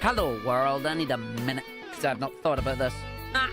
Hello, world. I need a minute, because I've not thought about this. Ah.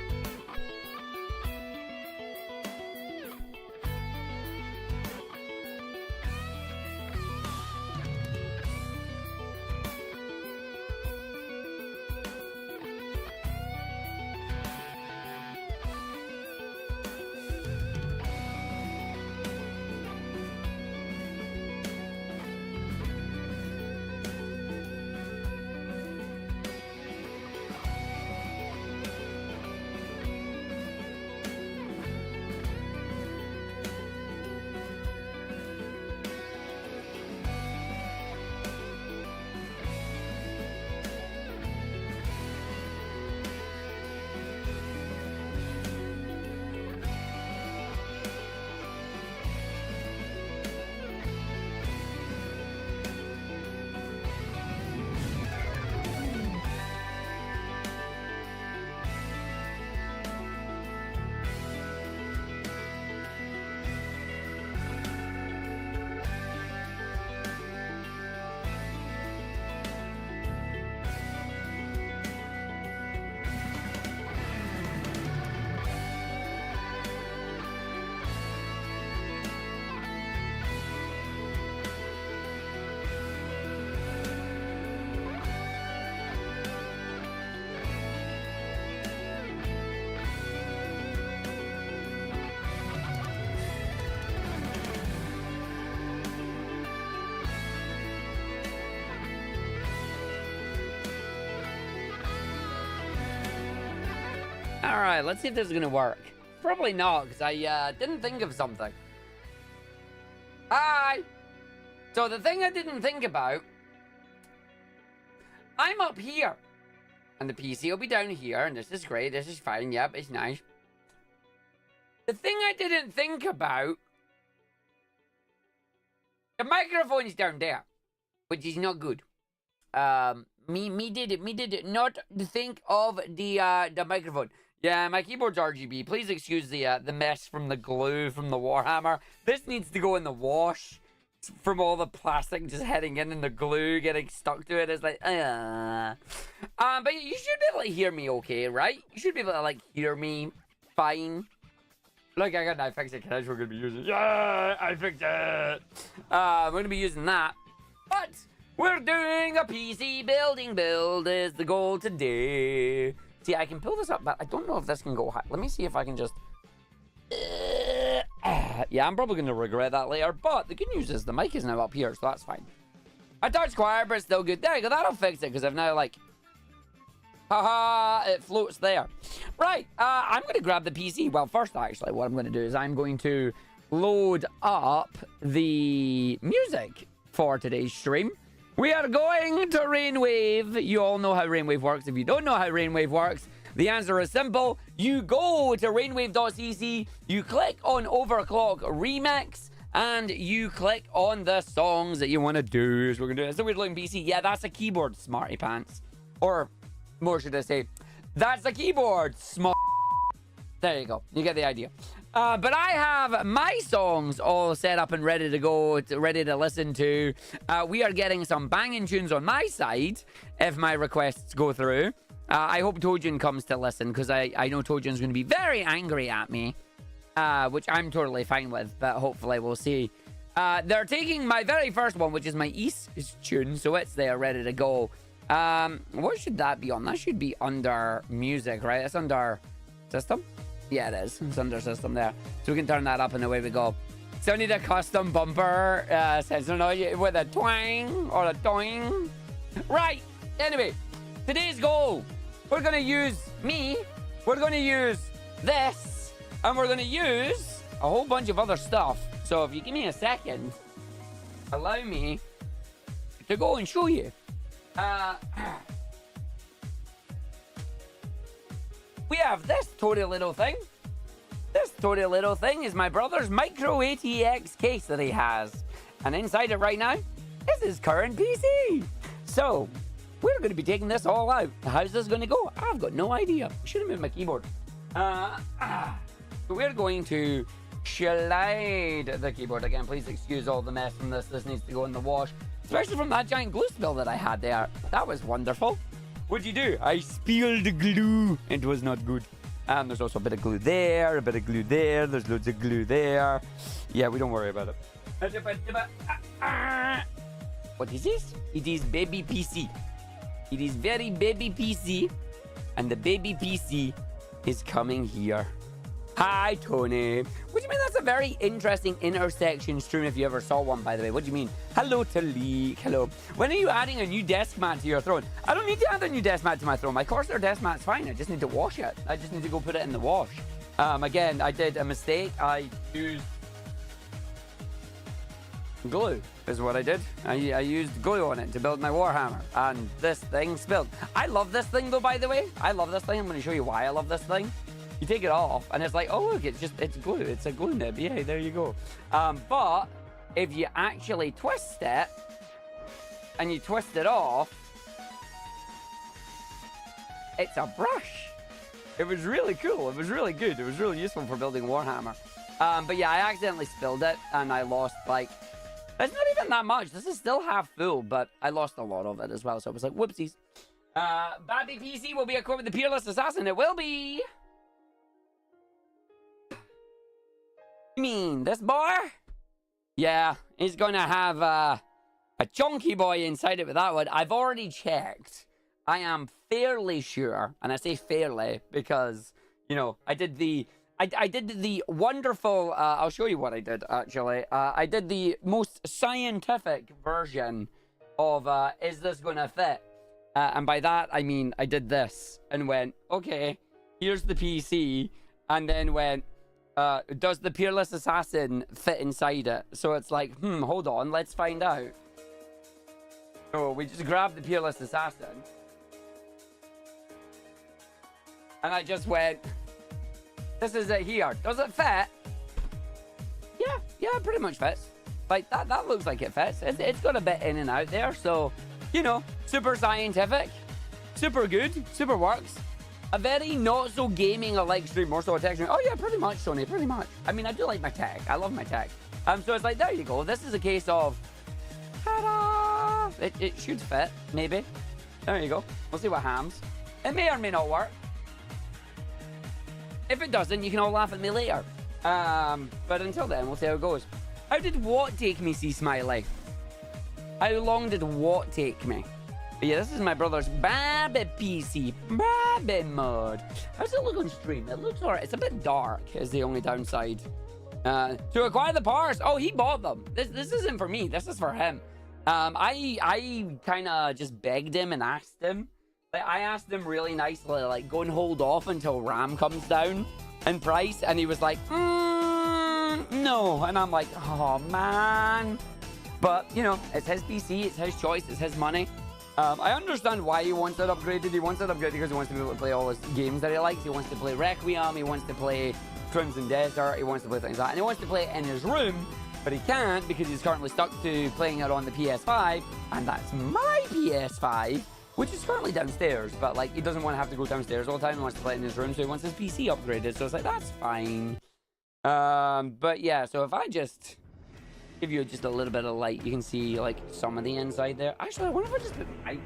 Alright, let's see if this is gonna work. Probably not, because I didn't think of something. Hi! So the thing I didn't think about... I'm up here. And the PC will be down here, and this is great, this is fine, yep, it's nice. The thing I didn't think about... The microphone's down there, which is not good. Me did it not think of the microphone. Yeah, my keyboard's RGB. Please excuse the mess from the glue from the Warhammer. This needs to go in the wash from all the plastic just heading in and the glue getting stuck to it. It's like, but you should be able to hear me okay, right? You should be able to, like, hear me fine. Look, I got an iFixit connection we're going to be using. Yeah, I fixed it. We're going to be using that. But we're doing a PC build is the goal today. See, I can pull this up, but I don't know if this can go high. Let me see if I can just... yeah, I'm probably going to regret that later. But the good news is the mic is now up here, so that's fine. I touched quiet, but it's still good. There you go. That'll fix it, because I've now, like... Haha, it floats there. Right, I'm going to grab the PC. Well, first, actually, what I'm going to do is I'm going to load up the music for today's stream. We are going to Rainwave. You all know how Rainwave works. If you don't know how Rainwave works, the answer is simple. You go to rainwave.cc, you click on Overclock Remix, and you click on the songs that you want to do. So we're going to do it. It's a weird looking PC. Yeah, that's a keyboard, smarty pants. Or, more should I say, that's a keyboard, smart. There you go. You get the idea. But I have my songs all set up and ready to go, ready to listen to. We are getting some banging tunes on my side if my requests go through. I hope Tojin comes to listen, because I know Tojin's going to be very angry at me, which I'm totally fine with, but hopefully we'll see. They're taking my very first one, which is my East tune, so it's there ready to go. What should that be on? That should be under music, right? It's under system? Yeah, it is. It's under system there. So we can turn that up and away we go. So I need a custom bumper sensor with a twang or a toing. Right. Anyway, today's goal. We're going to use me. We're going to use this. And we're going to use a whole bunch of other stuff. So if you give me a second, allow me to go and show you. We have this toady little thing. This toady little thing is my brother's Micro ATX case that he has. And inside it right now is his current PC. So, we're going to be taking this all out. How's this going to go? I've got no idea. I should have moved my keyboard. So we're going to slide the keyboard again. Please excuse all the mess from this. This needs to go in the wash. Especially from that giant glue spill that I had there. That was wonderful. What'd you do? I spilled glue. It was not good. There's also a bit of glue there, a bit of glue there. There's loads of glue there. Yeah, we don't worry about it. What is this? It is baby PC. It is very baby PC. And the baby PC is coming here. Hi, Tony. What do you mean that's a very interesting intersection stream if you ever saw one, by the way? What do you mean? Hello, Talik. Hello. When are you adding a new desk mat to your throne? I don't need to add a new desk mat to my throne. My Corsair desk mat's fine. I just need to wash it. I just need to go put it in the wash. Again, I did a mistake. I used glue is what I did. I used glue on it to build my Warhammer. And this thing spilled. I love this thing, though, by the way. I love this thing. I'm going to show you why I love this thing. You take it off, and it's like, oh, look, it's glue. It's a glue nib. Yeah, there you go. But if you actually twist it, and you twist it off, it's a brush. It was really cool. It was really good. It was really useful for building Warhammer. But yeah, I accidentally spilled it, and I lost, like, it's not even that much. This is still half full, but I lost a lot of it as well, so I was like, whoopsies. Babby PC will be equipped with the Peerless Assassin. It will be. You mean this boy? Yeah, he's gonna have a chunky boy inside it with that one. I've already checked. I am fairly sure, and I say fairly because, you know, I did the wonderful, I'll show you what I did, actually. I did the most scientific version of, is this gonna fit? And by that, I mean, I did this and went, okay, here's the PC, and then went, does the Peerless Assassin fit inside it? So it's like, hold on, let's find out. So we just grabbed the Peerless Assassin. And I just went, this is it here. Does it fit? Yeah, it pretty much fits. Like, that looks like it fits. It's got a bit in and out there, so, you know, super scientific, super good, super works. A very not-so-gaming-alike stream, more so a tech stream. Oh, yeah, pretty much, Sony, pretty much. I mean, I do like my tech. I love my tech. So it's like, there you go. This is a case of, ta-da! It should fit, maybe. There you go. We'll see what happens. It may or may not work. If it doesn't, you can all laugh at me later. But until then, we'll see how it goes. How did what take me, see Smiley? How long did what take me? But yeah, this is my brother's Babby PC, Babby mode. How's it look on stream? It looks alright. It's a bit dark, is the only downside. To acquire the parts. Oh, he bought them. This isn't for me. This is for him. I kind of just begged him and asked him. Like, I asked him really nicely, like, go and hold off until RAM comes down in price. And he was like, no. And I'm like, oh, man. But, you know, it's his PC. It's his choice. It's his money. I understand why he wants it upgraded. He wants it upgraded because he wants to be able to play all his games that he likes. He wants to play Requiem. He wants to play Crimson Desert. He wants to play things like that. And he wants to play it in his room, but he can't because he's currently stuck to playing it on the PS5. And that's my PS5, which is currently downstairs. But, like, he doesn't want to have to go downstairs all the time. He wants to play it in his room, so he wants his PC upgraded. So it's like, that's fine. But, yeah, so if I just give you just a little bit of light, you can see, like, some of the inside there. Actually, I wonder if I just put light.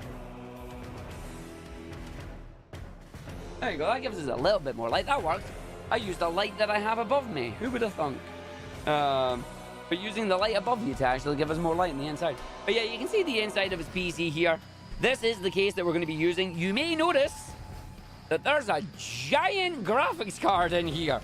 There you go. That gives us a little bit more light. That works. I used the light that I have above me. Who would have thunk? But using the light above you to actually give us more light on the inside. But yeah, you can see the inside of his PC here. This is the case that we're going to be using. You may notice that there's a giant graphics card in here.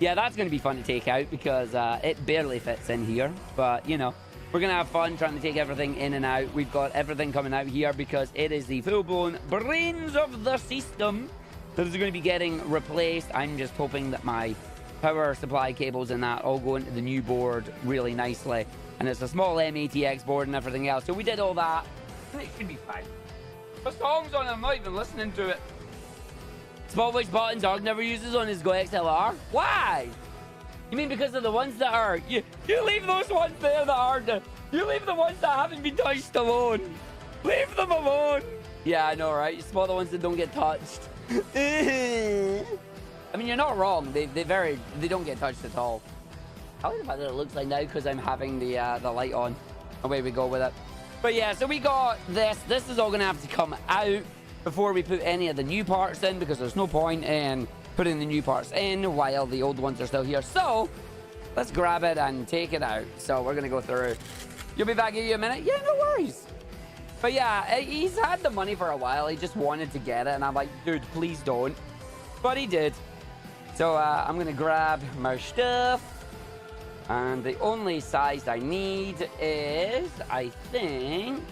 Yeah, that's going to be fun to take out because it barely fits in here. But, you know, we're going to have fun trying to take everything in and out. We've got everything coming out here because it is the full-blown brains of the system that is going to be getting replaced. I'm just hoping that my power supply cables and that all go into the new board really nicely. And it's a small MATX board and everything else. So we did all that. And it should be fine. The song's on, I'm not even listening to it. Spot which buttons Arg never uses on his Go XLR. Why? You mean because of the ones that are... You leave those ones there that are... You leave the ones that haven't been touched alone. Leave them alone. Yeah, I know, right? You spot the ones that don't get touched. I mean, you're not wrong. They don't get touched at all. I like the fact that it looks like now because I'm having the light on. Away we go with it. But yeah, so we got this. This is all going to have to come out. before we put any of the new parts in, because there's no point in putting the new parts in while the old ones are still here. So let's grab it and take it out. So we're gonna go through. You'll be back in a minute? Yeah, no worries. But yeah, he's had the money for a while. He just wanted to get it, and I'm like, dude, please don't. But he did. So I'm gonna grab my stuff, and the only size I need is, I think,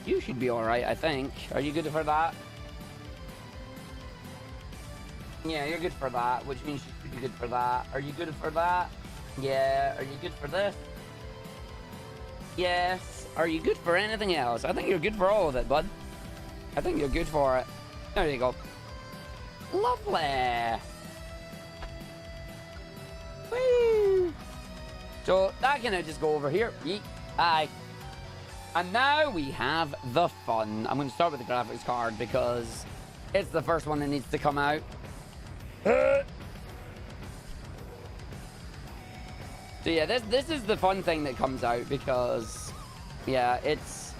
you should be all right, I think. Are you good for that? Yeah, you're good for that, which means you should be good for that. Are you good for that? Yeah. Are you good for this? Yes. Are you good for anything else? I think you're good for all of it, bud. I think you're good for it. There you go. Lovely. Woo. So that can now just go over here. Yeet. Aye. And now we have the fun. I'm going to start with the graphics card because it's the first one that needs to come out. So yeah, this is the fun thing that comes out because, yeah, it's...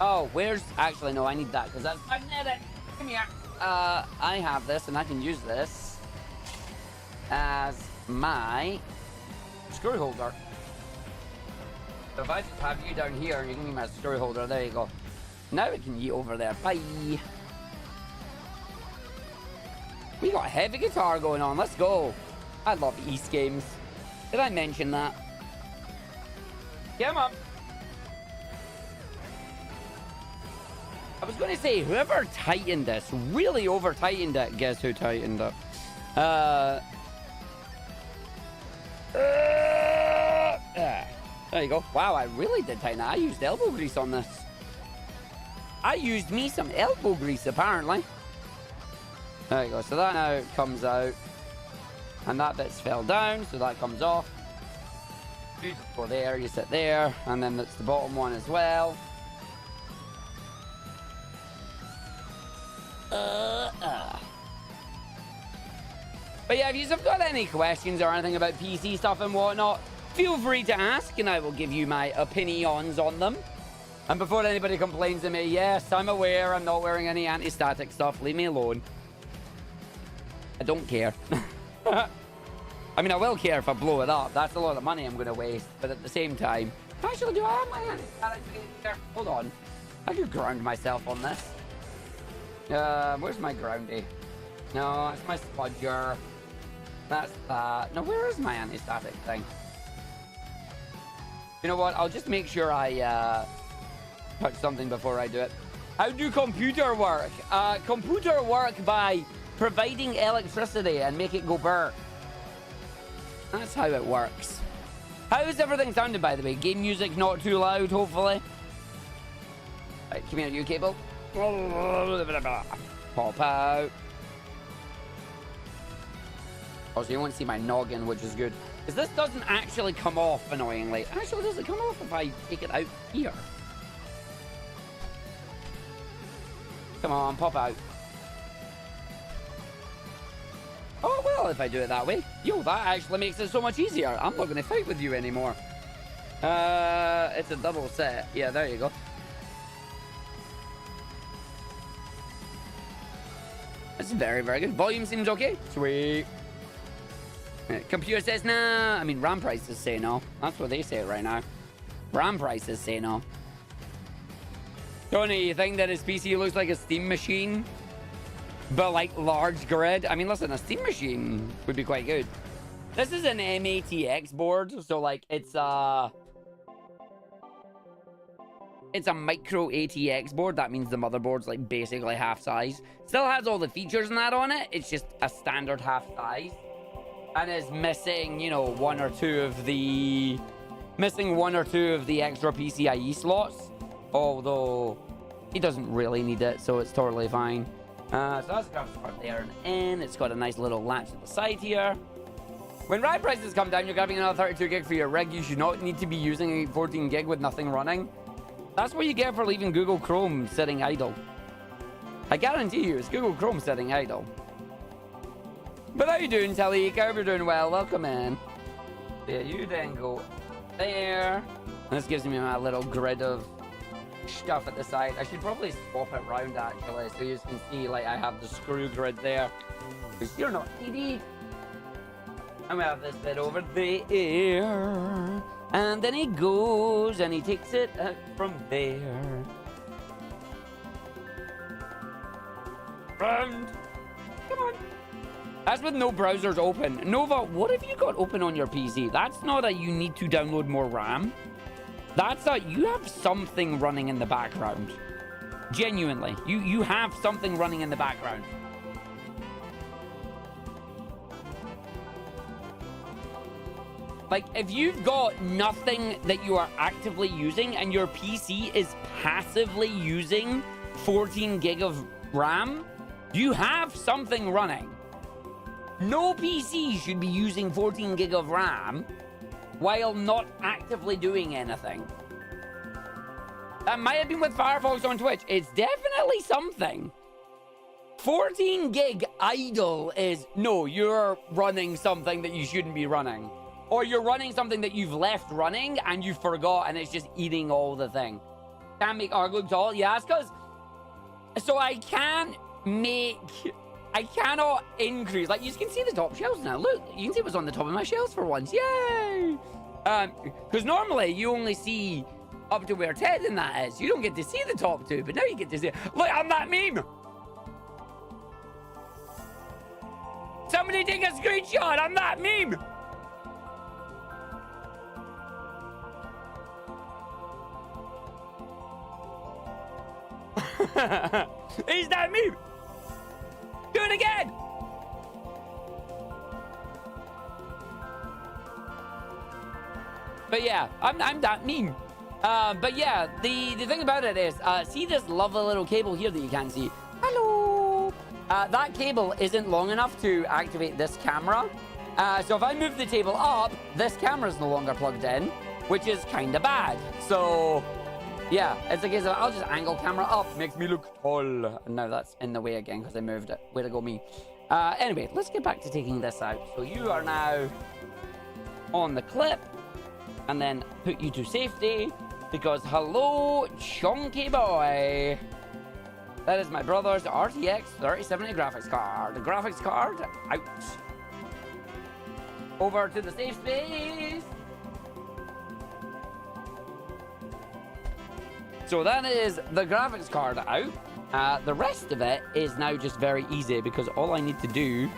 Oh, where's... Actually, no, I need that because that's magnetic. Come here. I have this and I can use this as my screw holder. So if I just have you down here and you can be my screw holder, there you go. Now we can yeet over there. Bye. We got a heavy guitar going on. Let's go. I love East games. Did I mention that? Come on. I was going to say, whoever tightened this really over tightened it. Guess who tightened it? There you go. Wow, I really did tighten it. I used elbow grease on this. I used me some elbow grease, apparently. There you go. So that now comes out. And that bit's fell down, so that comes off. You just go there, you sit there. And then that's the bottom one as well. But yeah, if you've got any questions or anything about PC stuff and whatnot, feel free to ask and I will give you my opinions on them. And before anybody complains to me, yes, I'm aware I'm not wearing any anti-static stuff. Leave me alone. I don't care. I mean, I will care if I blow it up. That's a lot of money I'm going to waste. But at the same time... Actually, do I have my anti-static here? Hold on. I could ground myself on this. Where's my groundy? No, it's my spudger. That's that. No, where is my anti-static thing? You know what? I'll just make sure I touch something before I do it. How do computer work? Computer work by providing electricity and make it go burr. That's how it works. How is everything sounding, by the way? Game music not too loud, hopefully. Right, come here, you cable. Pop out. Also, you won't see my noggin, which is good. Because this doesn't actually come off, annoyingly. Actually, does it come off if I take it out here? Come on, pop out. Oh, well, if I do it that way. Yo, that actually makes it so much easier. I'm not going to fight with you anymore. It's a double set. Yeah, there you go. That's very, very good. Volume seems okay. Sweet. Computer says nah. I mean, RAM prices say no. That's what they say right now. RAM prices say no. Tony, you think that his PC looks like a Steam machine? But like large grid? I mean, listen, a Steam machine would be quite good. This is an MATX board. So like, it's a micro ATX board. That means the motherboard's like basically half size. Still has all the features and that on it. It's just a standard half size. And is missing, you know, one or two of the extra PCIe slots. Although he doesn't really need it, so it's totally fine. So that's the graphics card there and it's got a nice little latch at the side here. When RAM prices come down, you're grabbing another 32 gig for your rig. You should not need to be using a 14 gig with nothing running. That's what you get for leaving Google Chrome sitting idle. I guarantee you, it's Google Chrome sitting idle. But how you doing, Talik? I hope you're doing well. Welcome in. Yeah, you then go there. And this gives me my little grid of stuff at the side. I should probably swap it round actually, so you can see like I have the screw grid there. Because you're not needy. And we have this bit over there. And then he goes and he takes it out from there. Round. Come on. That's with no browsers open. Nova, what have you got open on your PC? That's not that you need to download more RAM. That's that you have something running in the background. Genuinely. You have something running in the background. Like, if you've got nothing that you are actively using and your PC is passively using 14 gig of RAM, you have something running. No PC should be using 14 gig of RAM while not actively doing anything. That might have been with Firefox on Twitch. It's definitely something. 14 gig idle is, no, you're running something that you shouldn't be running. Or you're running something that you've left running and you forgot and it's just eating all the thing. Can't make Argick tall? Yeah, it's because... So I can't make... I cannot increase. Like, you can see the top shelves now. Look, you can see what's on the top of my shelves for once. Yay! Because normally you only see up to where Ted and that is. You don't get to see the top two, but now you get to see it. Look, I'm that meme! Somebody take a screenshot! I'm that meme! He's that meme! Do it again! But yeah, I'm that meme. But yeah, the thing about it is, see this lovely little cable here that you can't see? Hello! That cable isn't long enough to activate this camera. So if I move the table up, this camera's no longer plugged in, which is kind of bad. So... yeah, it's a case of I'll just angle camera up, makes me look tall. And now that's in the way again because I moved it. Way to go, me. Anyway, let's get back to taking this out. So you are now on the clip, and then put you to safety because hello, chunky boy. That is my brother's RTX 3070 graphics card. The graphics card out. Over to the safe space. So that is the graphics card out. The rest of it is now just very easy because all I need to do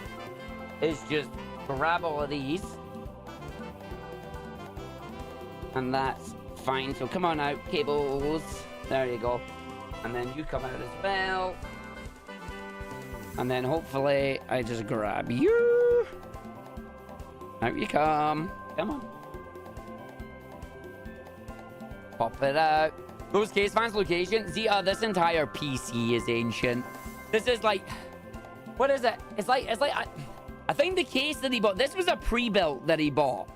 is just grab all of these. And that's fine. So come on out, cables. There you go. And then you come out as well. And then hopefully I just grab you. Out you come. Come on. Pop it out. Those case fans location. See, this entire PC is ancient. This is like, what is it? It's like I think the case that he bought, this was a pre-built that he bought.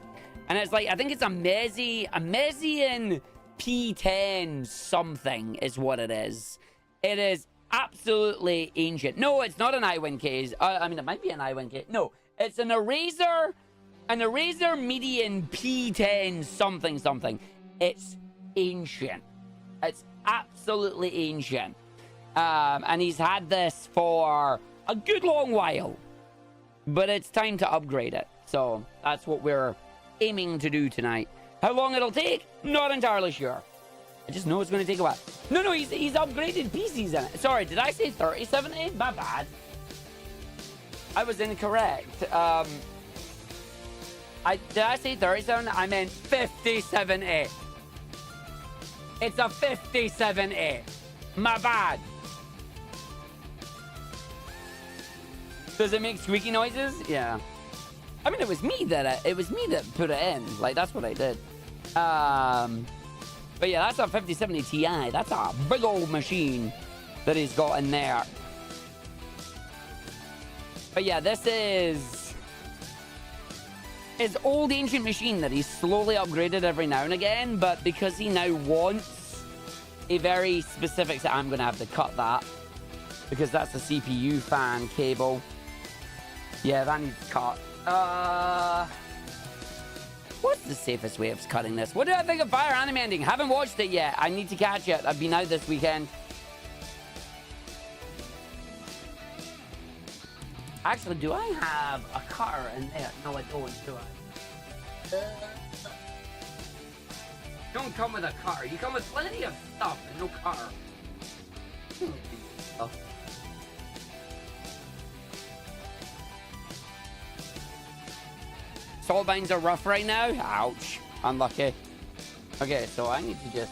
And it's like, I think it's a Mezian P10 something is what it is. It is absolutely ancient. No, it's not an iWin case. I mean, it might be an iWin case. No, it's an Eraser Median P10 something. It's ancient. It's absolutely ancient. And he's had this for a good long while. But it's time to upgrade it. So that's what we're aiming to do tonight. How long it'll take? Not entirely sure. I just know it's going to take a while. No, he's upgraded PCs in it. Sorry, did I say 3070? My bad. I was incorrect. Did I say 37? I meant 5070. It's a 5070. My bad. Does it make squeaky noises? Yeah. I mean, it was me that put it in. Like, that's what I did. But yeah, that's a 5070 Ti. That's a big old machine that he's got in there. But yeah, this is his old ancient machine that he's slowly upgraded every now and again. But because he now wants a very specific set, I'm going to have to cut that because that's a CPU fan cable. Yeah, that needs cut. What's the safest way of cutting this? What did I think of Fire Anime Ending? Haven't watched it yet. I need to catch it. I've been out this weekend. Actually, do I have a car in there? No, I don't, do I? You don't come with a car. You come with plenty of stuff and no car. Oh. Salt vines are rough right now. Ouch. Unlucky. Okay, so I need to just...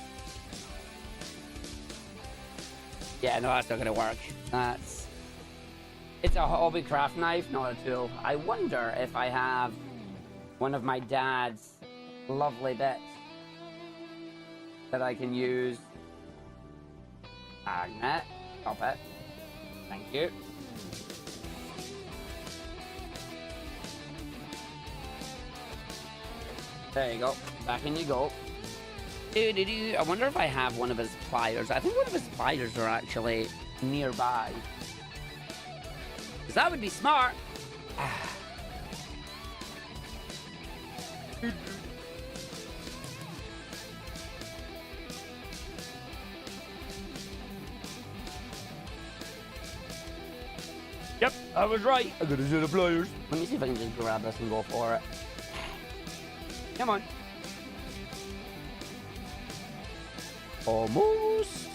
Yeah, no, that's not gonna work. That's... It's a hobby craft knife, not a tool. I wonder if I have one of my dad's lovely bits that I can use. Magnet. Stop it. Thank you. There you go. Back in you go. I wonder if I have one of his pliers. I think one of his pliers are actually nearby. Because that would be smart. Yep, I was right. I got a set of pliers. Let me see if I can just grab this and go for it. Come on. Almost.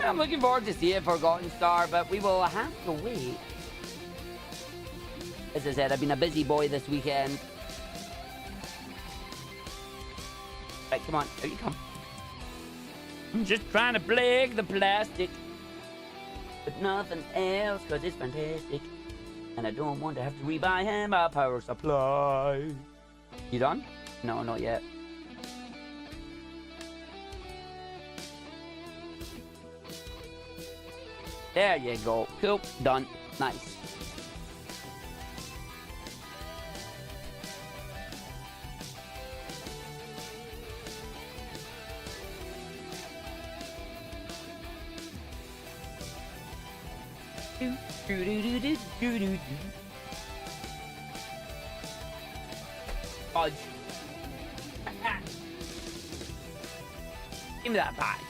I'm looking forward to see a Forgotten Star, but we will have to wait. As I said, I've been a busy boy this weekend. Right, come on. Out you come. I'm just trying to break the plastic. But nothing else, because it's fantastic. And I don't want to have to rebuy him a power supply. You done? No, not yet. There you go. Cool. Done. Nice. Fudge. Give me that back.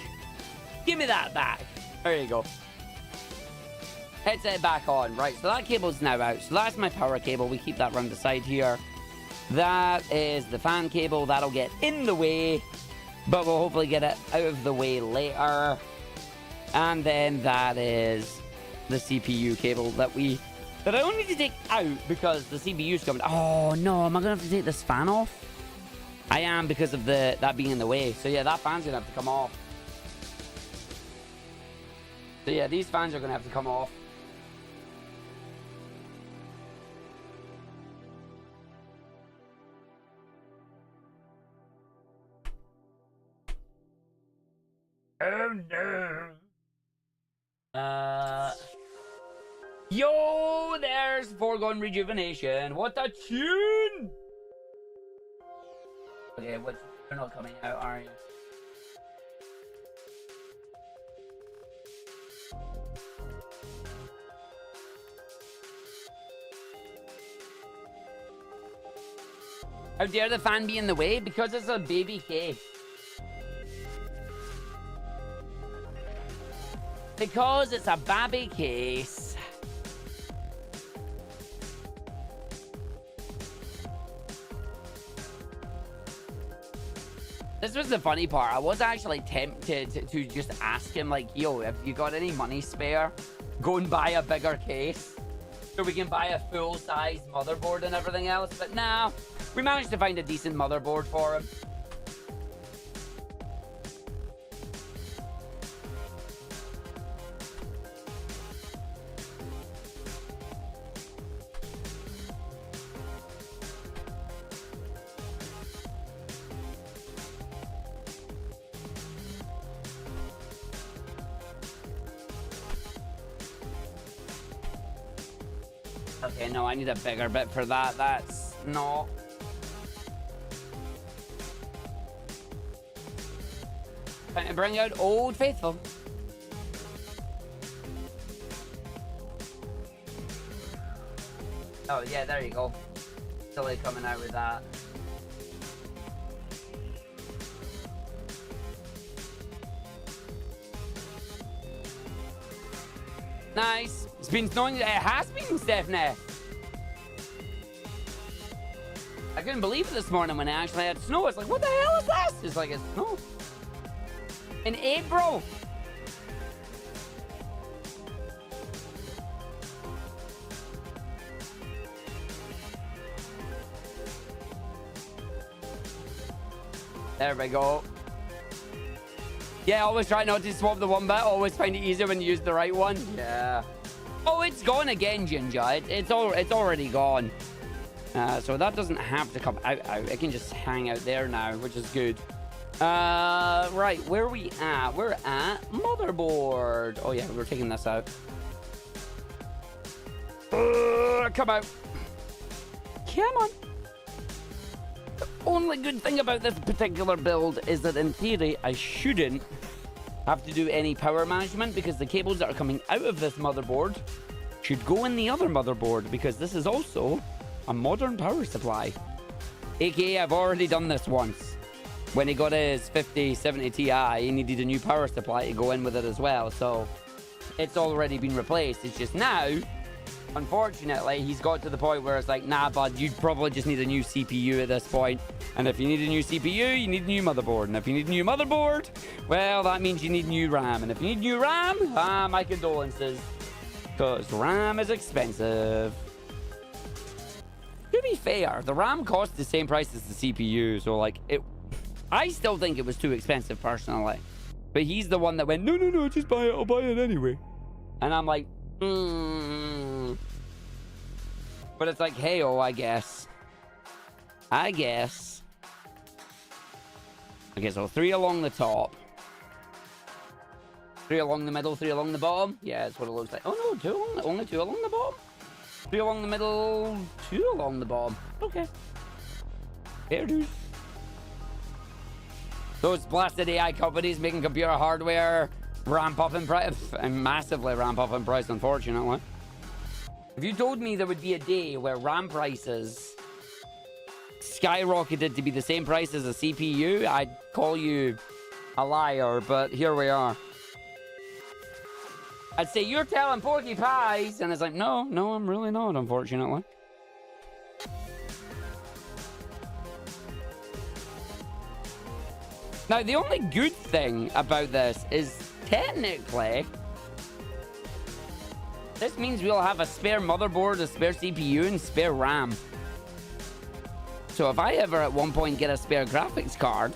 Give me that back. There you go. Headset back on. Right, so that cable's now out. So that's my power cable. We keep that around the side here. That is the fan cable. That'll get in the way, but we'll hopefully get it out of the way later. And then that is the CPU cable that I don't need to take out because the CPU's coming. Oh no, am I gonna have to take this fan off? I am, because of that being in the way. So yeah, that fan's gonna have to come off. So yeah, these fans are gonna have to come off. Oh no. Yo, there's Foregone Rejuvenation. What a tune! Okay, you're not coming out, are you? How dare the fan be in the way? Because it's a baby case. Because it's a baby case. This was the funny part. I was actually tempted to just ask him, like, yo, if you got any money spare, go and buy a bigger case so we can buy a full-size motherboard and everything else. But nah, we managed to find a decent motherboard for him. Okay, no, I need a bigger bit for that. That's not... Trying to bring out Old Faithful. Oh, yeah, there you go. hastily coming out with that. Nice. It's been snowing. It has been, Stephanie. I couldn't believe it this morning when it actually had snow. It's like, what the hell is this? It's like, it's snow. In April. There we go. Yeah, always try not to swap the one bit. Always find it easier when you use the right one. Yeah. Oh, it's gone again, Ginger. It's already gone. So that doesn't have to come out. It can just hang out there now, which is good. Right, where are we at? We're at motherboard. Oh, yeah, we're taking this out. Come out. Come on. The only good thing about this particular build is that in theory, I shouldn't have to do any power management because the cables that are coming out of this motherboard should go in the other motherboard because this is also a modern power supply. AKA, I've already done this once. When he got his 5070 Ti, he needed a new power supply to go in with it as well. So it's already been replaced. It's just now, unfortunately, he's got to the point where it's like, nah, bud, you probably just need a new CPU at this point. And if you need a new CPU, you need a new motherboard. And if you need a new motherboard, well, that means you need new RAM. And if you need new RAM, my condolences. Because RAM is expensive. To be fair, the RAM costs the same price as the CPU. So, like, I still think it was too expensive, personally. But he's the one that went, no, just buy it. I'll buy it anyway. And I'm like, But it's like, hey-oh, I guess. Okay, so 3 along the top. 3 along the middle, 3 along the bottom. Yeah, that's what it looks like. Oh, no, only 2 along the bottom. 3 along the middle, 2 along the bottom. Okay. Fair dues. Those blasted AI companies making computer hardware ramp up in price, and massively ramp up in price, unfortunately. If you told me there would be a day where RAM prices skyrocketed to be the same price as a CPU, I'd call you a liar, but here we are. I'd say, you're telling Porky Pies, and it's like, no, I'm really not, unfortunately. Now, the only good thing about this is, technically, this means we'll have a spare motherboard, a spare CPU, and spare RAM. So if I ever at one point get a spare graphics card,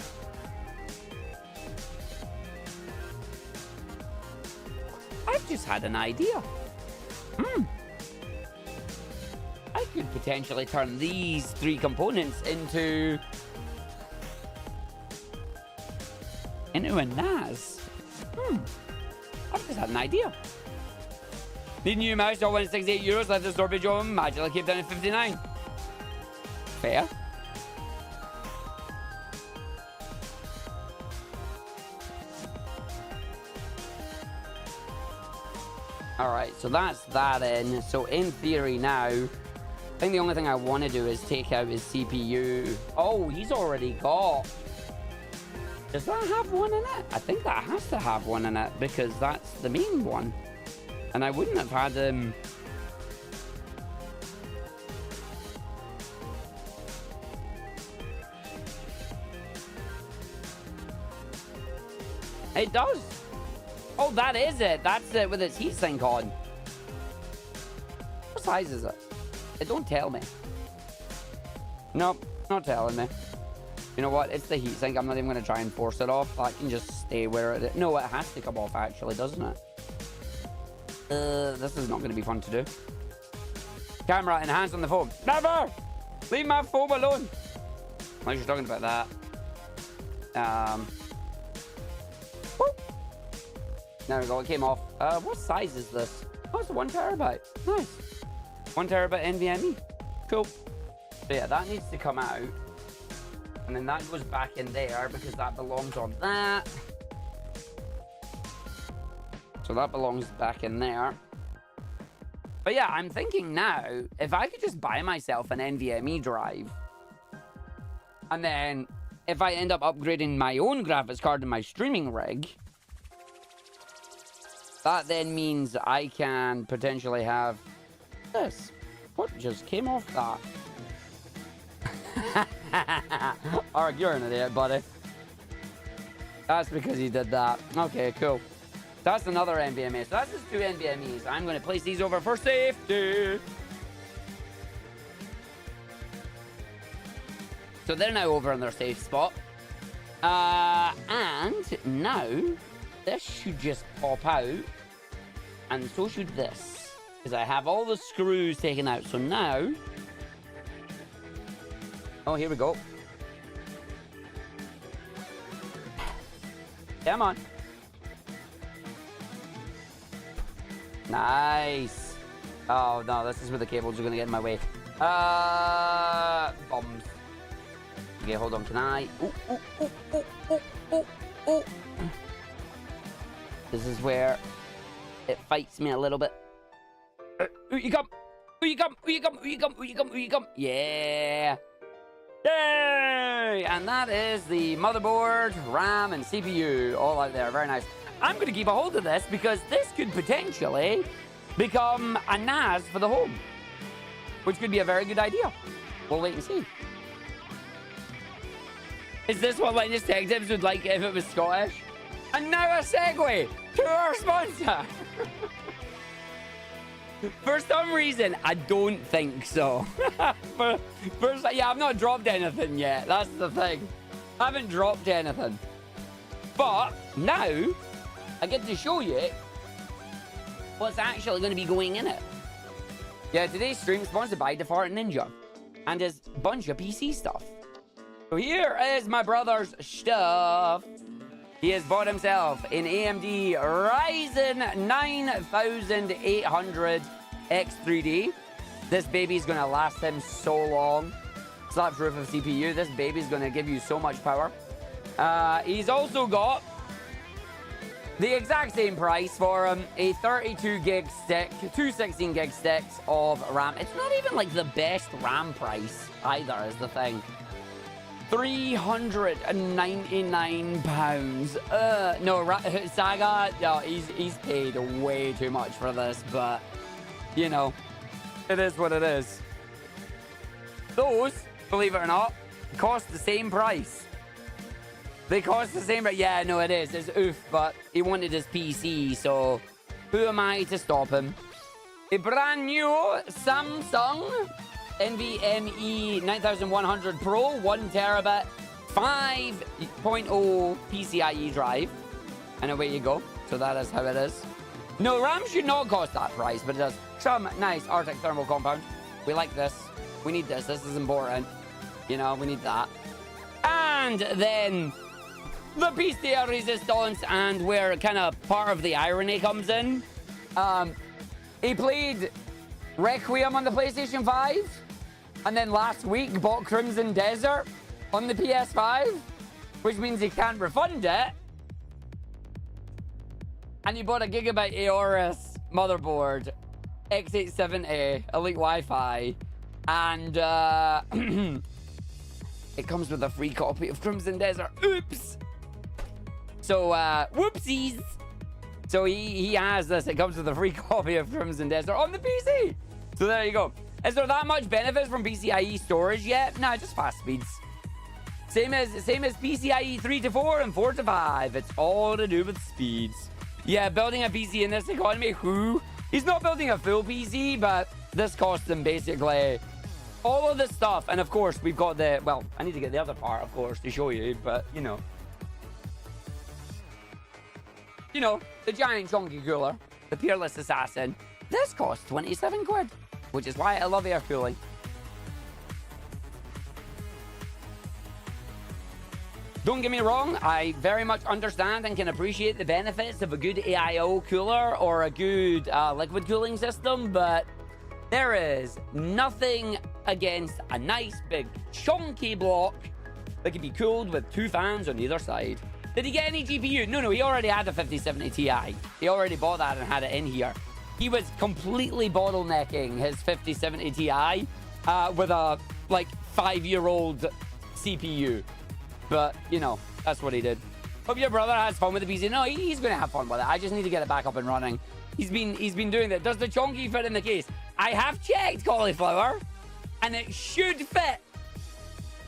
I've just had an idea. I could potentially turn these 3 components into a NAS. I've just had an idea. Need a new mouse, all went €68. Let the store be John. Magically keep down at 59. Fair. Alright, so that's that in. So in theory now, I think the only thing I want to do is take out his CPU. Oh, he's already got... Does that have one in it? I think that has to have one in it because that's the main one. And I wouldn't have had him... It does. Oh, that is it. That's it with its heatsink on. What size is it? It don't tell me. Nope, not telling me. You know what? It's the heatsink. I'm not even going to try and force it off. I can just stay where it is. No, it has to come off, actually, doesn't it? This is not going to be fun to do. Camera, enhance on the phone. Never! Leave my phone alone. Unless you're talking about that. Whoop. There we go. It came off. What size is this? Oh, it's 1 terabyte. Nice. 1 terabyte NVMe. Cool. So yeah, that needs to come out. And then that goes back in there because that belongs on that. So that belongs back in there. But yeah, I'm thinking now, if I could just buy myself an NVMe drive, and then if I end up upgrading my own graphics card in my streaming rig, that then means I can potentially have this. What just came off that? Arg, you're an idiot, buddy. That's because he did that. Okay, cool. That's another NVMe. So that's just 2 NVMEs. I'm going to place these over for safety. So they're now over in their safe spot. And now this should just pop out. And so should this. Because I have all the screws taken out. So now... Oh, here we go. Come on. Nice. Oh, no, this is where the cables are going to get in my way. Bombs. Okay, hold on. Can I... Ooh. This is where it fights me a little bit. Ooh, you come. Ooh, you come. Ooh, you come. Ooh, you come. Ooh, you come. Ooh, you come. Yeah. Yay! And that is the motherboard, RAM, and CPU all out there. Very nice. I'm going to keep a hold of this because this could potentially become a NAS for the home, which could be a very good idea. We'll wait and see. Is this what Linus Tech Tips would like if it was Scottish? And now a segue to our sponsor. For some reason, I don't think so. Yeah, I've not dropped anything yet. That's the thing. I haven't dropped anything. But now, I get to show you what's actually going to be going in it. Yeah, today's stream is sponsored by Defart Ninja and his bunch of PC stuff. So here is my brother's stuff. He has bought himself an AMD Ryzen 9800 X3D. This baby's going to last him so long. Slabs roof of CPU. This baby's going to give you so much power. He's also got the exact same price for him, a 32 gig stick, 2 16 gig sticks of RAM. It's not even like the best RAM price either, is the thing. £399. No, Saga, no, he's paid way too much for this, but, you know, it is what it is. Those, believe it or not, cost the same price. They cost the same, but yeah, no, it is. It's oof, but he wanted his PC, so who am I to stop him? A brand new Samsung NVMe 9100 Pro 1 terabyte 5.0 PCIe drive, and away you go. So that is how it is. No, RAM should not cost that price, but it does. Some nice Arctic thermal compound. We like this. We need this. This is important. You know, we need that. And then the piece de resistance, and where kind of part of the irony comes in. He played Requiem on the PlayStation 5, and then last week bought Crimson Desert on the PS5, which means he can't refund it. And he bought a Gigabyte Aorus motherboard, x87A, Elite Wi-Fi, and it comes with a free copy of Crimson Desert. Oops! So, whoopsies! So he has this. It comes with a free copy of Crimson Desert on the PC. So there you go. Is there that much benefits from PCIe storage yet? No, just fast speeds. Same as PCIe 3 to 4 and 4 to 5. It's all to do with speeds. Yeah, building a PC in this economy, who? He's not building a full PC, but this costs him basically all of this stuff. And of course, we've got the, well, I need to get the other part, of course, to show you, but you know. You know, the giant chunky cooler, the Peerless Assassin. This costs 27 quid, which is why I love air cooling. Don't get me wrong, I very much understand and can appreciate the benefits of a good AIO cooler or a good liquid cooling system, but there is nothing against a nice big chunky block that can be cooled with 2 fans on either side. Did he get any GPU? No, he already had a 5070 Ti. He already bought that and had it in here. he was completely bottlenecking his 5070 Ti with a, like, 5-year-old CPU. But, you know, that's what he did. Hope your brother has fun with the PC. No, he's going to have fun with it. I just need to get it back up and running. He's been doing that. Does the chonky fit in the case? I have checked, Cauliflower, and it should fit.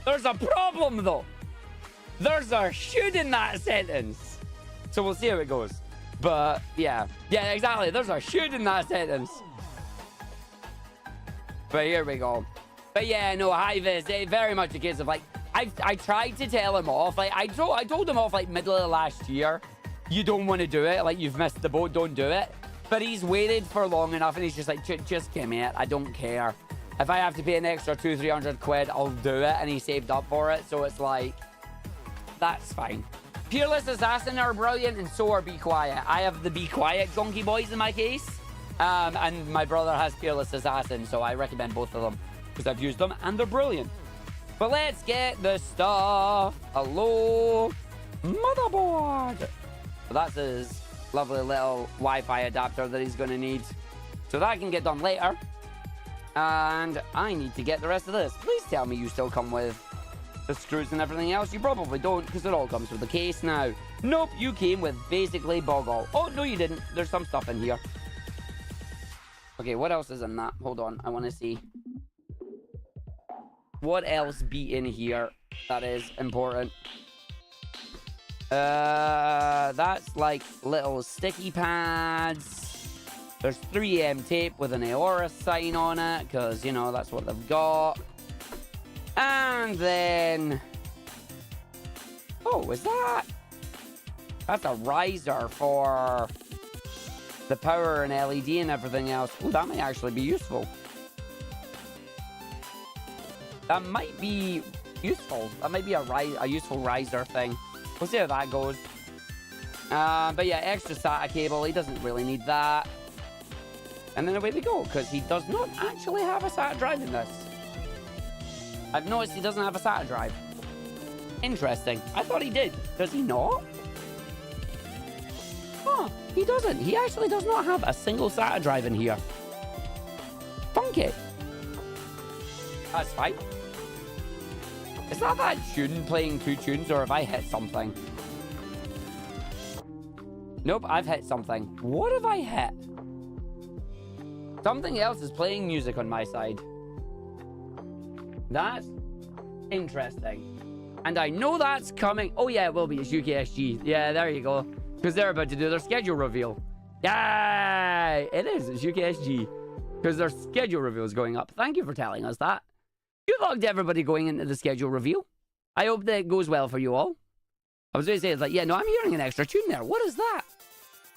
There's a problem, though. There's a should in that sentence. So we'll see how it goes. But, yeah. Yeah, exactly. There's a should in that sentence. But here we go. But yeah, no, High-Vis, very much a case of, like, I tried to tell him off. Like, I told him off, like, middle of last year. You don't want to do it. Like, you've missed the boat. Don't do it. But he's waited for long enough, and he's just like, just give me it. I don't care. If I have to pay an extra 200-300 quid, I'll do it. And he saved up for it. So it's like, that's fine. Peerless Assassin are brilliant, and so are Be Quiet. I have the Be Quiet Donkey Boys in my case. And my brother has Peerless Assassin, so I recommend both of them. Because I've used them, and they're brilliant. But let's get the stuff. Hello, motherboard. So that's his lovely little Wi-Fi adapter that he's going to need. So that can get done later. And I need to get the rest of this. Please tell me you still come with the screws and everything else. You probably don't, because it all comes with the case now. Nope, you came with basically boggle. Oh, no, you didn't. There's some stuff in here. Okay, what else is in that? Hold on, I want to see. What else be in here that is important? That's like little sticky pads. There's 3M tape with an Aorus sign on it, because, you know, that's what they've got. And then... oh, is that? That's a riser for the power and LED and everything else. Oh, that might actually be useful. That might be useful. That might be a useful riser thing. We'll see how that goes. But yeah, extra SATA cable. He doesn't really need that. And then away we go, because he does not actually have a SATA drive in this. I've noticed he doesn't have a SATA drive. Interesting. I thought he did. Does he not? Huh, he doesn't. He actually does not have a single SATA drive in here. Funky. That's fine. Is that tune playing 2 tunes, or have I hit something? Nope, I've hit something. What have I hit? Something else is playing music on my side. That's interesting. And I know that's coming. Oh, yeah, it will be. It's UKSG. Yeah, there you go. Because they're about to do their schedule reveal. Yay! It is. It's UKSG. Because their schedule reveal is going up. Thank you for telling us that. Good luck to everybody going into the schedule reveal. I hope that it goes well for you all. I was going to say, it's like, yeah, no, I'm hearing an extra tune there. What is that?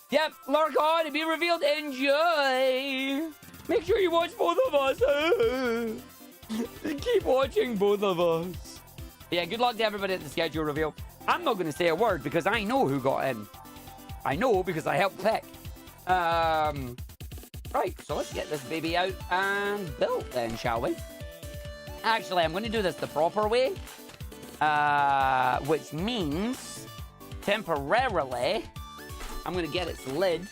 Yep, lurk on to be revealed. Enjoy. Make sure you watch both of us. Keep watching both of us. Yeah, good luck to everybody at the schedule reveal. I'm not going to say a word because I know who got in. I know because I helped pick. Right, so let's get this baby out and built then, shall we? Actually, I'm going to do this the proper way. Which means, temporarily, I'm going to get its lid.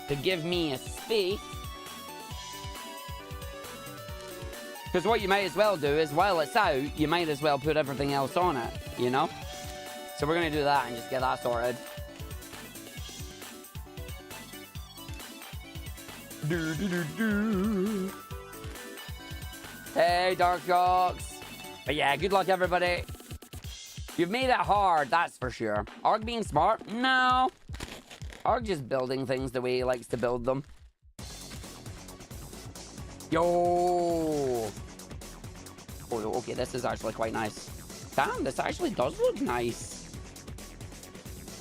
To give me a space. Because what you might as well do is, while it's out, you might as well put everything else on it, you know? So we're going to do that and just get that sorted. Hey, Dark Jocks. But yeah, good luck, everybody. You've made it hard, that's for sure. Arg being smart? No. Arg just building things the way he likes to build them. Yo. Oh, okay, this is actually quite nice. Damn, this actually does look nice.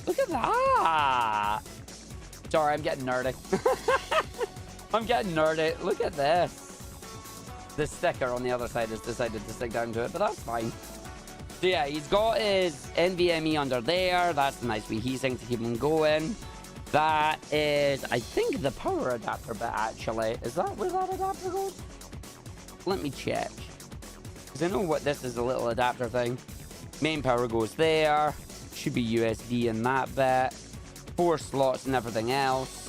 Look at that. Sorry, I'm getting nerdy. I'm getting nerdy. Look at this. The sticker on the other side has decided to stick down to it, but that's fine. So yeah, he's got his NVMe under there. That's a nice wee heatsink to keep him going. That is, I think, the power adapter bit, actually. Is that where that adapter goes? Let me check. Because I know what this is, a little adapter thing. Main power goes there. Should be USB in that bit. 4 slots and everything else.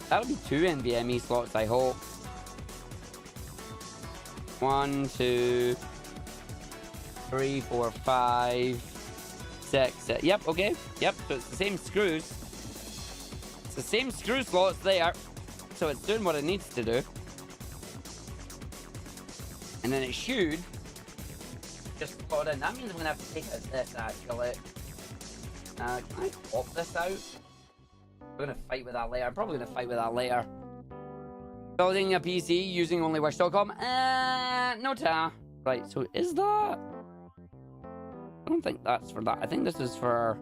That'll be 2 NVMe slots, I hope. 1, 2, 3, 4, 5, 6. Yep, okay. Yep, so it's the same screws. It's the same screw slots there. So it's doing what it needs to do. And then it should just slot in. That means I'm going to have to take out this, actually. Can I pop this out? We're going to fight with that later. I'm probably going to fight with that later. Building a PC using only wish.com. No ta. Right, so is that... I don't think that's for that. I think this is for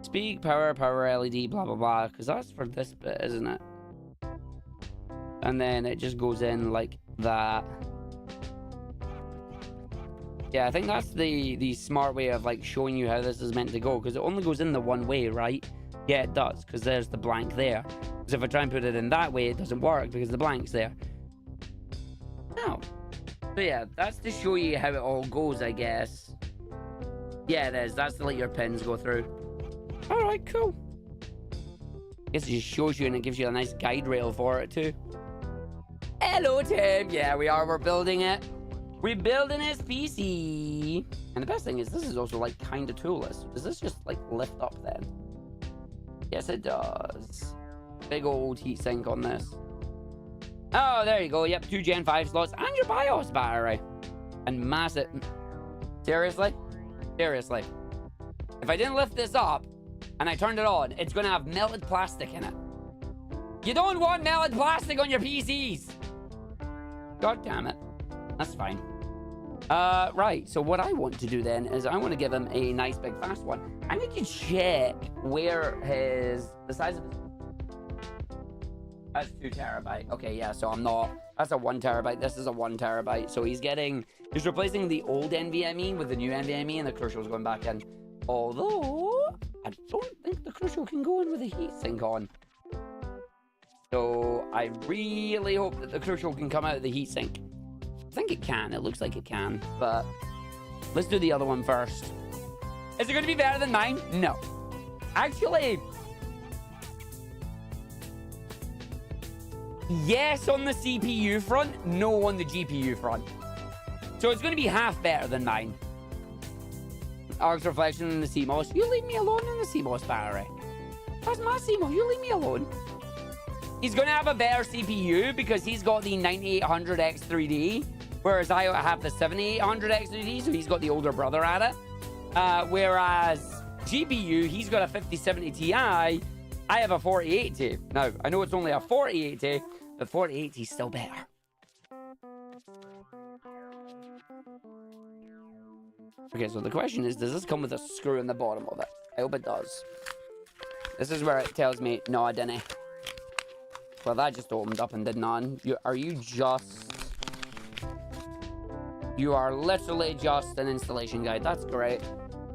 speed, power LED, blah, blah, blah. Because that's for this bit, isn't it? And then it just goes in like that. Yeah, I think that's the smart way of like showing you how this is meant to go. Because it only goes in the one way, right? Yeah, it does. Because there's the blank there. Because if I try and put it in that way, it doesn't work because the blank's there. Oh. So yeah, that's to show you how it all goes, I guess. Yeah, it is. That's to let your pins go through. Alright, cool. I guess it just shows you and it gives you a nice guide rail for it too. Hello, Tim. Yeah, we are. We're building it. We're building his PC. And the best thing is this is also like kind of toolless. Does this just like lift up then? Yes, it does. Big old heatsink on this. Oh, there you go. Yep, 2 Gen 5 slots and your BIOS battery. And massive... Seriously? Seriously. If I didn't lift this up and I turned it on, it's going to have melted plastic in it. You don't want melted plastic on your PCs. God damn it. That's fine. Right, so what I want to do then is I want to give him a nice big fast one. I need to check where the size of his... That's 2 terabyte. Okay, yeah, so I'm not... That's a 1 terabyte. This is a 1 terabyte. So he's replacing the old NVMe with the new NVMe and the Crucial's going back in. Although, I don't think the Crucial can go in with a heatsink on. So I really hope that the Crucial can come out of the heatsink. I think it can. It looks like it can. But let's do the other one first. Is it going to be better than mine? No. Actually, yes on the CPU front, no on the GPU front. So it's going to be half better than mine. Arc's reflection in the CMOS. You leave me alone in the CMOS battery. That's my CMOS. You leave me alone. He's going to have a better CPU because he's got the 9800X 3D, whereas I have the 7800X 3D, so he's got the older brother at it. Whereas GPU, he's got a 5070 Ti. I have a 4080. Now, I know it's only a 4080, but 4080 is still better. Okay, so the question is, does this come with a screw in the bottom of it? I hope it does. This is where it tells me, no, I didn't. Well, that just opened up and did none. You are literally just an installation guide. That's great.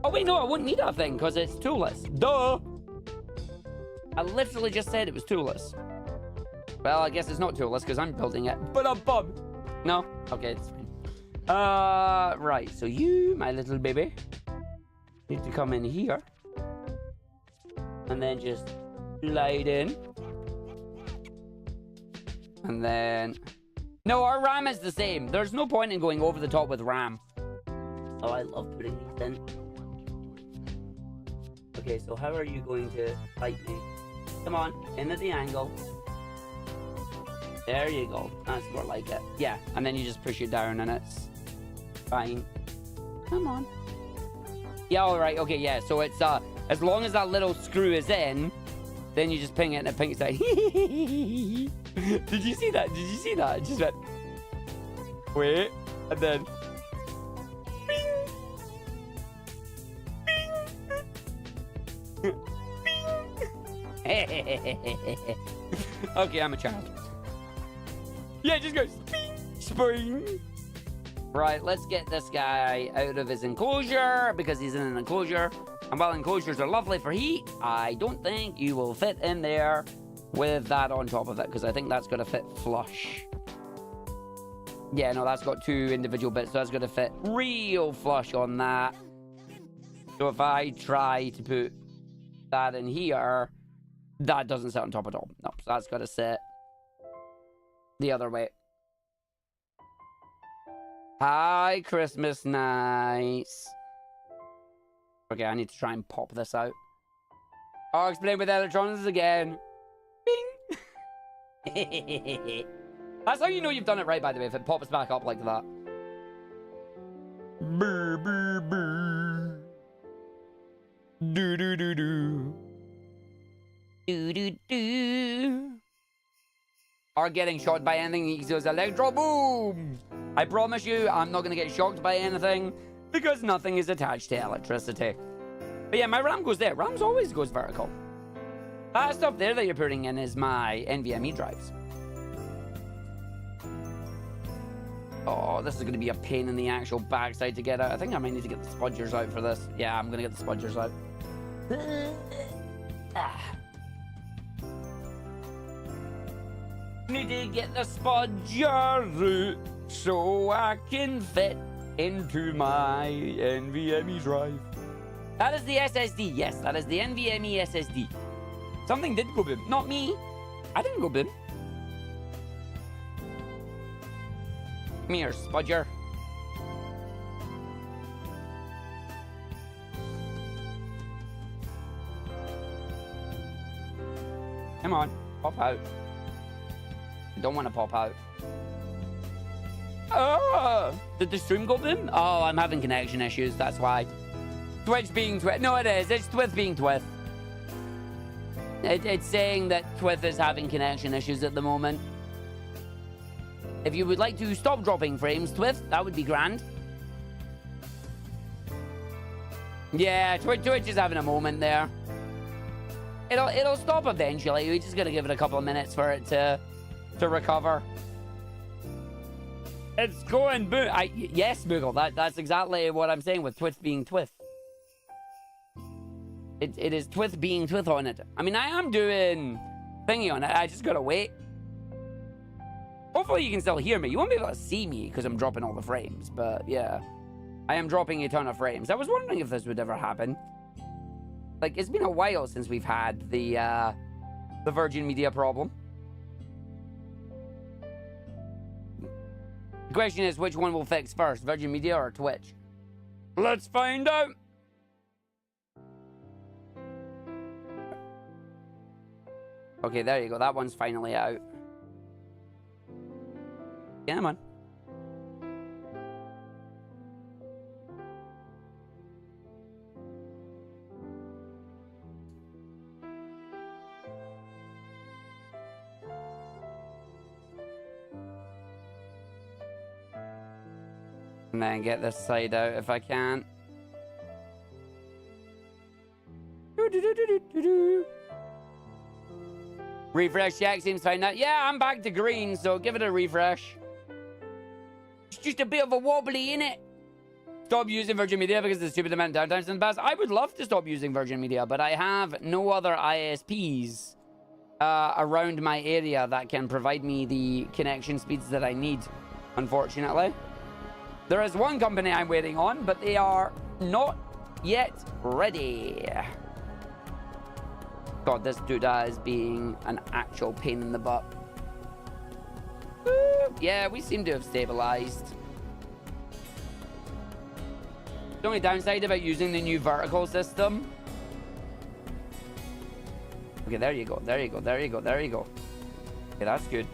Oh, wait, no, I wouldn't need that thing because it's toolless. Duh! I literally just said it was toolless. Well, I guess it's not toolless because I'm building it. But I'm bum. No? Okay, it's fine. Right. So you, my little baby, need to come in here. And then just slide in. And then... No, our RAM is the same. There's no point in going over the top with RAM. Oh, I love putting these in. Okay, so how are you going to fight me? Come on, into the angle. There you go. That's more like it. Yeah, and then you just push it down and it's fine. Come on. Yeah, alright, okay, yeah. So it's, as long as that little screw is in, then you just ping it and it pings out. Did you see that? Did you see that? It just went... Wait. And then... Bing! Bing! Okay, I'm a child. Yeah, it just goes... Bing! Spring! Right, let's get this guy out of his enclosure, because he's in an enclosure. And while enclosures are lovely for heat, I don't think you will fit in there with that on top of it, because I think that's going to fit flush. Yeah, no, that's got 2 individual bits, so that's going to fit real flush on that. So if I try to put that in here, that doesn't sit on top at all. No, so that's got to sit the other way. Hi, Christmas nice. Okay, I need to try and pop this out. I'll explain with electronics again. Bing! That's how you know you've done it right, by the way, if it pops back up like that. Brr, brr, brr. Do do do do. Do do do. Are getting shocked by anything, he goes electro boom. I promise you, I'm not going to get shocked by anything because nothing is attached to electricity. But yeah, my RAM goes there. RAM's always goes vertical. That stuff there that you're putting in is my NVMe drives. Oh, this is going to be a pain in the actual backside to get out. I think I might need to get the spudgers out for this. Yeah, I'm going to get the spudgers out. Need to get the spudger out so I can fit into my NVMe drive. That is the SSD. Yes, that is the NVMe SSD. Something did go boom. Not me. I didn't go boom. Come here, spudger. Come on, pop out. I don't want to pop out. Oh, did the stream go boom? Oh, I'm having connection issues, that's why. Twitch being Twith. No, it is. It's Twith being Twith. It's saying that Twith is having connection issues at the moment. If you would like to stop dropping frames, Twith, that would be grand. Yeah, Twitch is having a moment there. It'll stop eventually. We just gotta give it a couple of minutes for it to recover. It's going boom. Yes, Moogle. That's exactly what I'm saying with Twith being Twith. It is Twith being Twith on it. I mean, I am doing thingy on it. I just gotta wait. Hopefully you can still hear me. You won't be able to see me because I'm dropping all the frames. But yeah, I am dropping a ton of frames. I was wondering if this would ever happen. Like, it's been a while since we've had the Virgin Media problem. The question is, which one will fix first, Virgin Media or Twitch? Let's find out. Okay, there you go. That one's finally out. Yeah, man. And then get this side out if I can. Refresh check seems fine now. Yeah, I'm back to green, so give it a refresh. It's just a bit of a wobbly, innit? Stop using Virgin Media because of the stupid amount of downtimes in the past. I would love to stop using Virgin Media, but I have no other ISPs around my area that can provide me the connection speeds that I need, unfortunately. There is one company I'm waiting on, but they are not yet ready. God, this doodah is being an actual pain in the butt. Yeah, we seem to have stabilized. The only downside about using the new vertical system. Okay, there you go, there you go, there you go, there you go. Okay, that's good.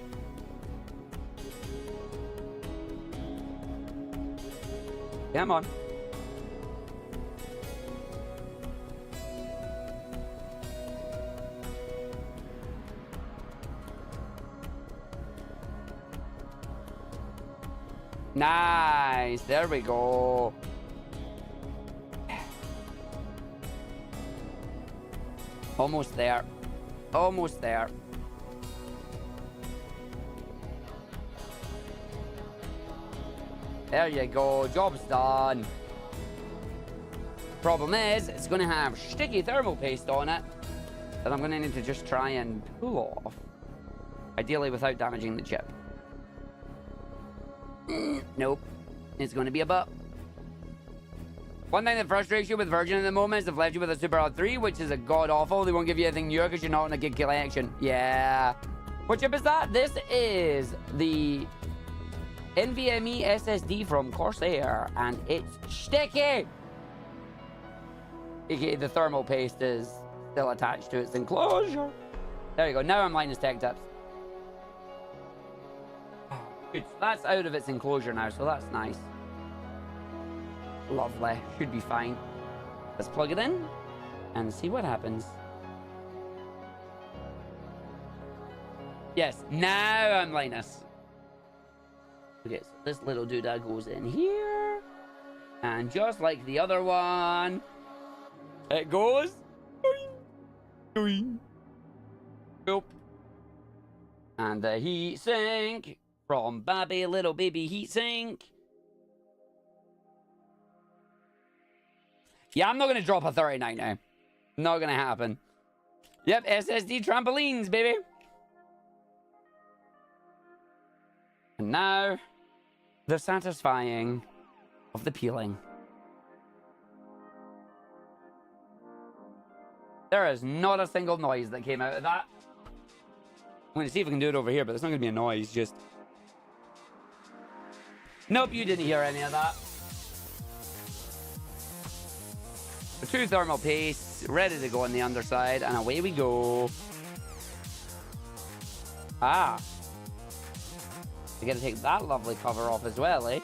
Come on. Nice. There we go. Almost there. Almost there. There you go. Job's done. Problem is, it's going to have sticky thermal paste on it that I'm going to need to just try and pull off. Ideally without damaging the chip. Nope. It's going to be a butt. One thing that frustrates you with Virgin at the moment is they've left you with a Super Odd 3, which is a god-awful. They won't give you anything new because you're not in a good collection. Yeah. What chip is that? This is the NVMe SSD from Corsair, and it's sticky. AKA the thermal paste is still attached to its enclosure. There you go. Now I'm Linus Tech Tips. Good. That's out of its enclosure now, so that's nice. Lovely. Should be fine. Let's plug it in and see what happens. Yes, now I'm Linus. Okay, so this little doodah goes in here. And just like the other one, it goes. Boop. And the heat sink from Babby, little baby heat sink. Yeah, I'm not going to drop a 39 now. Not going to happen. Yep, SSD trampolines, baby. And now, the satisfying of the peeling. There is not a single noise that came out of that. I'm going to see if I can do it over here, but there's not going to be a noise, just... Nope, you didn't hear any of that. The 2 thermal pastes ready to go on the underside, and away we go. Ah. We gotta take that lovely cover off as well, eh?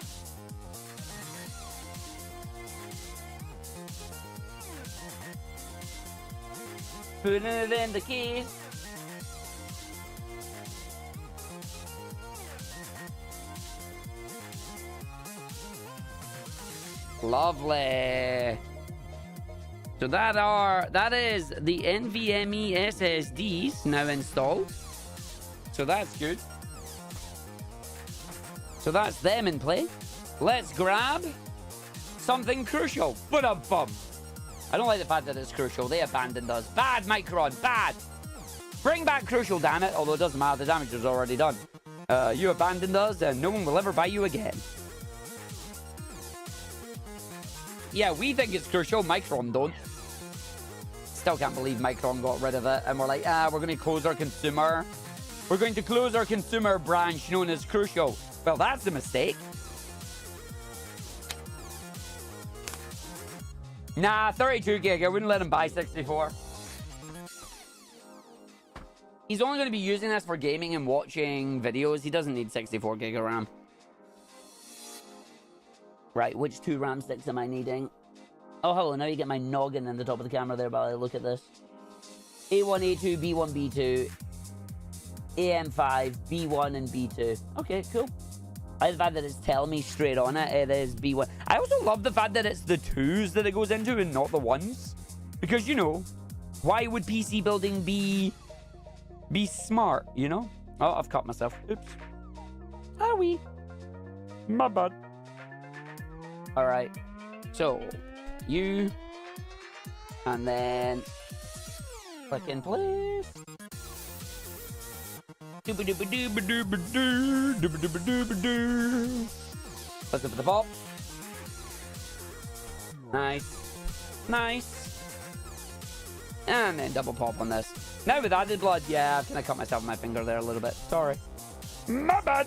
Putting it in the case. Lovely. So that is the NVMe SSDs now installed. So that's good. So that's them in play. Let's grab something crucial. Ba-dum-bum. I don't like the fact that it's crucial. They abandoned us. Bad, Micron. Bad. Bring back crucial, damn it. Although it doesn't matter. The damage was already done. You abandoned us and no one will ever buy you again. Yeah, we think it's crucial. Micron don't. Still can't believe Micron got rid of it. And we're like, we're going to close our consumer. We're going to close our consumer branch known as Crucial. Well, that's a mistake. Nah, 32 gig. I wouldn't let him buy 64. He's only going to be using this for gaming and watching videos. He doesn't need 64 gig of RAM. Right, which 2 RAM sticks am I needing? Oh, hello, now you get my noggin in the top of the camera there, but look at this. A1, A2, B1, B2, AM5, B1, and B2. Okay, cool. I like the fact that it's telling me straight on it, it is B1. I also love the fact that it's the 2s that it goes into and not the 1s. Because, you know, why would PC building be smart, you know? Oh, I've cut myself. Oops. Owie. My bad. Alright. So, you. And then click in place. Let's look at the pop. Nice. Nice. And then double pop on this. Now with added blood, yeah, I've kind of cut myself on my finger there a little bit. Sorry. My bad.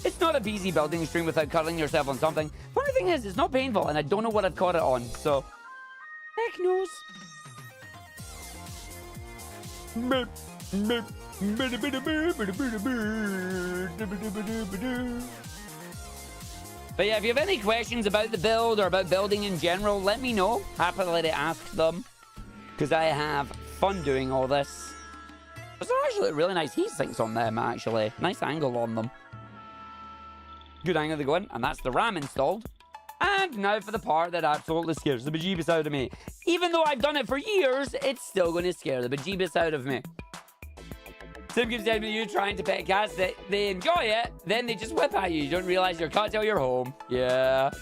It's not a PC building stream without cutting yourself on something. Funny thing is, it's not painful, and I don't know what I've caught it on, so... Heck knows. But yeah, if you have any questions about the build or about building in general, let me know. Happily to ask them. Because I have fun doing all this. There's actually really nice heat sinks on them, actually. Nice angle on them. Good angle to go in. And that's the RAM installed. And now for the part that absolutely scares the bejeebus out of me. Even though I've done it for years, it's still going to scare the bejeebus out of me. Sim keeps telling me you trying to pet cats, they enjoy it, then they just whip at you. You don't realize you're caught till you're home. Yeah.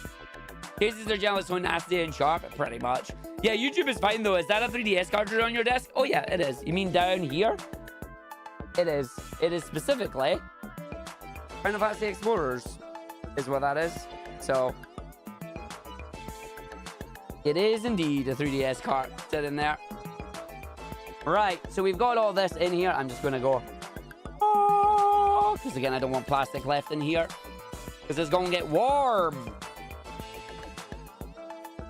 Cases are generally so nasty and sharp, pretty much. Yeah, YouTube is fine though. Is that a 3DS cartridge on your desk? Oh yeah, it is. You mean down here? It is. It is specifically Final Fantasy Explorers is what that is. So, It is indeed a 3DS cart sitting there. Right, so we've got all this in here. I'm just going to go... because again, I don't want plastic left in here. Because it's going to get warm.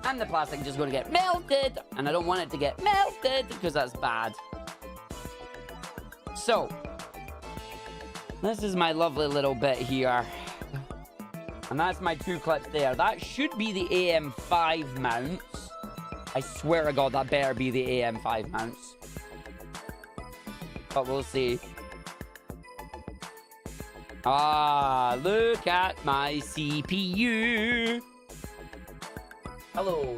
And the plastic is just going to get melted. And I don't want it to get melted because that's bad. So, this is my lovely little bit here. And that's my 2 clips there. That should be the AM5 mounts. I swear to God, that better be the AM5 mounts. But we'll see. Ah, look at my CPU. Hello,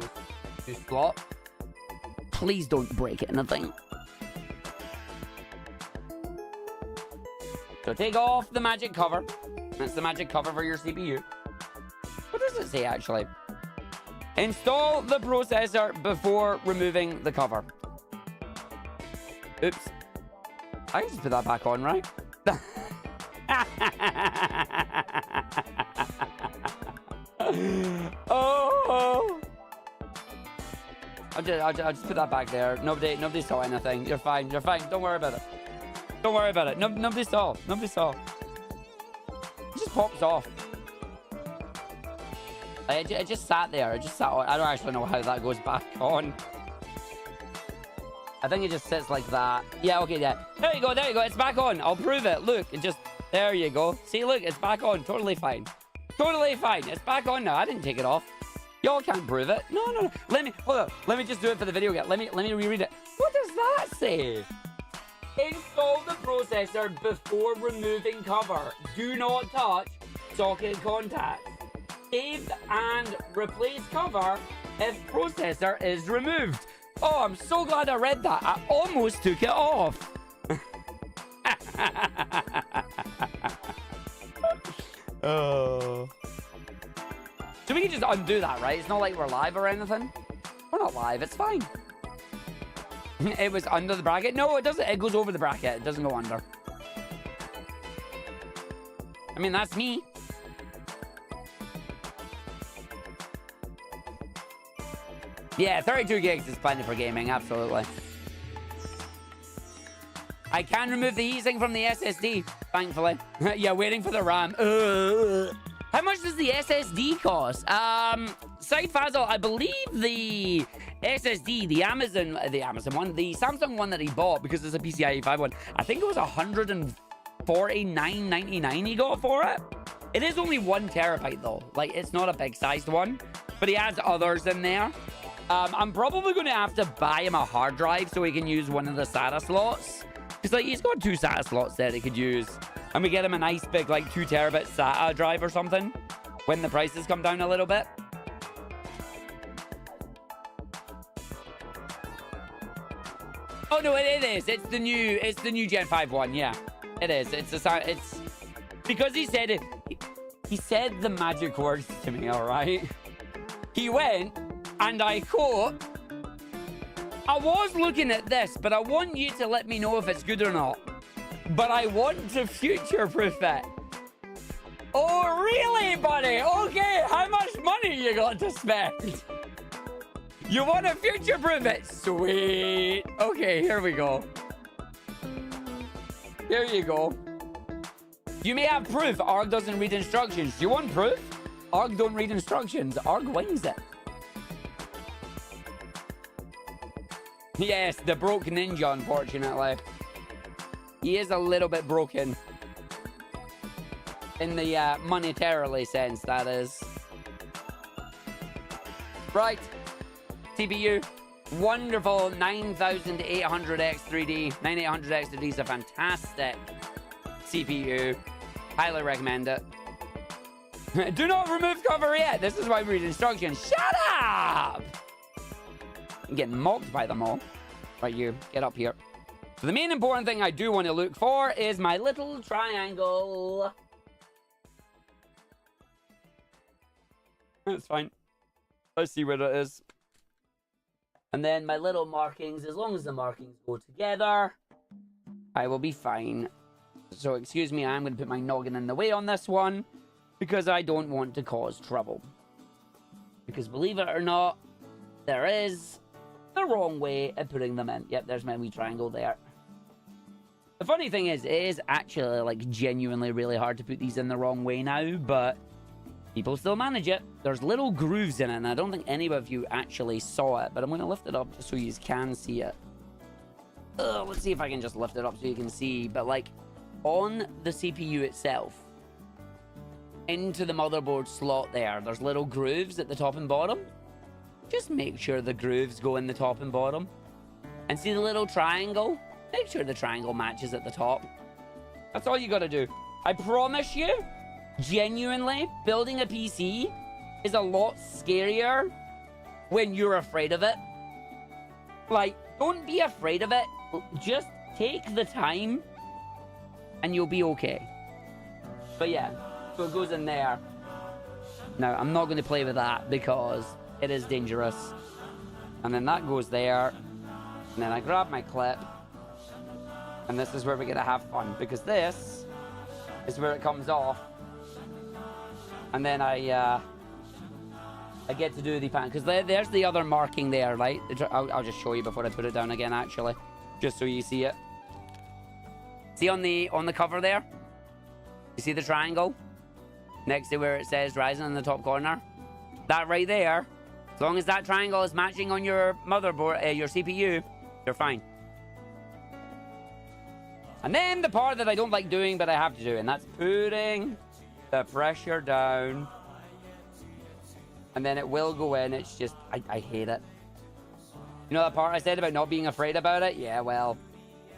you slot. Please don't break anything. So take off the magic cover. That's the magic cover for your CPU. What does it say, actually? Install the processor before removing the cover. Oops. I can just put that back on, right? Oh! I'll just put that back there. Nobody saw anything. You're fine. You're fine. Don't worry about it. Don't worry about it. Nobody saw. Nobody saw. It just pops off. It just sat there. It just sat on. I don't actually know how that goes back on. I think it just sits like that. Yeah, okay, yeah. There you go, there you go. It's back on. I'll prove it. Look, it just... There you go. See, look, it's back on. Totally fine. Totally fine. It's back on now. I didn't take it off. Y'all can't prove it. No, no, no. Let me... Hold on. Let me just do it for the video again. Let me reread it. What does that say? Install the processor before removing cover. Do not touch socket contact. Save and replace cover if processor is removed. Oh, I'm so glad I read that. I almost took it off. Oh. So we can just undo that, right? It's not like we're live or anything. We're not live. It's fine. It was under the bracket. No, it doesn't. It goes over the bracket. It doesn't go under. I mean, that's me. Yeah, 32 gigs is plenty for gaming. Absolutely. I can remove the heatsink from the SSD, thankfully. Yeah, waiting for the RAM. How much does the SSD cost? Side Fazzle, I believe the SSD, the Amazon one, the Samsung one that he bought, because it's a PCIe 5 one, I think it was $149.99 he got for it. It is only 1 terabyte though. Like, it's not a big sized one, but he has others in there. I'm probably going to have to buy him a hard drive so he can use one of the SATA slots. Because, like, he's got 2 SATA slots that he could use. And we get him a nice big, like, 2 terabit SATA drive or something when the prices come down a little bit. Oh, no, it is. It's the new Gen 5 one. Yeah, it is. It's because he said it. He said the magic words to me, all right? He went, and I quote, I was looking at this, but I want you to let me know if it's good or not. But I want to future-proof it. Oh, really, buddy? Okay, how much money you got to spend? You want to future-proof it? Sweet. Okay, here we go. Here you go. You may have proof. Arg doesn't read instructions. Do you want proof? Arg don't read instructions. Arg wins it. Yes, the broke ninja, unfortunately. He is a little bit broken. In the monetarily sense, that is. Right. CPU. Wonderful 9800X3D. 9800X3D is a fantastic CPU. Highly recommend it. Do not remove cover yet. This is why we read instructions. Shut up! I'm getting mocked by them all. Right, you. Get up here. So the main important thing I do want to look for is my little triangle. That's fine. Let's see where it is. And then my little markings. As long as the markings go together, I will be fine. So excuse me, I'm going to put my noggin in the way on this one, because I don't want to cause trouble. Because believe it or not, there is the wrong way of putting them in. Yep, there's my wee triangle there. The funny thing is, it is actually, like, genuinely really hard to put these in the wrong way now, but people still manage it. There's little grooves in it, and I don't think any of you actually saw it, but I'm going to lift it up just so you can see it. Let's see if I can just lift it up so you can see. But, like, on the CPU itself, into the motherboard slot there's little grooves at the top and bottom. Just make sure the grooves go in the top and bottom. And see the little triangle? Make sure the triangle matches at the top. That's all you gotta do. I promise you, genuinely, building a PC is a lot scarier when you're afraid of it. Like, don't be afraid of it. Just take the time and you'll be okay. But yeah, so it goes in there. Now, I'm not going to play with that because it is dangerous. And then that goes there. And then I grab my clip. And this is where we're going to have fun, because this is where it comes off. And then I get to do the pan, because there's the other marking there, right? I'll just show you before I put it down again, actually, just so you see it. See on the cover there? You see the triangle next to where it says Ryzen in the top corner? That right there, as long as that triangle is matching on your motherboard, your CPU, you're fine. And then the part that I don't like doing, but I have to do, and that's putting the pressure down. And then it will go in. It's just, I hate it. You know that part I said about not being afraid about it? Yeah, well,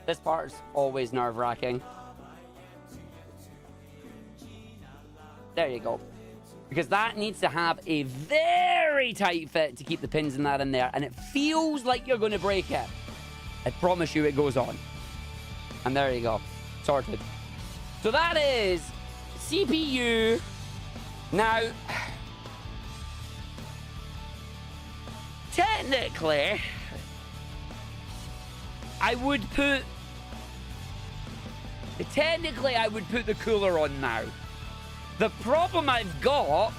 this part's always nerve-wracking. There you go. Because that needs to have a very tight fit to keep the pins in that in there. And it feels like you're going to break it. I promise you it goes on. And there you go. Sorted. So that is CPU. Now, technically, I would put the cooler on now. The problem I've got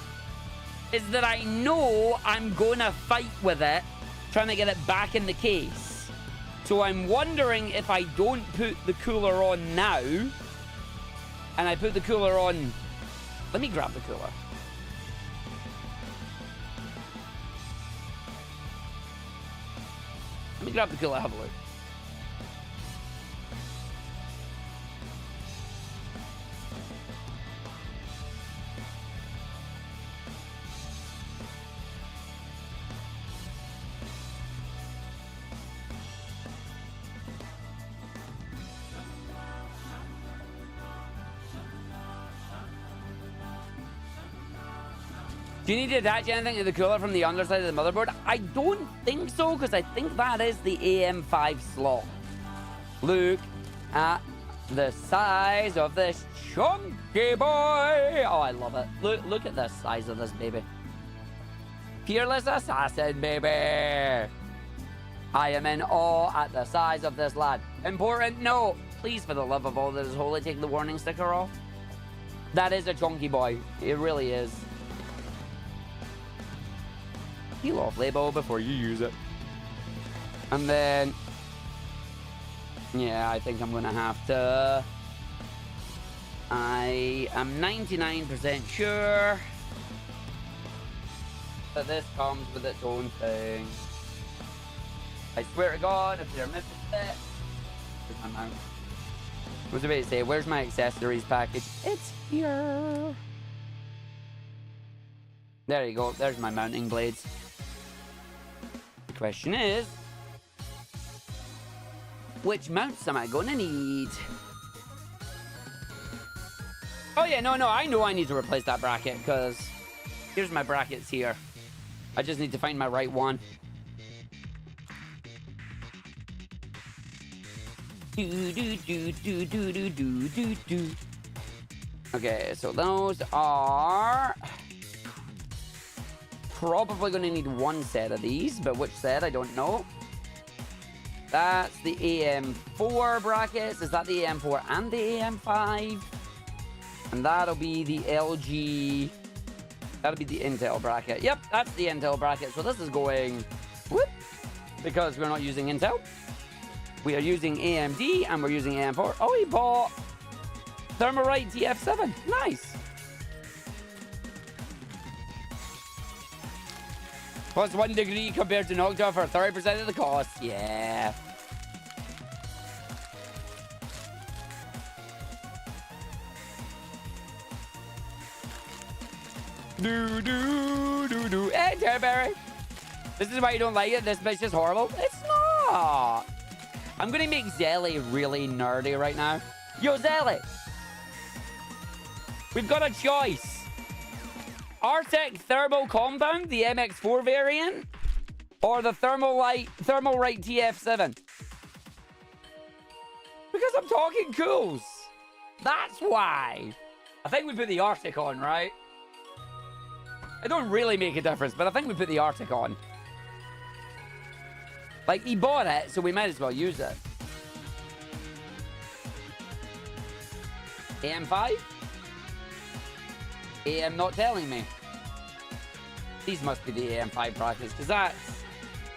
is that I know I'm going to fight with it, trying to get it back in the case. So I'm wondering if I don't put the cooler on now, and I put the cooler on... Let me grab the cooler. Let me grab the cooler, have a look. Do you need to attach anything to the cooler from the underside of the motherboard? I don't think so, because I think that is the AM5 slot. Look at the size of this chunky boy. Oh, I love it. Look at the size of this baby. Peerless assassin, baby. I am in awe at the size of this lad. Important note. Please, for the love of all that is holy, take the warning sticker off. That is a chunky boy. It really is. Peel off label before you use it. And then, yeah, I think I'm gonna have to. I am 99% sure that this comes with its own thing. I swear to God, if they're missing it, where's my mount? I was about to say, where's my accessories package? It's here. There you go. There's my mounting blades. The question is, which mounts am I gonna need? Oh yeah, no, I know I need to replace that bracket, because here's my brackets here. I just need to find my right one. Okay, so those are probably going to need one set of these, but which set, I don't know. That's the AM4 brackets. Is that the AM4 and the AM5? And that'll be the LG... That'll be the Intel bracket. Yep, that's the Intel bracket. So this is going because we're not using Intel. We are using AMD and we're using AM4. Oh, he bought Thermalright TF7. Nice. Plus 1 degree compared to Noctua for 30% of the cost. Yeah. Do. Hey, Terberry. This is why you don't like it. This bitch is horrible. It's not. I'm going to make Zelly really nerdy right now. Yo, Zelly. We've got a choice. Argick Thermal Compound, the MX4 variant, or the Thermalright TF7. Because I'm talking cools. That's why. I think we put the Argick on, right? It don't really make a difference, but I think we put the Argick on. Like, he bought it, so we might as well use it. AM5? AM not telling me. These must be the AM5 brackets, because that's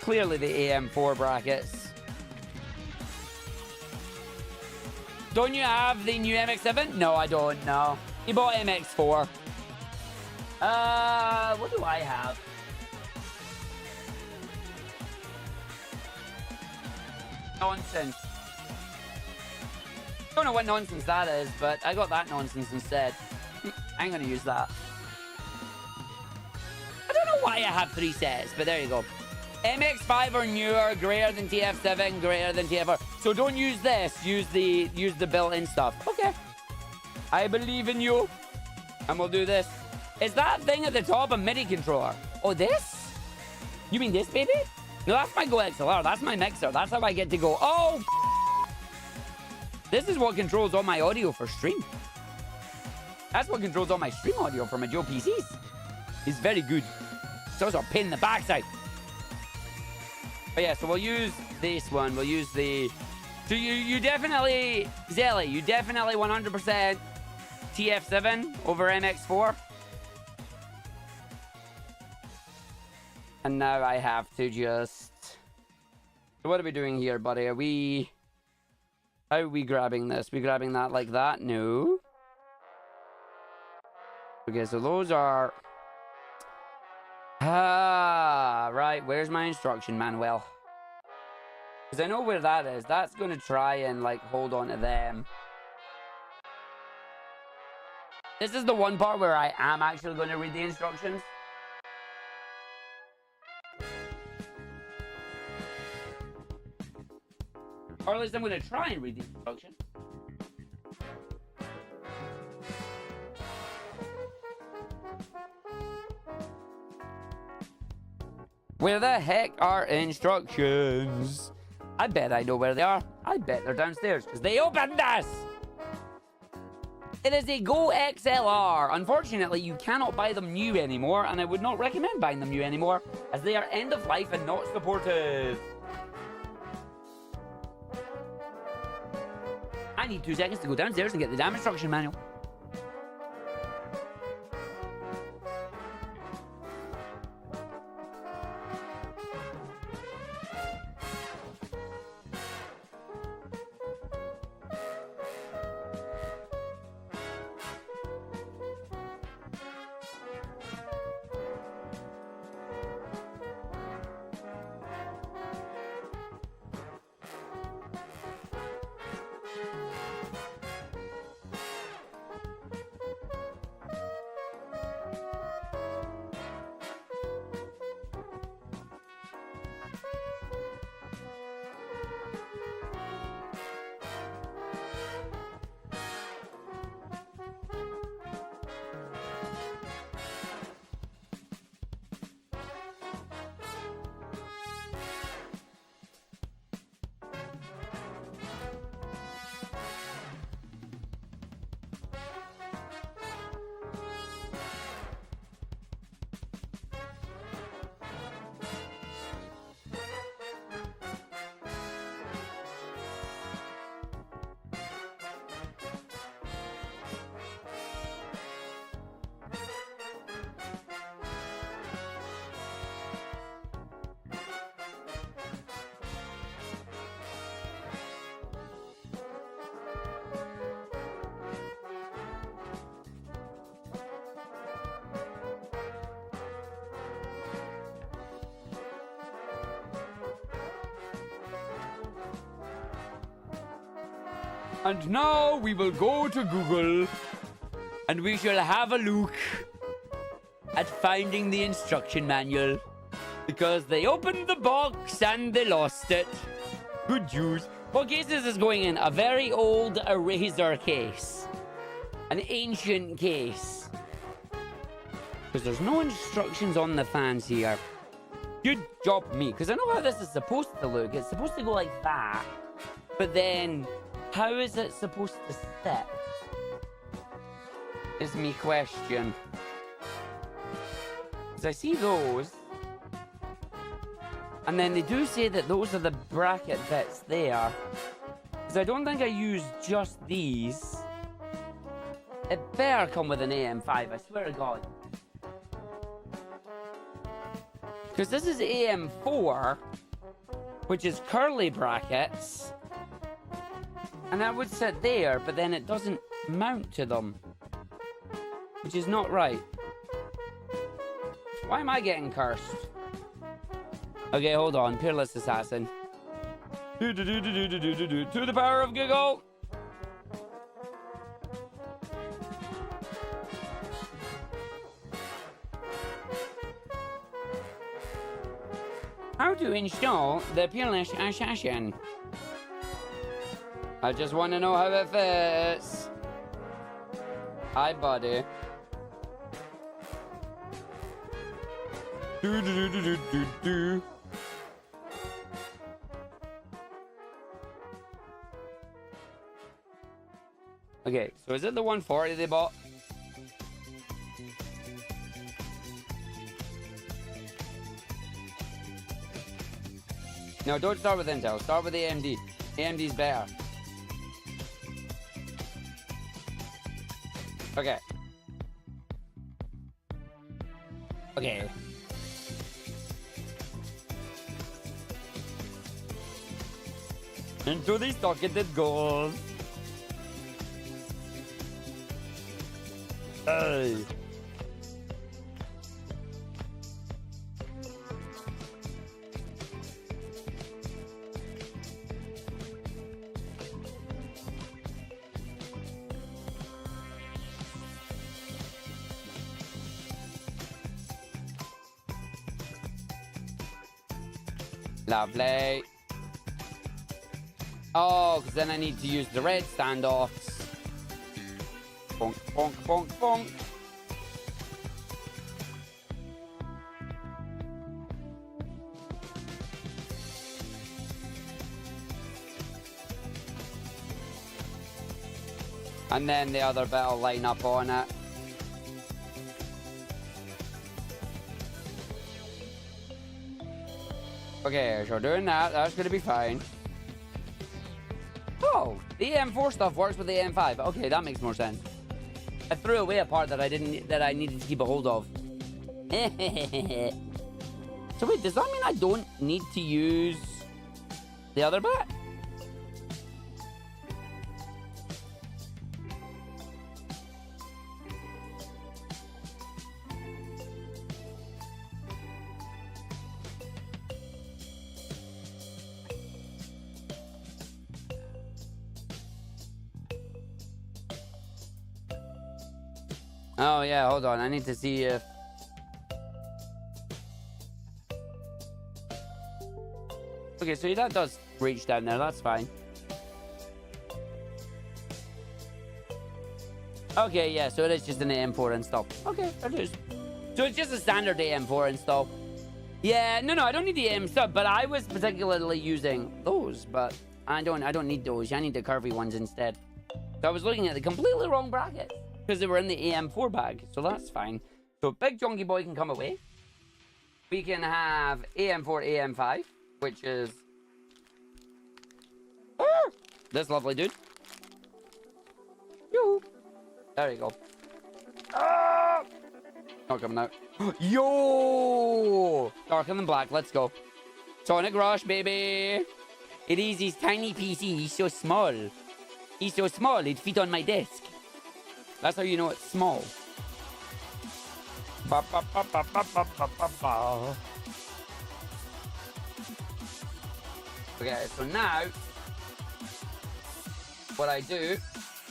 clearly the AM4 brackets. Don't you have the new MX7? No, I don't, no. He bought MX4. What do I have? Nonsense. Don't know what nonsense that is, but I got that nonsense instead. I ain't gonna use that. I don't know why I have 3 sets, but there you go. MX5 or newer, greater than TF7, greater than TF4. So don't use this. Use the built-in stuff. Okay. I believe in you. And we'll do this. Is that thing at the top a MIDI controller? Oh, this? You mean this, baby? No, that's my Go XLR. That's my mixer. That's how I get to go. Oh! This is what controls all my audio for stream. That's what controls all my stream audio for my Joe PCs. It's very good. It's also a pain in the backside. But yeah, so we'll use this one. We'll use the... So you definitely... Zelly, you definitely 100% TF7 over MX4. And now I have to just... So what are we doing here, buddy? Are we... How are we grabbing this? We grabbing that like that? No. Okay, so those are... Ah, right. Where's my instruction manual? Because I know where that is. That's going to try and, like, hold on to them. This is the one part where I am actually going to read the instructions. Or at least I'm going to try and read the instructions. Where the heck are instructions? I bet I know where they are. I bet they're downstairs because they opened us. It is a Go XLR. Unfortunately, you cannot buy them new anymore, and I would not recommend buying them new anymore as they are end of life and not supported. I need 2 seconds to go downstairs and get the damn instruction manual. And now we will go to Google and we shall have a look at finding the instruction manual. Because they opened the box and they lost it. Good news. What case is this going in? A very old eraser case. An ancient case. Because there's no instructions on the fans here. Good job, me. Because I know how this is supposed to look. It's supposed to go like that. But then, how is it supposed to sit? Is me question. Because I see those. And then they do say that those are the bracket bits there. Because I don't think I used just these. It better come with an AM5, I swear to God. Because this is AM4, which is curly brackets. And that would sit there, but then it doesn't mount to them. Which is not right. Why am I getting cursed? Okay, hold on. Peerless Assassin. To the power of Giggle. How to install the Peerless Assassin? I just want to know how it fits. Hi, buddy. Do. Okay, so is it the 140 they bought? No, don't start with Intel. Start with the AMD. AMD's better. Okay. Okay. Into the socket it goes. Hey. Lovely. Oh, because then I need to use the red standoffs. Bonk, bonk, bonk, bonk. And then the other bit will line up on it. Okay, so doing that, that's going to be fine. Oh, the AM4 stuff works with the AM5. Okay, that makes more sense. I threw away a part that I needed to keep a hold of. So wait, does that mean I don't need to use the other bit? Oh yeah, hold on. I need to see if... Okay, so that does reach down there. That's fine. Okay, yeah, so it is just an AM4 install. Okay, that is. So it's just a standard AM4 install. Yeah, no, I don't need the AM sub, but I was particularly using those, but I don't need those. I need the curvy ones instead. So I was looking at the completely wrong bracket. Because they were in the AM4 bag, so that's fine. So Big Chunky Boy can come away. We can have AM4, AM5, which is... this lovely dude. Yoo. There you go. Not coming out. Yo! Darker than black, let's go. Sonic Rush, baby! It is his tiny PC, he's so small. He's so small, it'd fit on my desk. That's how you know it's small. Ba, ba, ba, ba, ba, ba, ba, ba, ba. Okay, so now what I do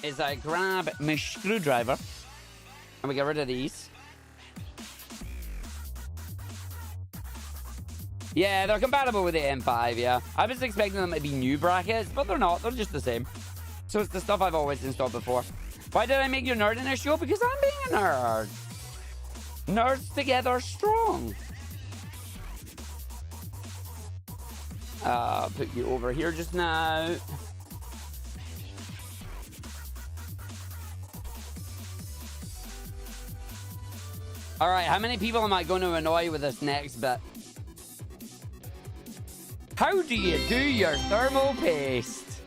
is I grab my screwdriver and we get rid of these. Yeah, they're compatible with the M5, yeah. I was expecting them to be new brackets, but they're not. They're just the same. So it's the stuff I've always installed before. Why did I make you a nerd in this show? Because I'm being a nerd. Nerds together strong. Put you over here just now. All right, how many people am I going to annoy with this next bit? How do you do your thermal paste?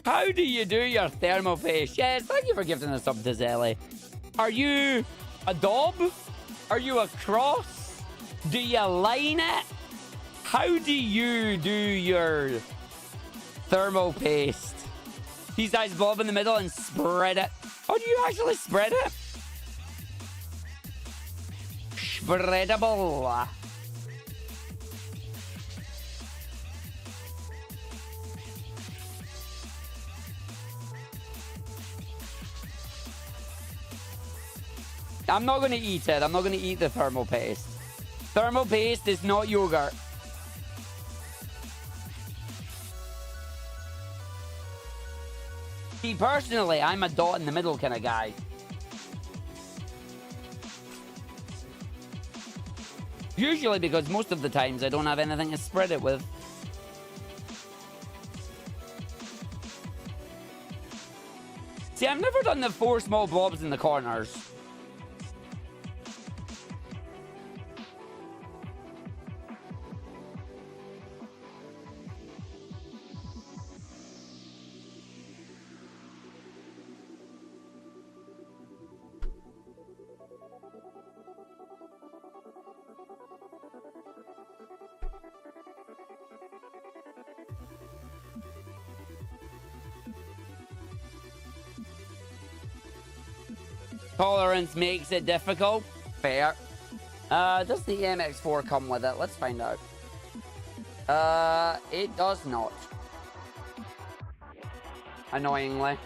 How do you do your thermal paste? Yes, thank you for gifting us up to Zelly. Are you a daub? Are you a cross? Do you line it? How do you do your thermal paste? These guys blob in the middle and spread it. Oh, do you actually spread it? Spreadable. I'm not going to eat it. I'm not going to eat the thermal paste. Thermal paste is not yogurt. See, personally, I'm a dot in the middle kind of guy. Usually because most of the times I don't have anything to spread it with. See, I've never done the 4 small blobs in the corners. Tolerance makes it difficult. Fair. Does the MX4 come with it? Let's find out. It does not. Annoyingly.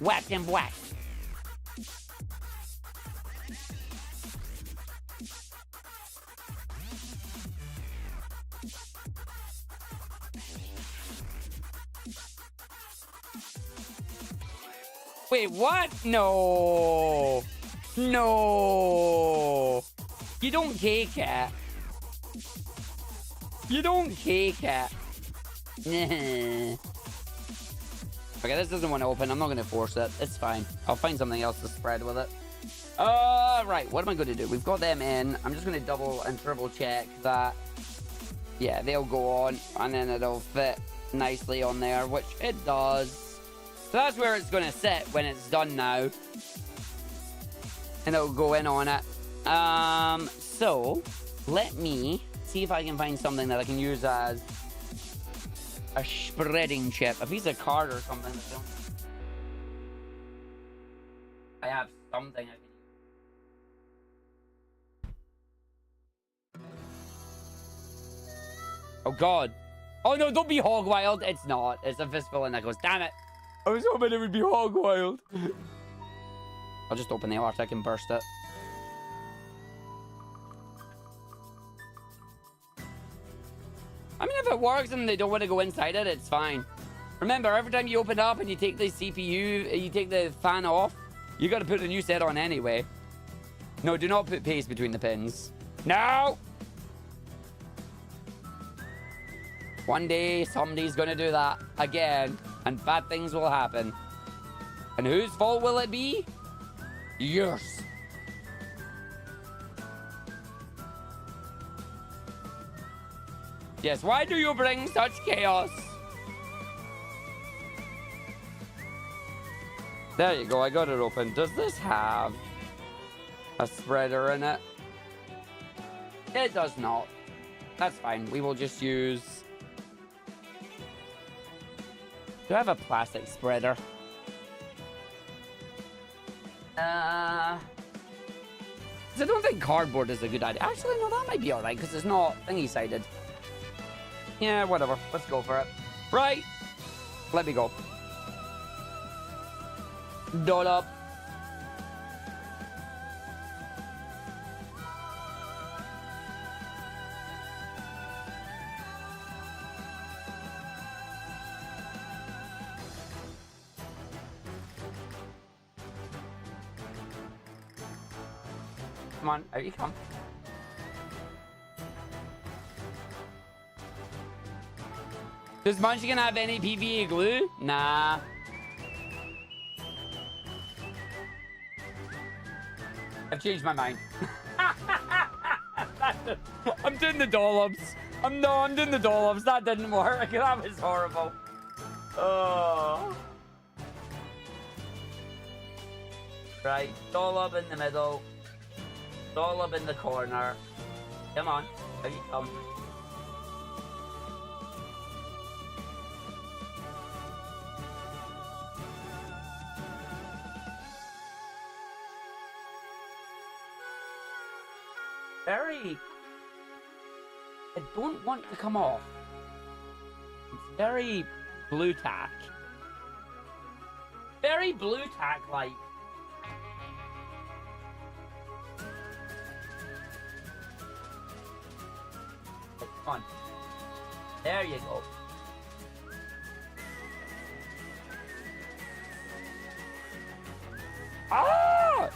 Whack and whack. Wait, what? No. No. You don't cake it. You don't cake it. Okay, this doesn't want to open. I'm not going to force it. It's fine. I'll find something else to spread with it. Right. What am I going to do? We've got them in. I'm just going to double and triple check that. Yeah, they'll go on. And then it'll fit nicely on there, which it does. So that's where it's going to sit when it's done now. And it'll go in on it. So, let me see if I can find something that I can use as a spreading chip. A piece of card or something. I have something I can use. Oh, God. Oh, no, don't be hog wild. It's not. It's a fistful of nickels. Damn it. I was hoping it would be hog wild. I'll just open the Arctic and burst it. I mean, if it works and they don't want to go inside it, it's fine. Remember, every time you open it up and you take the CPU, you take the fan off, you got to put a new set on anyway. No, do not put paste between the pins. No! One day, somebody's going to do that again, and bad things will happen. And whose fault will it be? Yours. Yes, why do you bring such chaos? There you go, I got it open. Does this have a spreader in it? It does not. That's fine. We will just use... Do I have a plastic spreader? I don't think cardboard is a good idea. Actually, no, that might be alright, because it's not thingy-sided. Yeah, whatever. Let's go for it. Right. Let me go. Dot up. Come on, out you come. Does Munchkin have any PVA glue? Nah. I've changed my mind. I'm doing the dollops. I'm doing the dollops. That didn't work. That was horrible. Oh. Right, dollop in the middle. Dollop in the corner. Come on, out you come. Very... I don't want to come off. It's very blue tack. Very blue tack like. Come on. There you go. Ah!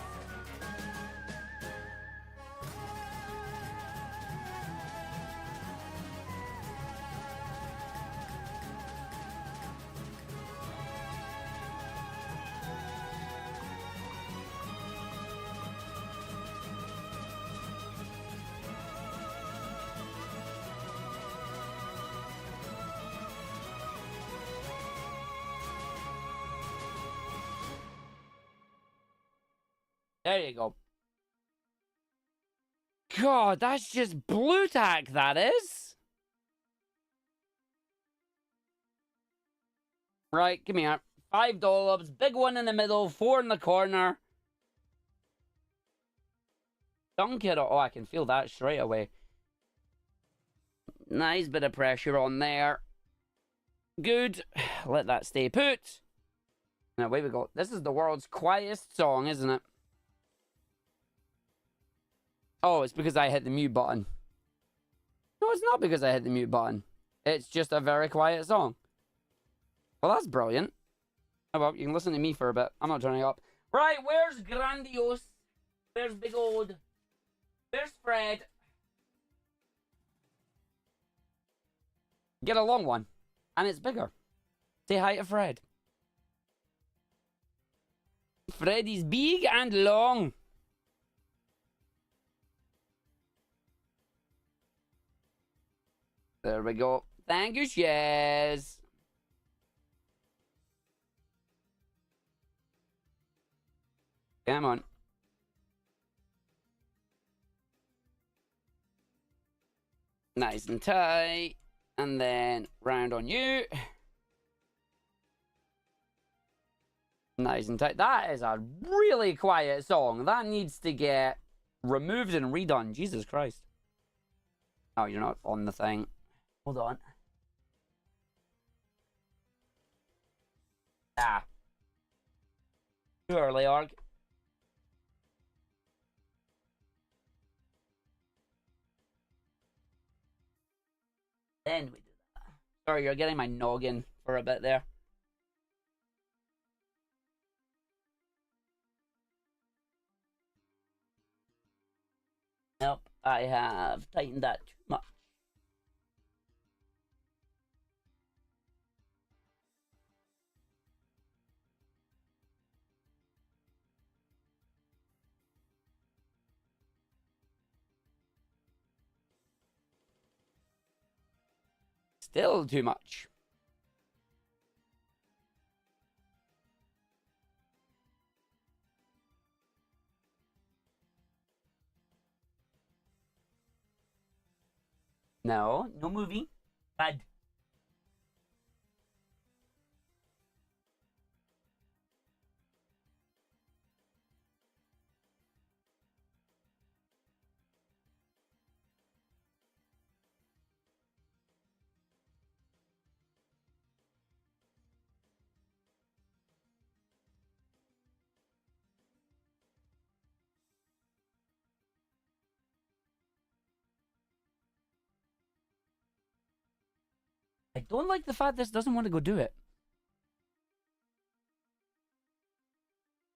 There you go. God, that's just blue tack, that is. Right, give me here. $5, big one in the middle, 4 in the corner. Dunk it. Oh, I can feel that straight away. Nice bit of pressure on there. Good. Let that stay put. Now, away we go. This is the world's quietest song, isn't it? Oh, it's because I hit the mute button. No, it's not because I hit the mute button. It's just a very quiet song. Well, that's brilliant. Oh, well, you can listen to me for a bit. I'm not turning up. Right, where's Grandiose? Where's Big Old? Where's Fred? Get a long one. And it's bigger. Say hi to Fred. Fred is big and long. There we go. Thank you, Shaz. Come on. Nice and tight. And then round on you. Nice and tight. That is a really quiet song. That needs to get removed and redone. Jesus Christ. Oh, you're not on the thing. Hold on. Ah. Too early, Arg. Then we do that. Sorry, you're getting my noggin for a bit there. Nope, I have tightened that too much. Still too much. No, no movie. Bad. I don't like the fact this doesn't want to go do it.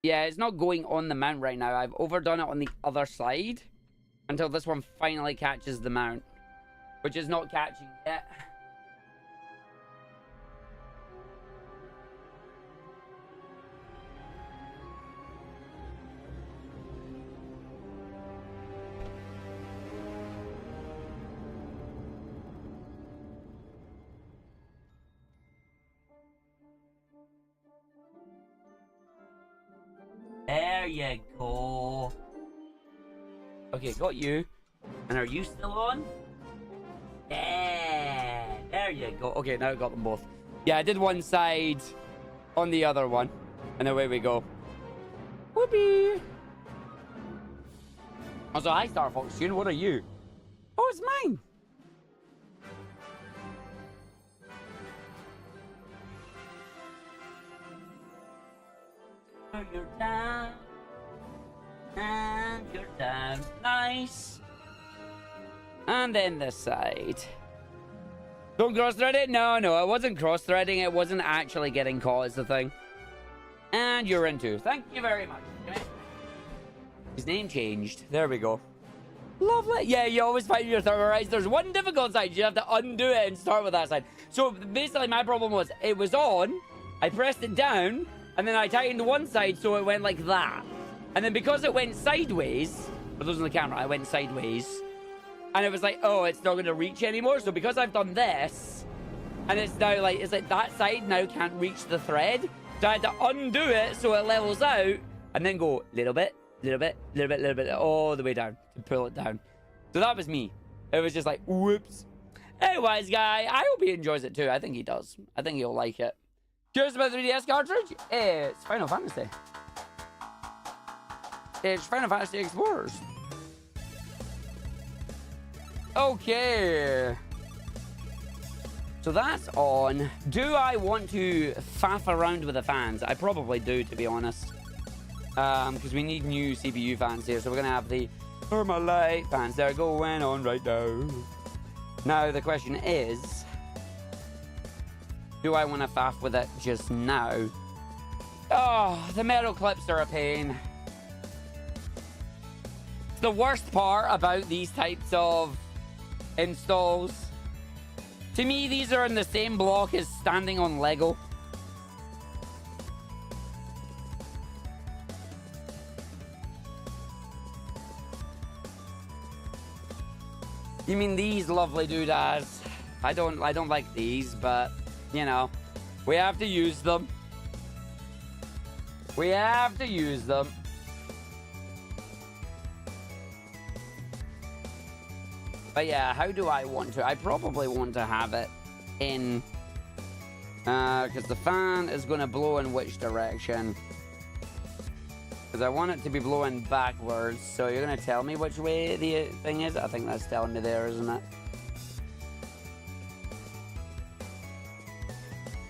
Yeah, it's not going on the mount right now. I've overdone it on the other side until this one finally catches the mount, which is not catching yet. There you go. Okay, got you. And are you still on? Yeah, there you go. Okay, now I got them both. Yeah, I did one side on the other one. And away we go. Whoopee. Also, hi, Star Fox Tune. What are you? Oh, it's mine. You're down. And you're down. Nice. And then this side. Don't cross-thread it? No, it wasn't cross-threading. It wasn't actually getting caught is the thing. And you're in too. Thank you very much. His name changed. There we go. Lovely. Yeah, you always find your thermorize. There's one difficult side. You have to undo it and start with that side. So basically my problem was it was on. I pressed it down. And then I tightened one side so it went like that. And then because it went sideways, for those on the camera, I went sideways. And it was like, oh, it's not going to reach anymore. So because I've done this, and it's now like, it's like that side now can't reach the thread. So I had to undo it so it levels out. And then go little bit, little bit, little bit, little bit, all the way down to pull it down. So that was me. It was just like, whoops. Anyways, guy, I hope he enjoys it too. I think he does. I think he'll like it. Curious about the 3DS cartridge? It's Final Fantasy. It's Final Fantasy Explorers. Okay. So that's on. Do I want to faff around with the fans? I probably do, to be honest. Because we need new CPU fans here. So we're going to have the Thermalite fans that are going on right now. Now, the question is, do I want to faff with it just now? Oh, the metal clips are a pain. The worst part about these types of installs, to me, these are in the same block as standing on Lego. You mean these lovely doodads? I don't like these, but you know, we have to use them. We have to use them. But yeah, how do I want to? I probably want to have it in... because the fan is going to blow in which direction? Because I want it to be blowing backwards. So you're going to tell me which way the thing is? I think that's telling me there, isn't it?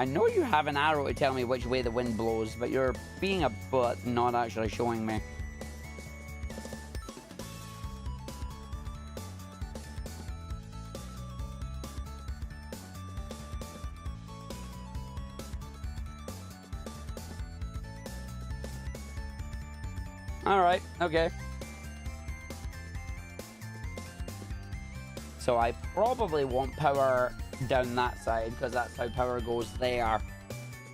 I know you have an arrow to tell me which way the wind blows, but you're being a butt, not actually showing me. Alright, okay. So I probably want power down that side because that's how power goes there.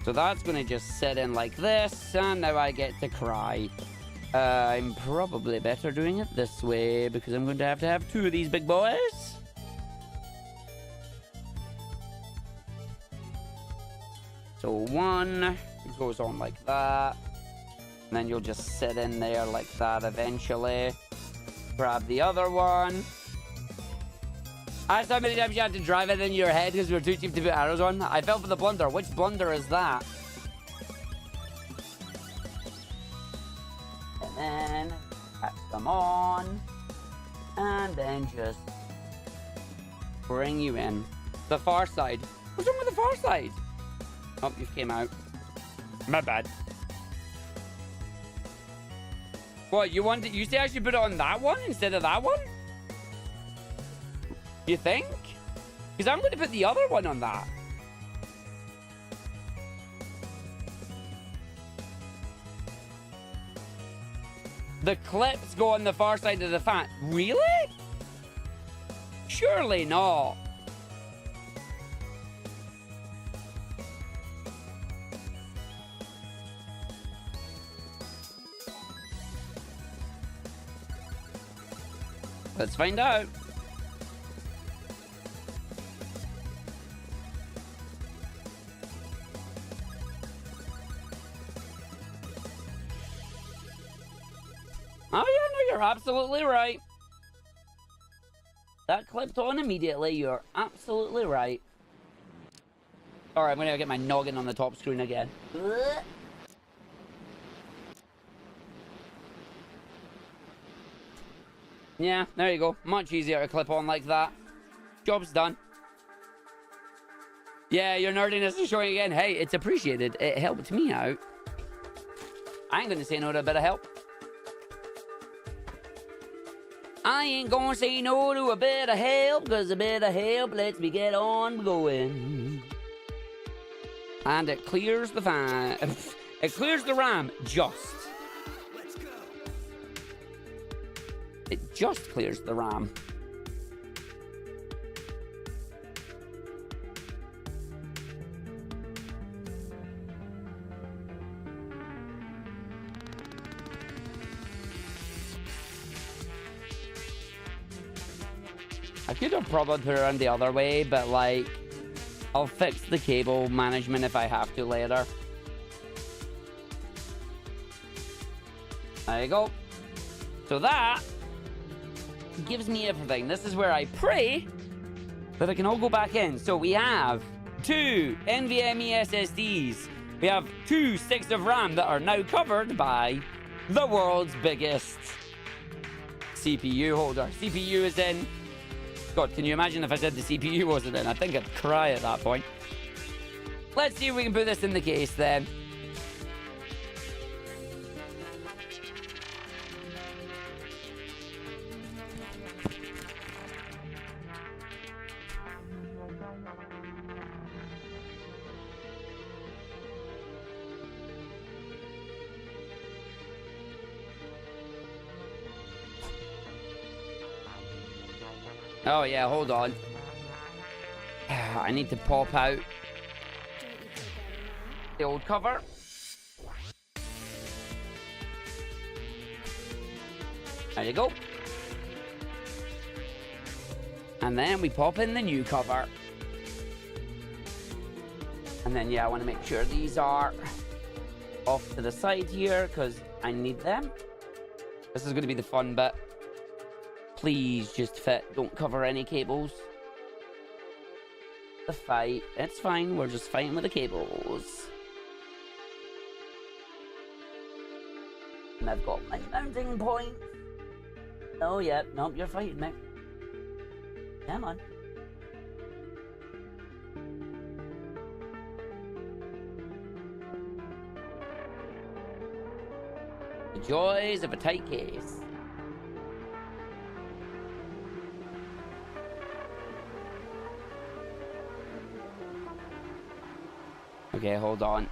So that's going to just sit in like this, and now I get to cry. I'm probably better doing it this way because I'm going to have two of these big boys. So one goes on like that. And then you'll just sit in there like that eventually. Grab the other one. Asked how many times you had to drive it in your head because we were too cheap to put arrows on. I fell for the blunder. Which blunder is that? And then catch them on. And then just bring you in. The far side. What's wrong with the far side? Oh, you came out. My bad. What, you want to, you say I should put it on that one instead of that one? You think? Because I'm going to put the other one on that. The clips go on the far side of the fan. Really? Surely not. Let's find out. Oh yeah, no, you're absolutely right. That clipped on immediately. You're absolutely right. Alright, I'm gonna get my noggin on the top screen again. Yeah, there you go. Much easier to clip on like that. Job's done. Yeah, your nerdiness is showing again. Hey, it's appreciated. It helped me out. I ain't gonna say no to a bit of help. I ain't gonna say no to a bit of help, because a bit of help lets me get on going. And it clears the fan. It clears the RAM, just. It just clears the RAM. I could have probably put it around the other way, but like, I'll fix the cable management if I have to later. There you go. So that gives me everything. This is where I pray that it can all go back in. So we have 2 NVMe SSDs. We have 2 sticks of RAM that are now covered by the world's biggest CPU holder. CPU is in. God, can you imagine if I said the CPU wasn't in? I think I'd cry at that point. Let's see if we can put this in the case then. Oh yeah, hold on. I need to pop out the old cover. There you go. And then we pop in the new cover. And then yeah, I want to make sure these are off to the side here because I need them. This is going to be the fun bit. Please just fit. Don't cover any cables. The fight. It's fine. We're just fighting with the cables. And I've got my mounting point. Oh, yeah. Nope, you're fighting me. Come on. The joys of a tight case. Okay, hold on.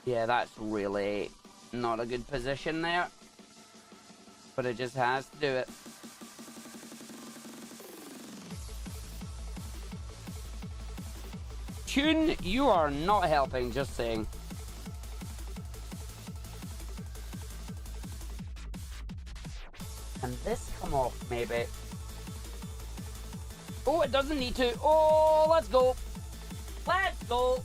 Yeah, that's really not a good position there. But it just has to do it. Tune, you are not helping, just saying. Can this come off, maybe? Oh, it doesn't need to. Oh, let's go. Let's go.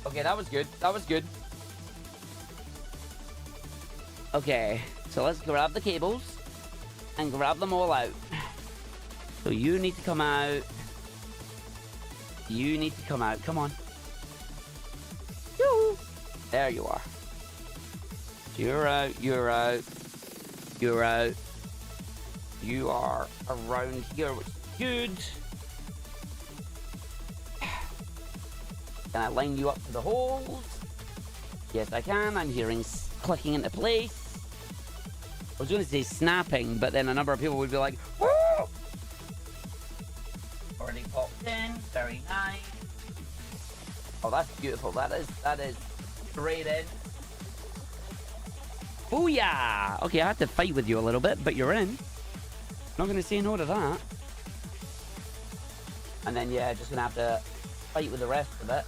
Okay, that was good. That was good. Okay, so let's grab the cables and grab them all out. So you need to come out. You need to come out. Come on. Yoo-hoo. There you are. You're out. You're out. You're out. You are around here, which is good. Can I line you up to the holes? Yes, I can. I'm hearing clicking into place. I was going to say snapping, but then a number of people would be like, woo! Already popped in. Oh, that's beautiful. That is straight in. Booyah! Okay, I had to fight with you a little bit, but you're in. Not gonna say no to that. And then, yeah, just gonna have to fight with the rest of it.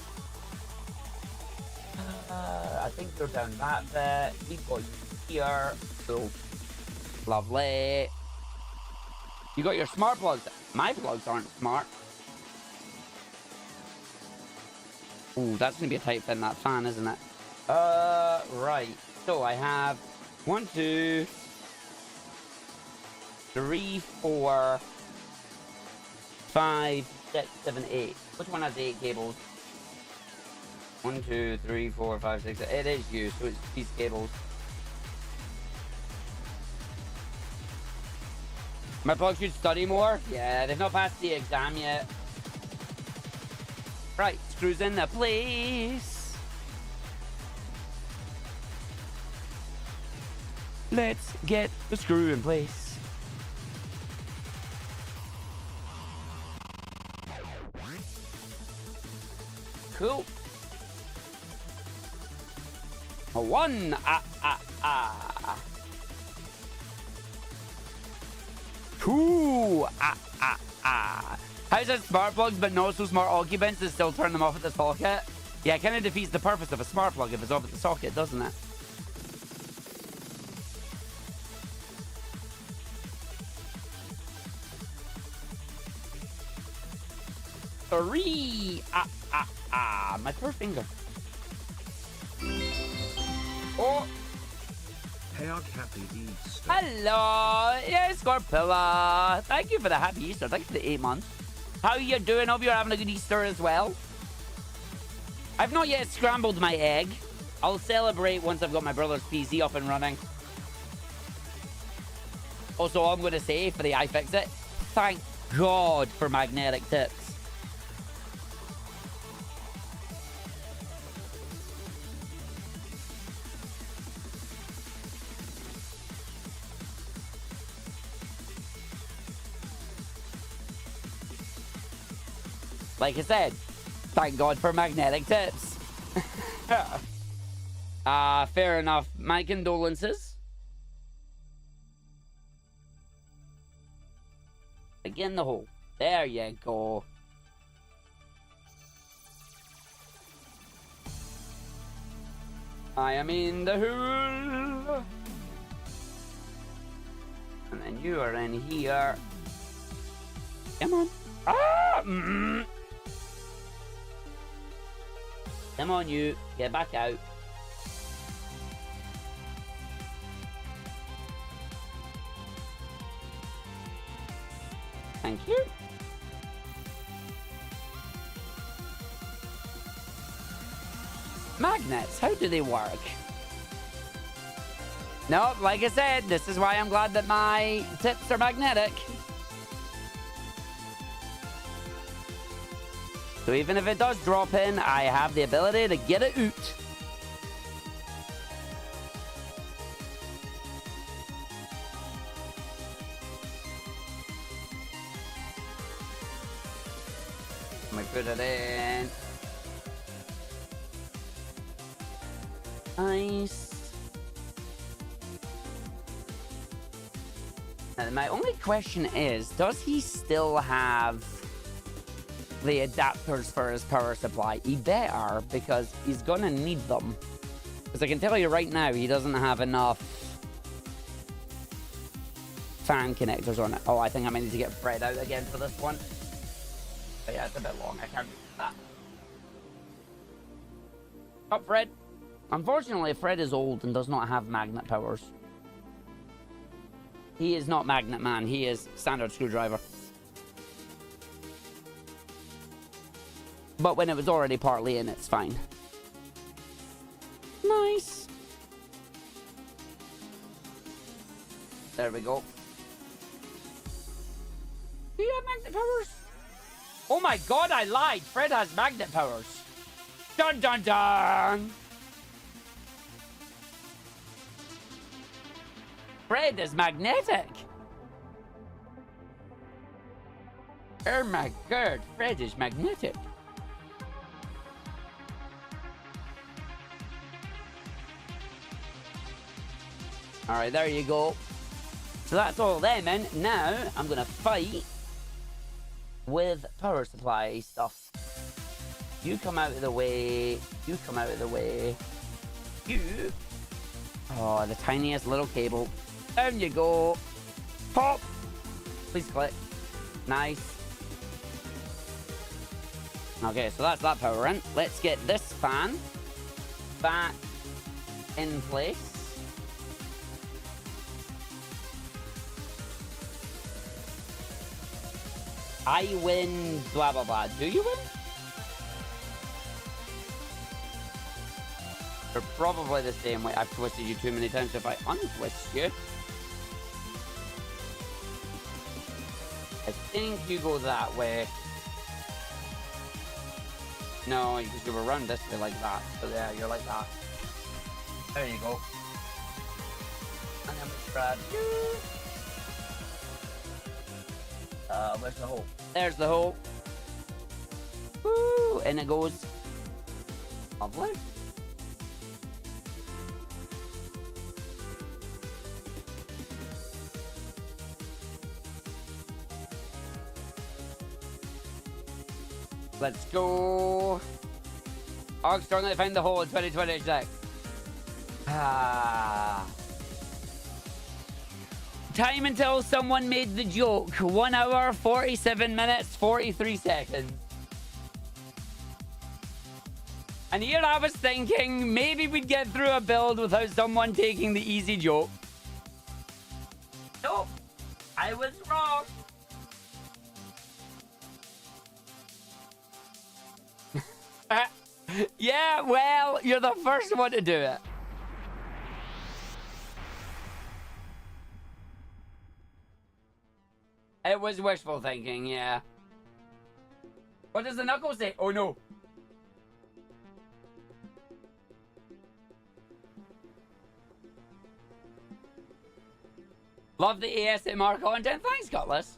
I think you're down that bit. We've got you here. So, lovely. You got your smart plugs. My plugs aren't smart. Ooh, that's gonna be a tight fit in that fan, isn't it? Right. So I have 1, 2, 3, 4, 5, 6, 7, 8. Which one has the 8 cables? 1, 2, 3, 4, 5, 6. It is you, so it's these cables. My plug should study more. Yeah, they've not passed the exam yet. Right, screws in the place. Let's get the screw in place. Cool. A 1. Two. How's that smart plugs but no so smart occupants that still turn them off at the socket? Yeah, it kind of defeats the purpose of a smart plug if it's off at the socket, doesn't it? Three. My poor finger. Oh. Hey, happy Easter. Hello. Yeah, Scorpilla. Thank you for the happy Easter. Thank you for the 8 months. How you doing? Hope you're having a good Easter as well. I've not yet scrambled my egg. I'll celebrate once I've got my brother's PC up and running. Also, all I'm going to say for the iFixit, thank God for magnetic tips. Like I said, thank God for magnetic tips. Fair enough. My condolences. Again, the hole. There you go. I am in the hole. And then you are in here. Come on. Come on, you. Get back out. Thank you. Magnets, how do they work? Nope, like I said, this is why I'm glad that my tips are magnetic. So even if it does drop in, I have the ability to get it out. Let me put it in. Nice. Now, my only question is, does he still have the adapters for his power supply? He better, because he's gonna need them. Because I can tell you right now, he doesn't have enough fan connectors on it. Oh, I think I might need to get Fred out again for this one. But yeah, it's a bit long. I can't do that. Up, Fred. Unfortunately, Fred is old and does not have magnet powers. He is not Magnet Man. He is standard screwdriver. But when it was already partly in, it's fine. Nice. There we go. Do you have magnet powers? Oh my God, I lied. Fred has magnet powers. Dun dun dun. Fred is magnetic. Oh my God, Fred is magnetic. All right, there you go. So that's all them in. Now I'm gonna fight with power supply stuff. You come out of the way. You come out of the way. You. Oh, the tiniest little cable. Down you go. Pop. Please click. Nice. Okay, so that's that power in. Let's get this fan back in place. I win, blah, blah, blah. Do you win? You're probably the same way. I've twisted you too many times. If I untwist you, I think you go that way. No, because you were run this way like that. So yeah, you're like that. There you go. And then we grab you. Where's the hole? There's the hole. Woo! And it goes. Lovely. Let's go. Arg strongly find the hole in 2026. Time until someone made the joke. 1 hour, 47 minutes, 43 seconds. And here I was thinking maybe we'd get through a build without someone taking the easy joke. Nope. I was wrong. Yeah, well, you're the first one to do it. It was wishful thinking, yeah. What does the knuckle say? Oh no. Love the ASMR content. Thanks, Cutlass.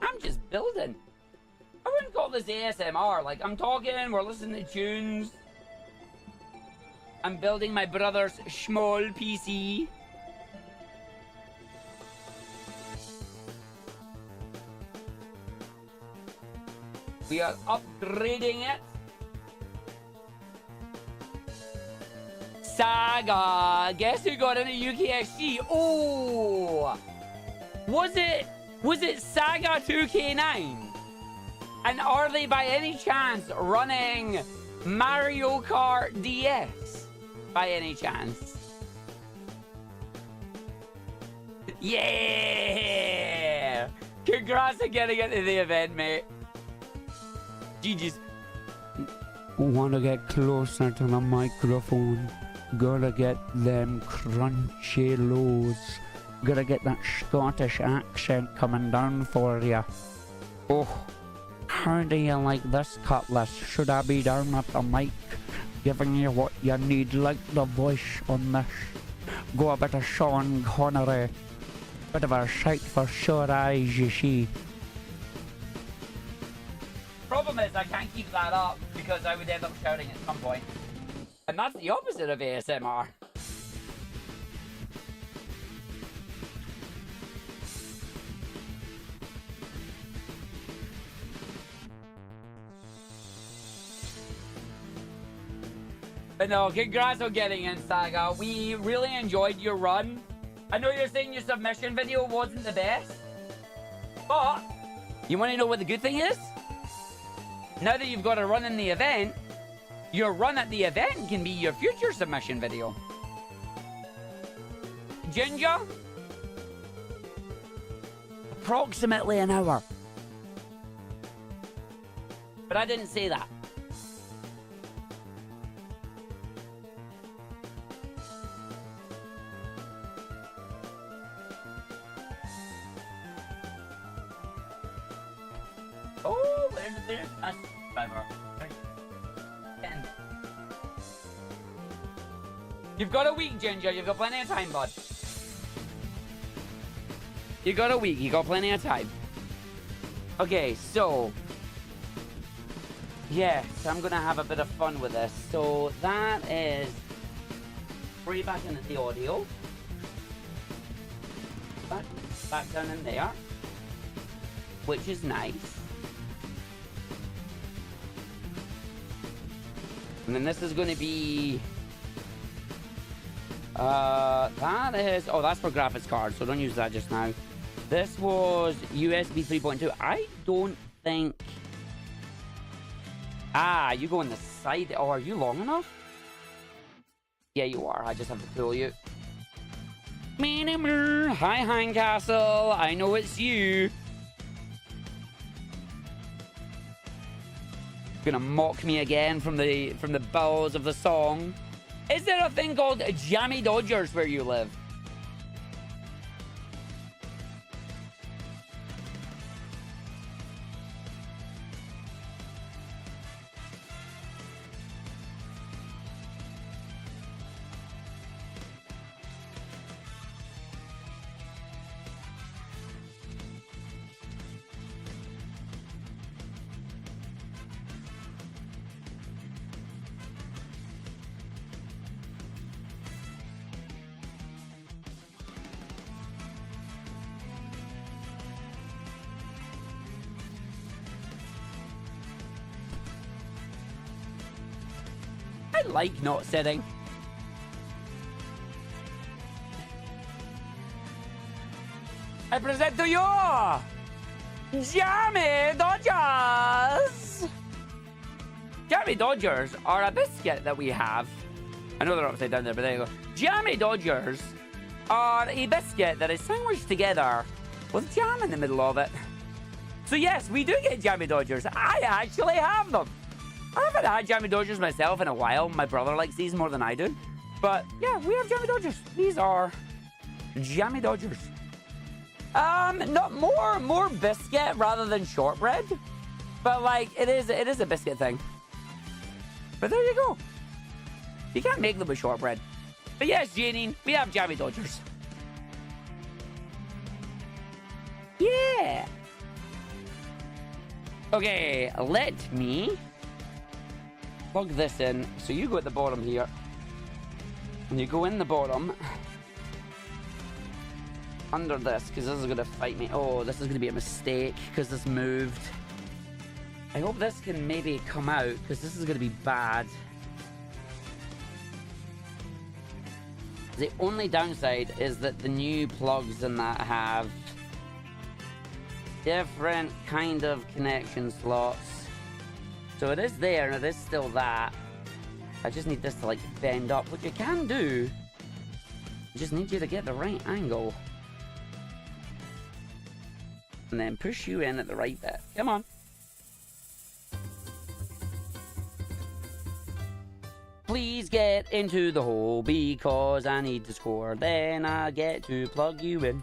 I'm just building. I wouldn't call this ASMR. Like, I'm talking, we're listening to tunes. I'm building my brother's small PC. We are upgrading it. Saga. Guess who got into UKSG? Oh! Was it Saga 2K9? And are they by any chance running Mario Kart DS? By any chance? Yeah! Congrats on getting into the event, mate. GG's. Wanna get closer to the microphone. Gotta get them crunchy lows. Gotta get that Scottish accent coming down for ya. Oh, how do you like this, Cutlass? Should I be down at the mic, giving you what you need, like the voice on this? Go a bit of Sean Connery. Bit of a sight for sore eyes, you see. Problem is, I can't keep that up because I would end up shouting at some point. And that's the opposite of ASMR. But no, congrats on getting in, Saga. We really enjoyed your run. I know you're saying your submission video wasn't the best, but you want to know what the good thing is? Now that you've got a run in the event, your run at the event can be your future submission video. Ginger? Approximately an hour. But I didn't say that. Oh, there's a subscriber. Right. 10. You've got a week, Ginger. You've got plenty of time, bud. You got a week. You got plenty of time. Okay, so yes, I'm gonna have a bit of fun with this. So that is free back into the audio. back down in there, which is nice. And then this is going to be... that is... Oh, that's for graphics cards, so don't use that just now. This was USB 3.2. I don't think... Ah, you go on the side. Oh, are you long enough? Yeah, you are. I just have to pull you. Hi, Handcastle. I know it's you. Gonna mock me again from the bowels of the song. Is there a thing called Jammy Dodgers where you live? I like not sitting. I present to you Jammy Dodgers! Jammy Dodgers are a biscuit that we have. I know they're upside down there, but there you go. Jammy Dodgers are a biscuit that is sandwiched together with jam in the middle of it. So yes, we do get Jammy Dodgers. I actually have them. I haven't had Jammy Dodgers myself in a while. My brother likes these more than I do. But yeah, we have Jammy Dodgers. These are Jammy Dodgers. Not more biscuit rather than shortbread. But like it is a biscuit thing. But there you go. You can't make them with shortbread. But yes, Janine, we have Jammy Dodgers. Yeah. Okay, let me plug this in. So you go at the bottom here. And you go in the bottom. Under this, because this is going to fight me. Oh, this is going to be a mistake, because this moved. I hope this can maybe come out, because this is going to be bad. The only downside is that the new plugs in that have different kind of connection slots. So it is there, and it is still that. I just need this to, like, bend up, which you can do. I just need you to get the right angle. And then push you in at the right bit. Come on. Please get into the hole, because I need to score. Then I get to plug you in.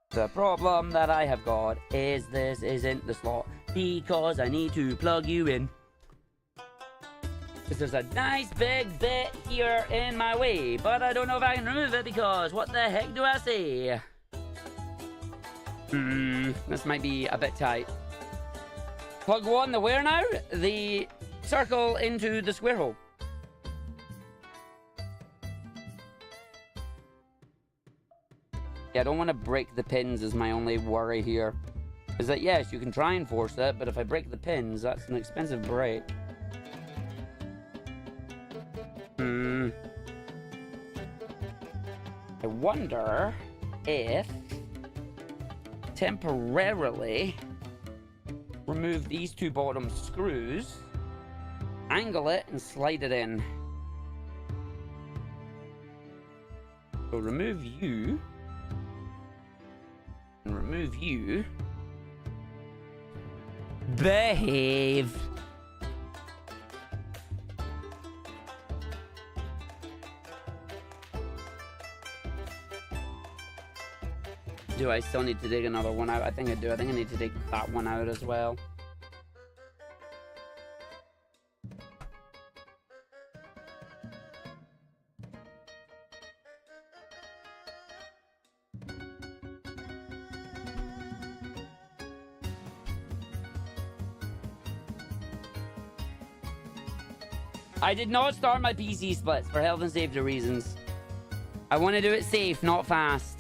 The problem that I have got is this isn't the slot, because I need to plug you in. Because there's a nice big bit here in my way, but I don't know if I can remove it, because what the heck do I say? This might be a bit tight. Plug one, the where now? The circle into the square hole. Yeah, I don't want to break the pins is my only worry here. Is that, yes, you can try and force it, but if I break the pins, that's an expensive break. I wonder if temporarily remove these two bottom screws, angle it, and slide it in. So remove you, and remove you. Behave. Do I still need to dig another one out? I think I do. I think I need to dig that one out as well. I did not start my PC splits for health and safety reasons. I want to do it safe, not fast.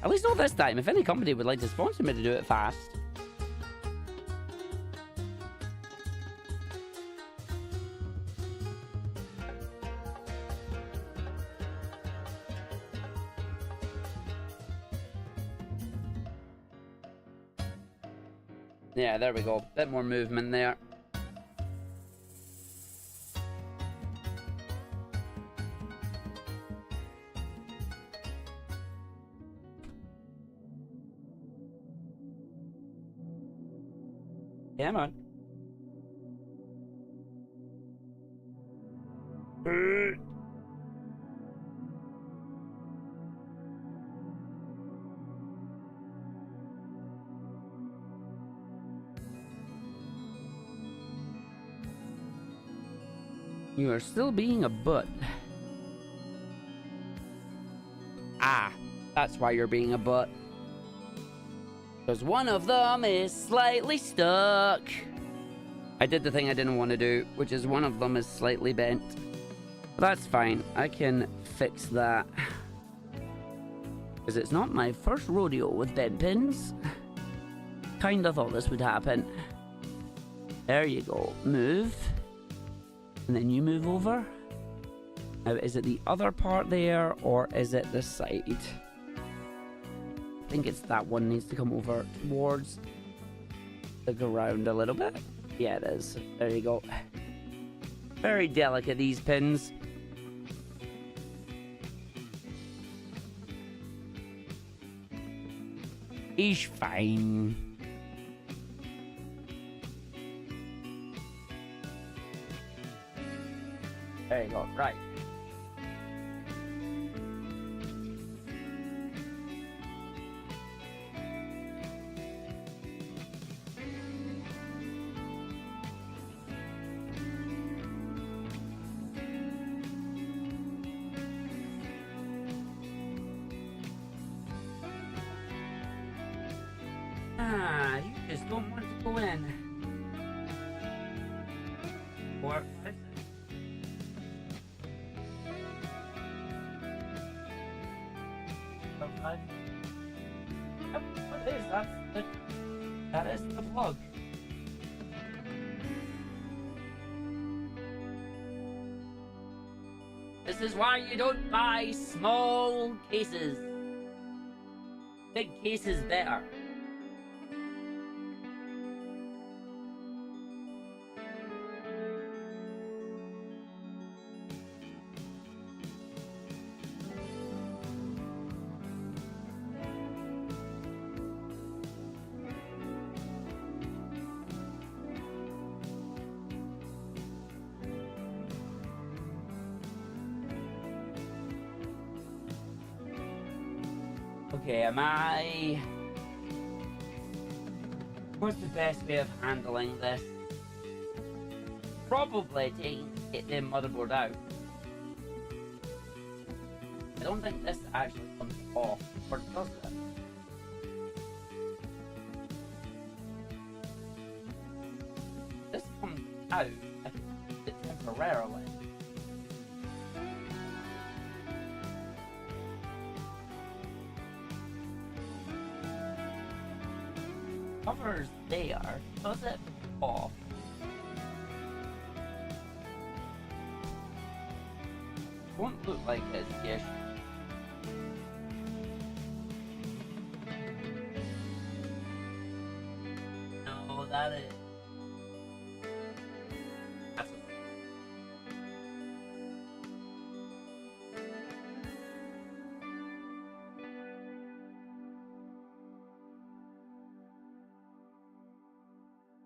At least not this time. If any company would like to sponsor me to do it fast. Yeah, there we go. Bit more movement there. Yeah, man. You are still being a butt. Ah, that's why you're being a butt. Because one of them is slightly stuck. I did the thing I didn't want to do, which is one of them is slightly bent. But that's fine. I can fix that. Because it's not my first rodeo with bent pins. Kinda thought this would happen. There you go. Move. And then you move over. Now, is it the other part there, or is it this side? I think it's that one needs to come over towards the ground a little bit. Yeah, it is. There you go. Very delicate, these pins. He's fine. There you go, right. Ah, you just don't want to go in. Or what is that? That is the plug. This is why you don't buy small cases. Big cases better. Okay, what's the best way of handling this? Probably take the motherboard out. I don't think this actually comes off, or does it? This comes out, I think, temporarily. Covers there, does it off? Won't look like it's the issue. No, that is. That's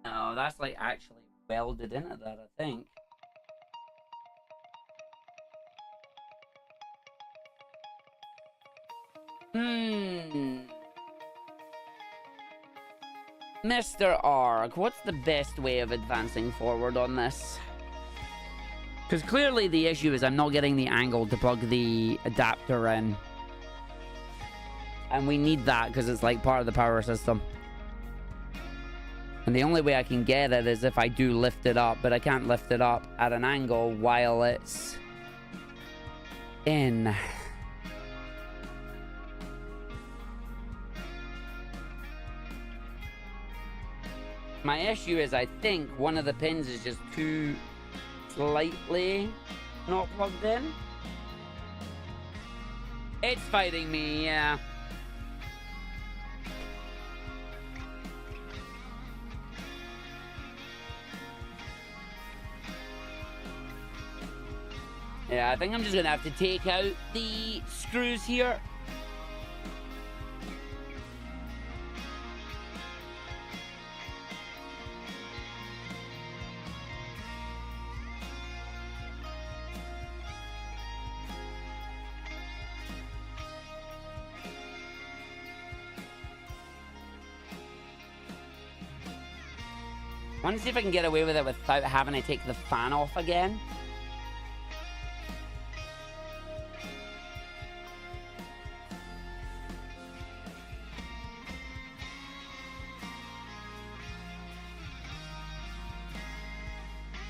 no, that's like actually welded into that, I think. Mr. Arg, what's the best way of advancing forward on this? Because clearly the issue is I'm not getting the angle to plug the adapter in. And we need that because it's like part of the power system. And the only way I can get it is if I do lift it up, but I can't lift it up at an angle while it's in. My issue is I think one of the pins is just too slightly not plugged in. It's fighting me, yeah. Yeah, I think I'm just gonna have to take out the screws here. I want to see if I can get away with it without having to take the fan off again.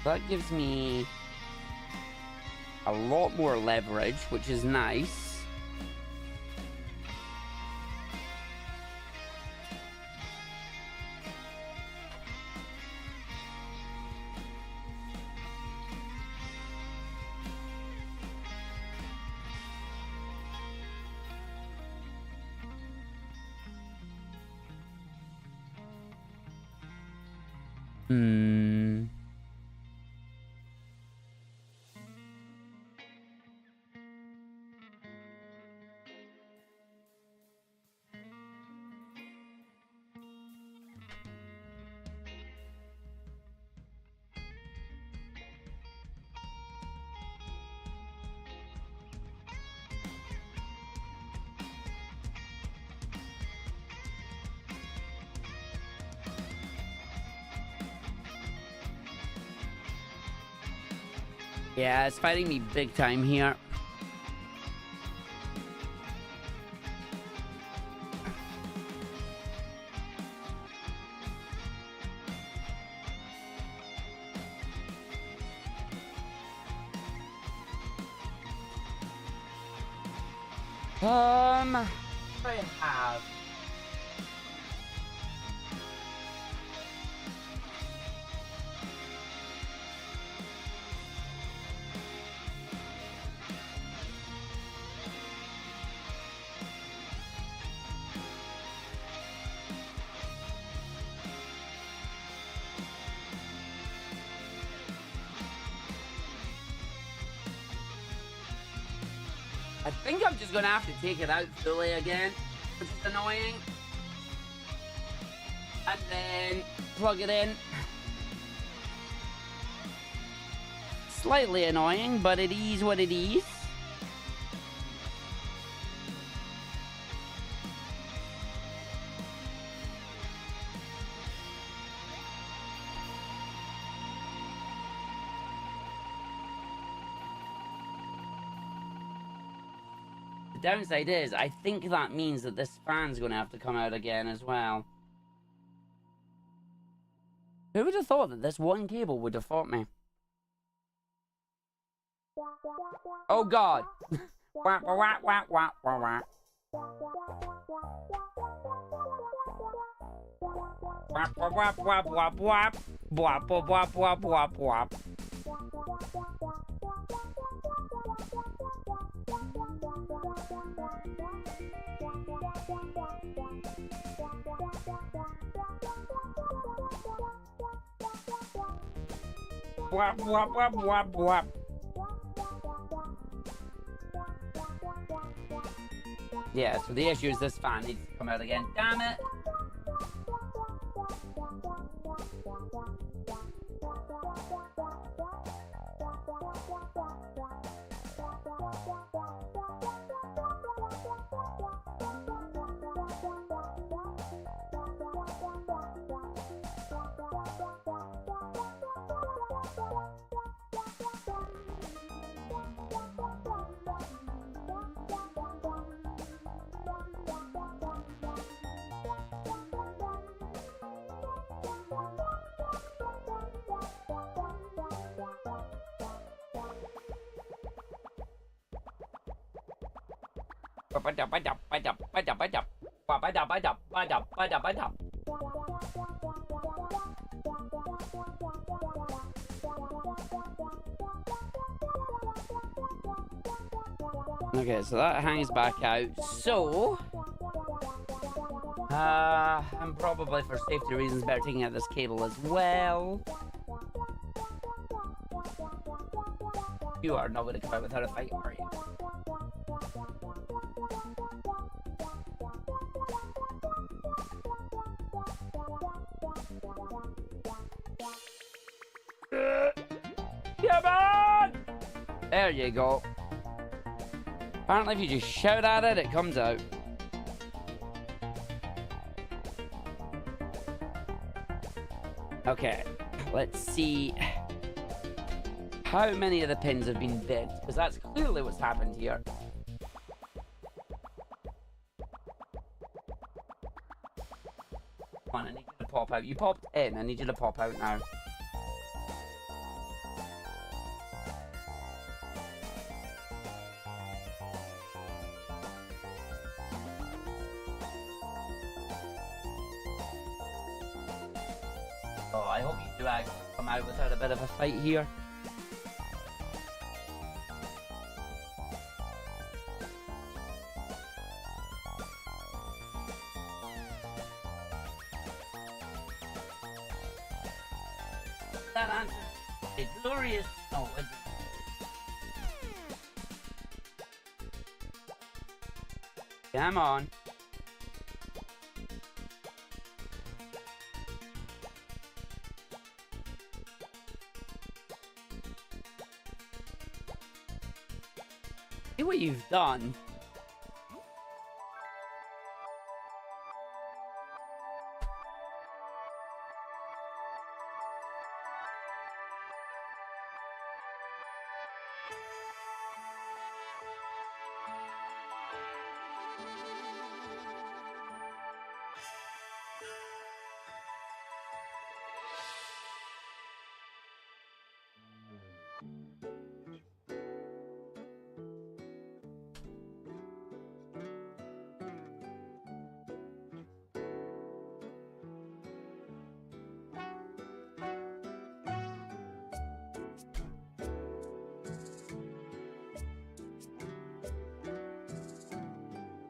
That gives me a lot more leverage, which is nice. Yeah, it's fighting me big time here. What do I have? I think I'm just gonna have to take it out fully again, which is annoying. And then plug it in. Slightly annoying, but it is what it is. The downside is, I think that means that this fan's going to have to come out again as well. Who would have thought that this one cable would have fought me? Oh God! Wah, wah, wah, wah, wah, wah, wah. Wap, wap, wap, wap, wap. Wap, wap, wap, wap, wap, wap. Wap, wap, wap, wap, wap. Yeah, so the issue is this fan needs to come out again. Damn it! Okay, so that hangs back out. So, I'm probably, for safety reasons, better taking out this cable as well. You are not going to come out without a fight, are you? Come on! There you go. Apparently, if you just shout at it, it comes out. Okay, let's see how many of the pins have been bent, because that's clearly what's happened here. Come on, I need you to pop out. You popped in, I need you to pop out now. Oh, I hope you do actually come out without a bit of a fight here. That answer is glorious. No, it's... Come on. See what you've done.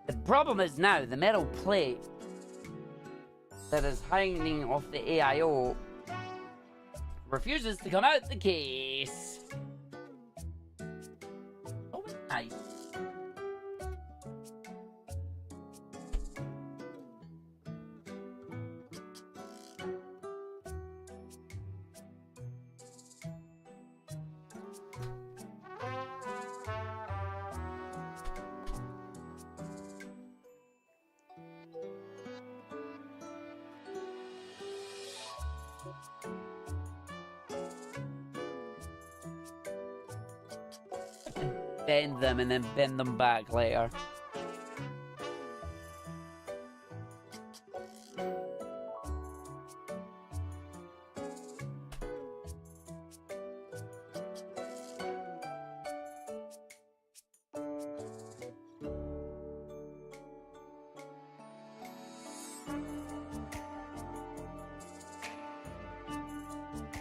The problem is now the metal plate that is hanging off the AIO refuses to come out the case. Oh, nice. Bend them and then bend them back later.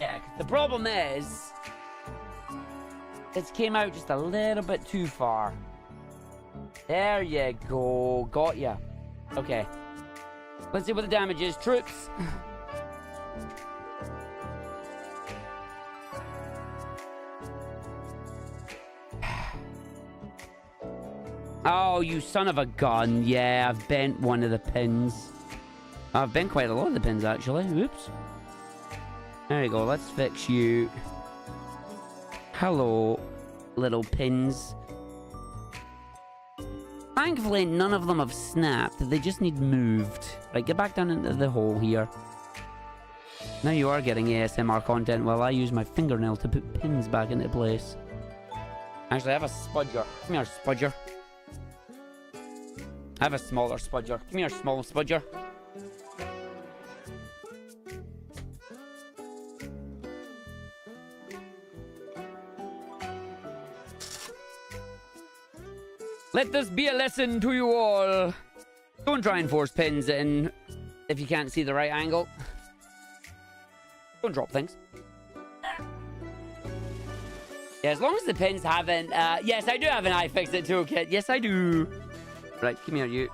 Yeah, 'cause the problem is it came out just a little bit too far. There you go. Got ya. Okay. Let's see what the damage is, troops. Oh, you son of a gun. Yeah, I've bent one of the pins. I've bent quite a lot of the pins, actually. Oops. There you go. Let's fix you. Hello, little pins. Thankfully, none of them have snapped. They just need moved. Right, get back down into the hole here. Now you are getting ASMR content while I use my fingernail to put pins back into place. Actually, I have a spudger. Come here, spudger. I have a smaller spudger. Come here, small spudger. Let this be a lesson to you all. Don't try and force pins in if you can't see the right angle. Don't drop things. Yeah, as long as the pins haven't... yes, I do have an iFixit toolkit. Yes, I do. Right, come here, you.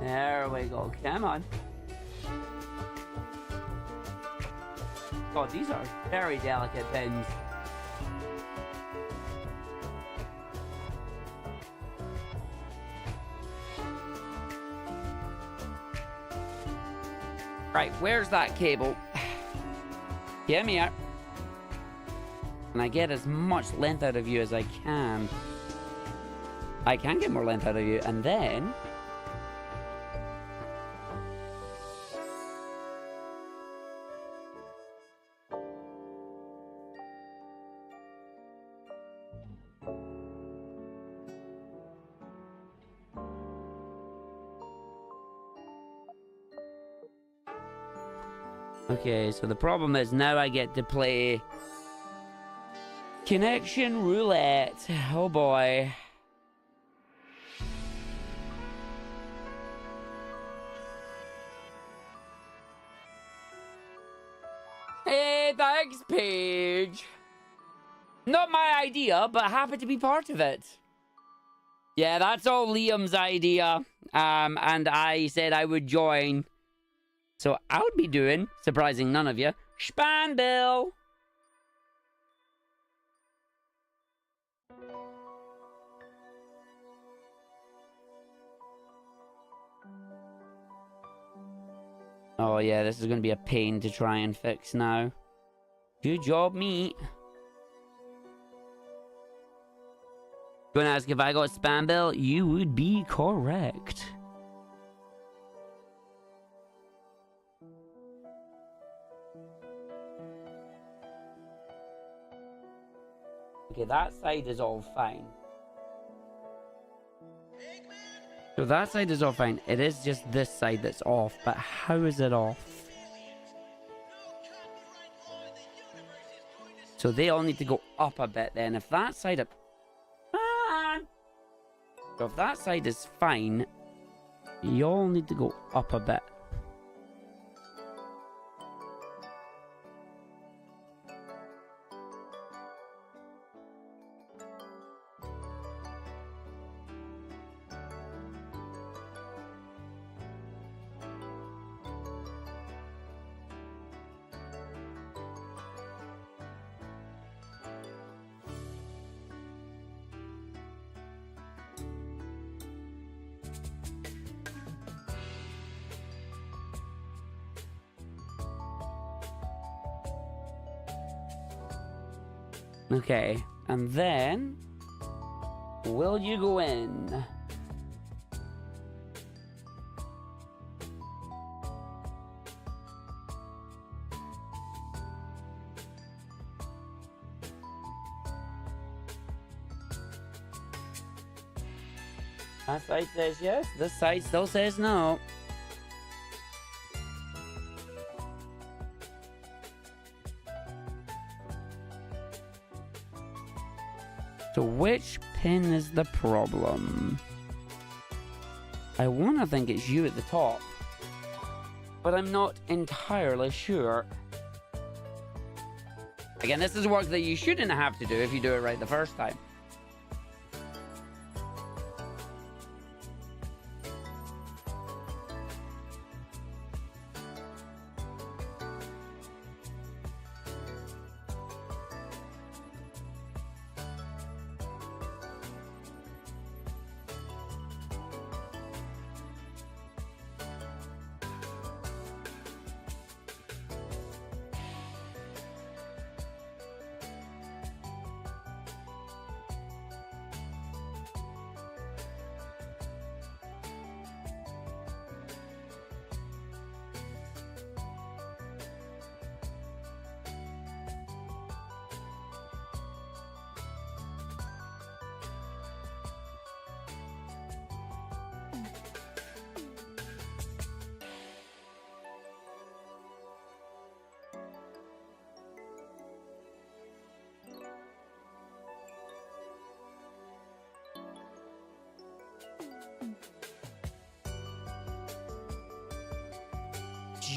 There we go. Come on. God, these are very delicate pins. Right, where's that cable? Get me out. And I get as much length out of you as I can. I can get more length out of you, and then... Okay, so the problem is now I get to play connection roulette. Oh boy. Hey, thanks, Paige. Not my idea, but happy to be part of it. Yeah, that's all Liam's idea. And I said I would join. So I would be doing, surprising none of you, Spanbill. Oh yeah, this is going to be a pain to try and fix now. Good job, me. You want to ask if I got Spanbill? You would be correct. Okay, that side is all fine. So that side is all fine. It is just this side that's off. But how is it off? So they all need to go up a bit then. If that side... So if that side is fine, you all need to go up a bit. Okay, and then will you go in? That side says yes, this side still says no. So which pin is the problem? I want to think it's you at the top, but I'm not entirely sure. Again, this is work that you shouldn't have to do if you do it right the first time.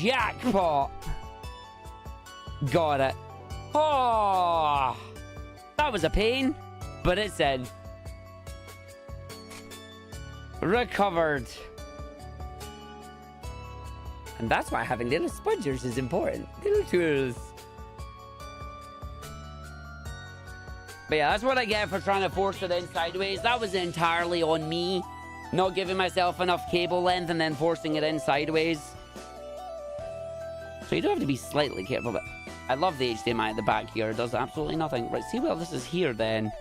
jackpot. Got it. Oh, that was a pain, but it's in. Recovered. And that's why having little spongers is important. Little tools. But yeah, that's what I get for trying to force it in sideways. That was entirely on me. Not giving myself enough cable length and then forcing it in sideways. So you do have to be slightly careful, but I love the HDMI at the back here. It does absolutely nothing. Right, see, well, this is here then.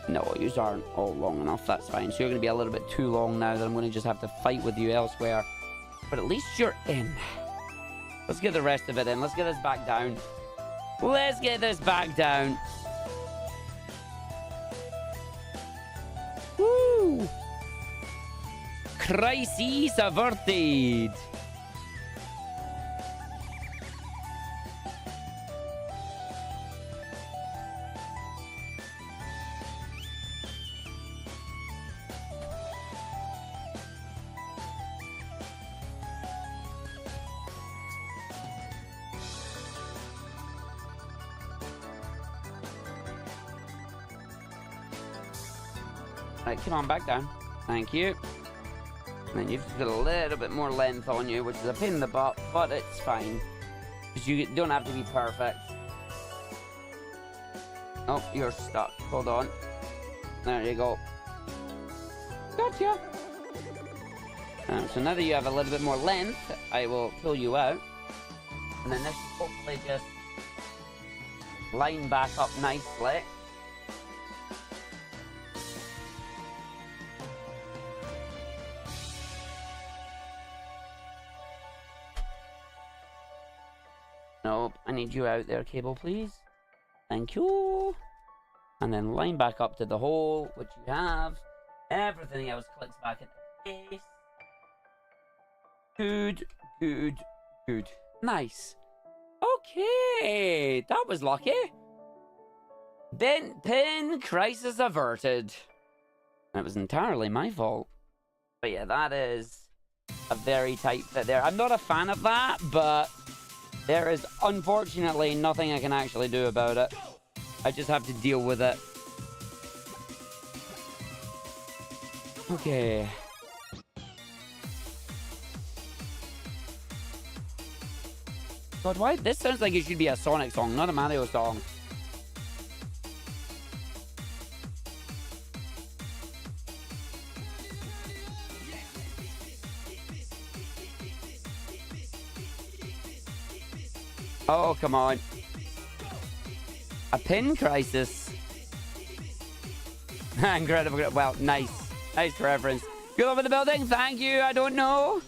No, you aren't all long enough. That's fine. So you're going to be a little bit too long now that I'm going to just have to fight with you elsewhere. But at least you're in. Let's get the rest of it in. Let's get this back down. Let's get this back down. Woo! Crisis averted. Right, come on, back down. Thank you. And then you've got a little bit more length on you, which is a pain in the butt, but it's fine. Because you don't have to be perfect. Oh, you're stuck. Hold on. There you go. Gotcha. So now that you have a little bit more length, I will pull you out. And then this should hopefully just line back up nicely. Nope, I need you out there, cable, please. Thank you. And then line back up to the hole, which you have. Everything else clicks back into place. Good, good, good. Nice. Okay, that was lucky. Bent pin, crisis averted. It was entirely my fault. But yeah, that is a very tight fit there. I'm not a fan of that, but there is unfortunately nothing I can actually do about it. I just have to deal with it. Okay. God, why? This sounds like it should be a Sonic song, not a Mario song. Oh, come on. A pin crisis. Incredible. Well, nice. Nice reference. Good love in the building. Thank you. I don't know.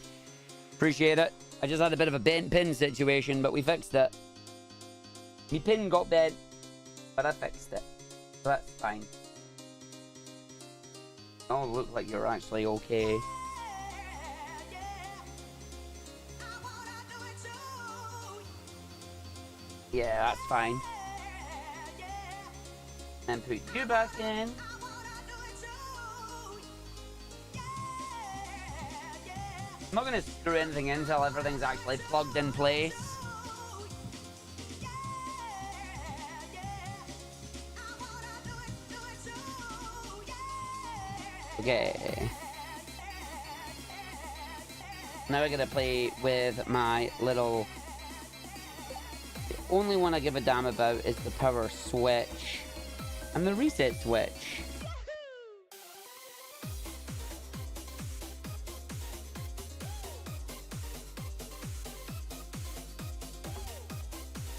Appreciate it. I just had a bit of a bent pin situation, but we fixed it. My pin got bent, but I fixed it. So that's fine. Oh, look like you're actually okay. Yeah, that's fine. And put you back in. I'm not going to screw anything in until everything's actually plugged in place. Okay. Now we're going to play with my little... The only one I give a damn about is the power switch and the reset switch.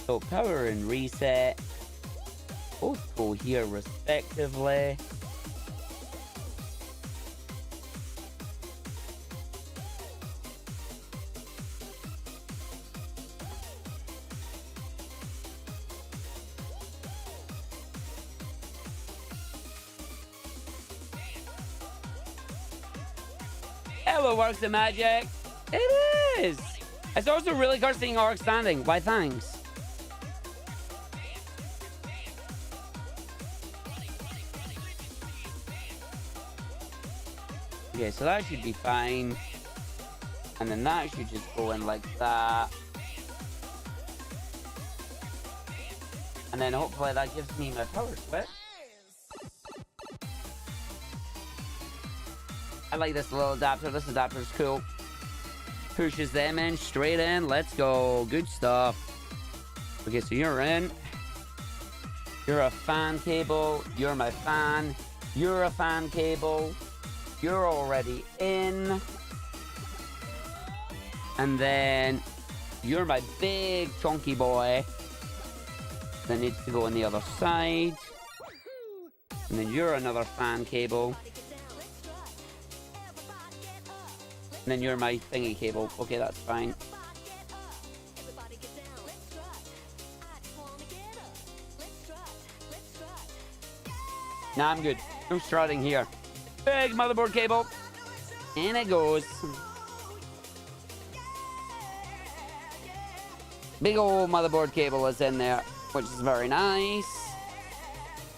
So power and reset both go here respectively. It works the magic. It is. It's also really good seeing Argick standing. Why, thanks. Okay, so that should be fine. And then that should just go in like that. And then hopefully that gives me my power switch. I like this little adapter. This adapter's cool. Pushes them in, straight in. Let's go. Good stuff. Okay, so you're in. You're a fan cable. You're my fan. You're a fan cable. You're already in. And then you're my big chunky boy that needs to go on the other side. And then you're another fan cable. And then you're my thingy cable. Okay, that's fine. Nah, I'm good. No strutting here. Big motherboard cable. And it goes. Big old motherboard cable is in there, which is very nice.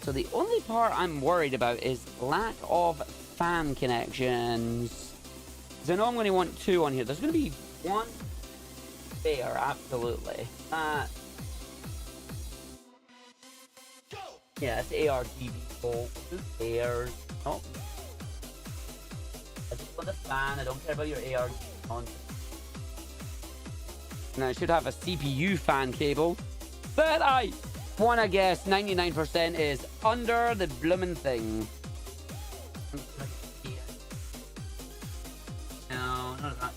So the only part I'm worried about is lack of fan connections. Because I know I'm going to want 2 on here. There's going to be 1 there, absolutely. Yeah, it's ARGB. Who cares? Oh. I just want a fan. I don't care about your ARGB on. And I should have a CPU fan cable. But I want to guess 99% is under the bloomin' thing. No, not that.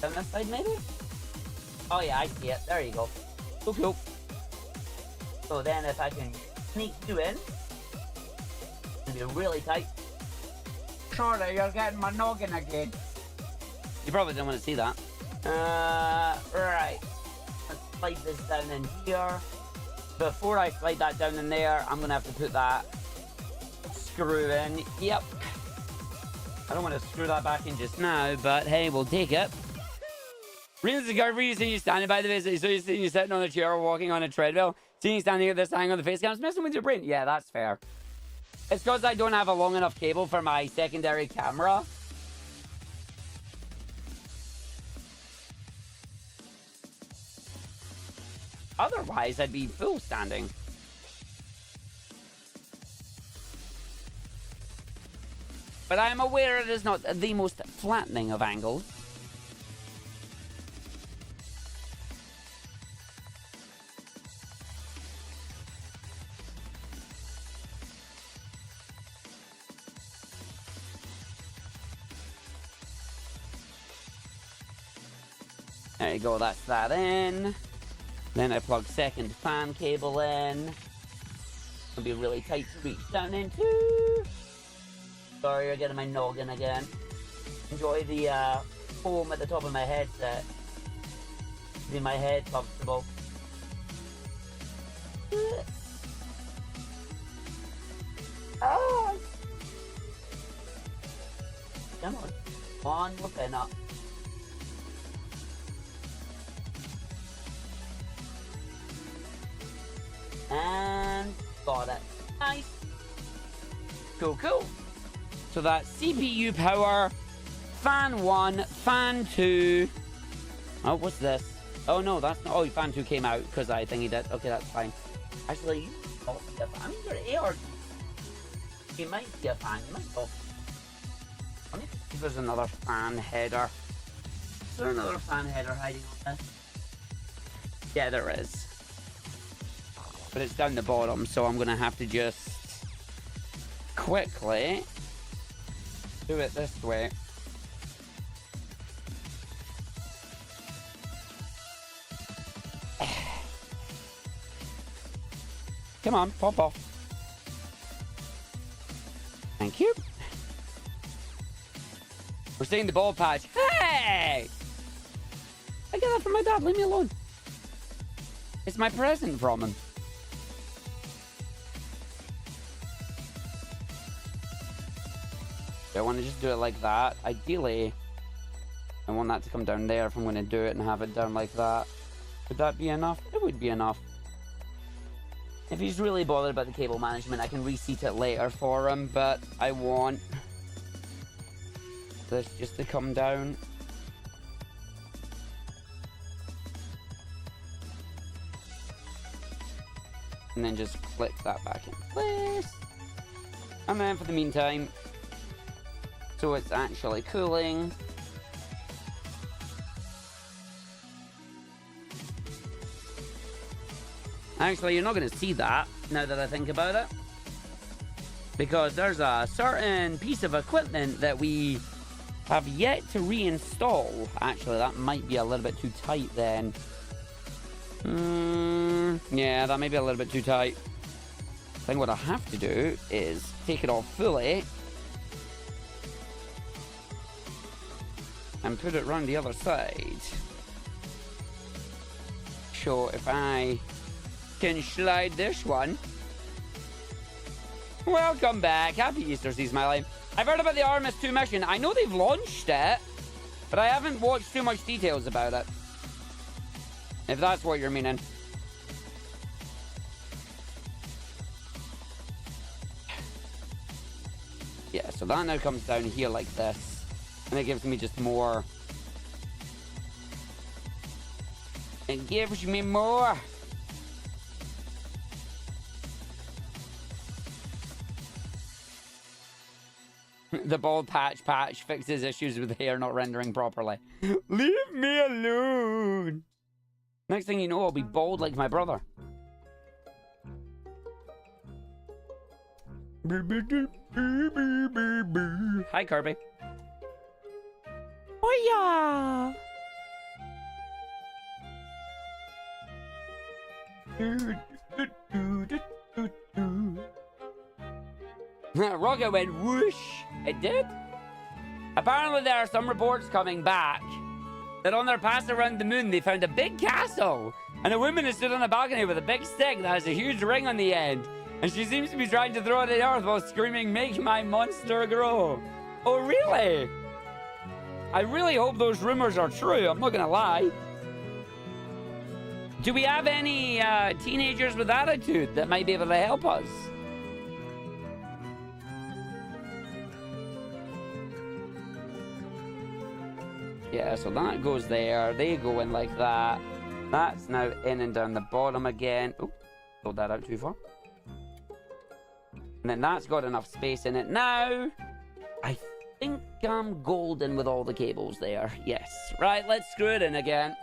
Down this side, maybe? Oh yeah, I see it. There you go. Cool, cool. So then if I can sneak you in, it'll be really tight. Sorry, you're getting my noggin again. You probably don't want to see that. Right. Let's slide this down in here. Before I slide that down in there, I'm going to have to put that screw in. Yep. I don't want to screw that back in just now, but hey, we'll take it. Reasons to go for you, seeing you standing by the visit, so you see you sitting on a chair or walking on a treadmill, seeing you standing at this angle on the face cam's messing with your brain. Yeah, that's fair. It's because I don't have a long enough cable for my secondary camera. Otherwise, I'd be full standing. But I am aware it is not the most flattening of angles. There you go, that's that in. Then I plug second fan cable in. It'll be really tight to reach down into. Sorry, you're getting my noggin again. Enjoy the foam at the top of my headset. Keeping my head comfortable. Oh! Come on. One more pin up. And got it. Nice. Cool, cool. So that's CPU power, fan 1, fan 2. Oh, what's this? Oh no, that's not. Oh, fan 2 came out because I think he did. Okay, that's fine. Actually, oh, I mean, your AR. You might be a fan. You might go. Let me see if there's another fan header. Is there another fan header hiding on this? Yeah, there is. But it's down the bottom, so I'm gonna have to just quickly do it this way. Come on, pop off. Thank you. We're seeing the ball patch. Hey! I got that from my dad. Leave me alone. It's my present from him. I want to just do it like that. Ideally, I want that to come down there if I'm going to do it and have it down like that. Would that be enough? It would be enough. If he's really bothered about the cable management, I can reseat it later for him, but I want this just to come down. And then just click that back in place. And then for the meantime, so it's actually cooling. Actually, you're not going to see that now that I think about it, because there's a certain piece of equipment that we have yet to reinstall. Actually, that might be a little bit too tight then. Yeah, that may be a little bit too tight. I think what I have to do is take it off fully and put it around the other side. So if I can slide this one. Welcome back. Happy Easter, see Smiley. I've heard about the Artemis 2 mission. I know they've launched it, but I haven't watched too much details about it. If that's what you're meaning. Yeah, so that now comes down here like this. And it gives me just more. It gives me more. The bald patch fixes issues with hair not rendering properly. Leave me alone. Next thing you know, I'll be bald like my brother. Hi, Kirby. Oh yeah. Rocket went whoosh. It did? Apparently there are some reports coming back that on their pass around the moon they found a big castle and a woman is stood on a balcony with a big stick that has a huge ring on the end, and she seems to be trying to throw it at the earth while screaming, "Make my monster grow." Oh really? I really hope those rumors are true, I'm not gonna lie. Do we have any teenagers with attitude that might be able to help us? Yeah, so that goes there. They go in like that. That's now in and down the bottom again. Oh, pulled that out too far. And then that's got enough space in it now. I think I'm golden with all the cables there. Yes. Right, let's screw it in again.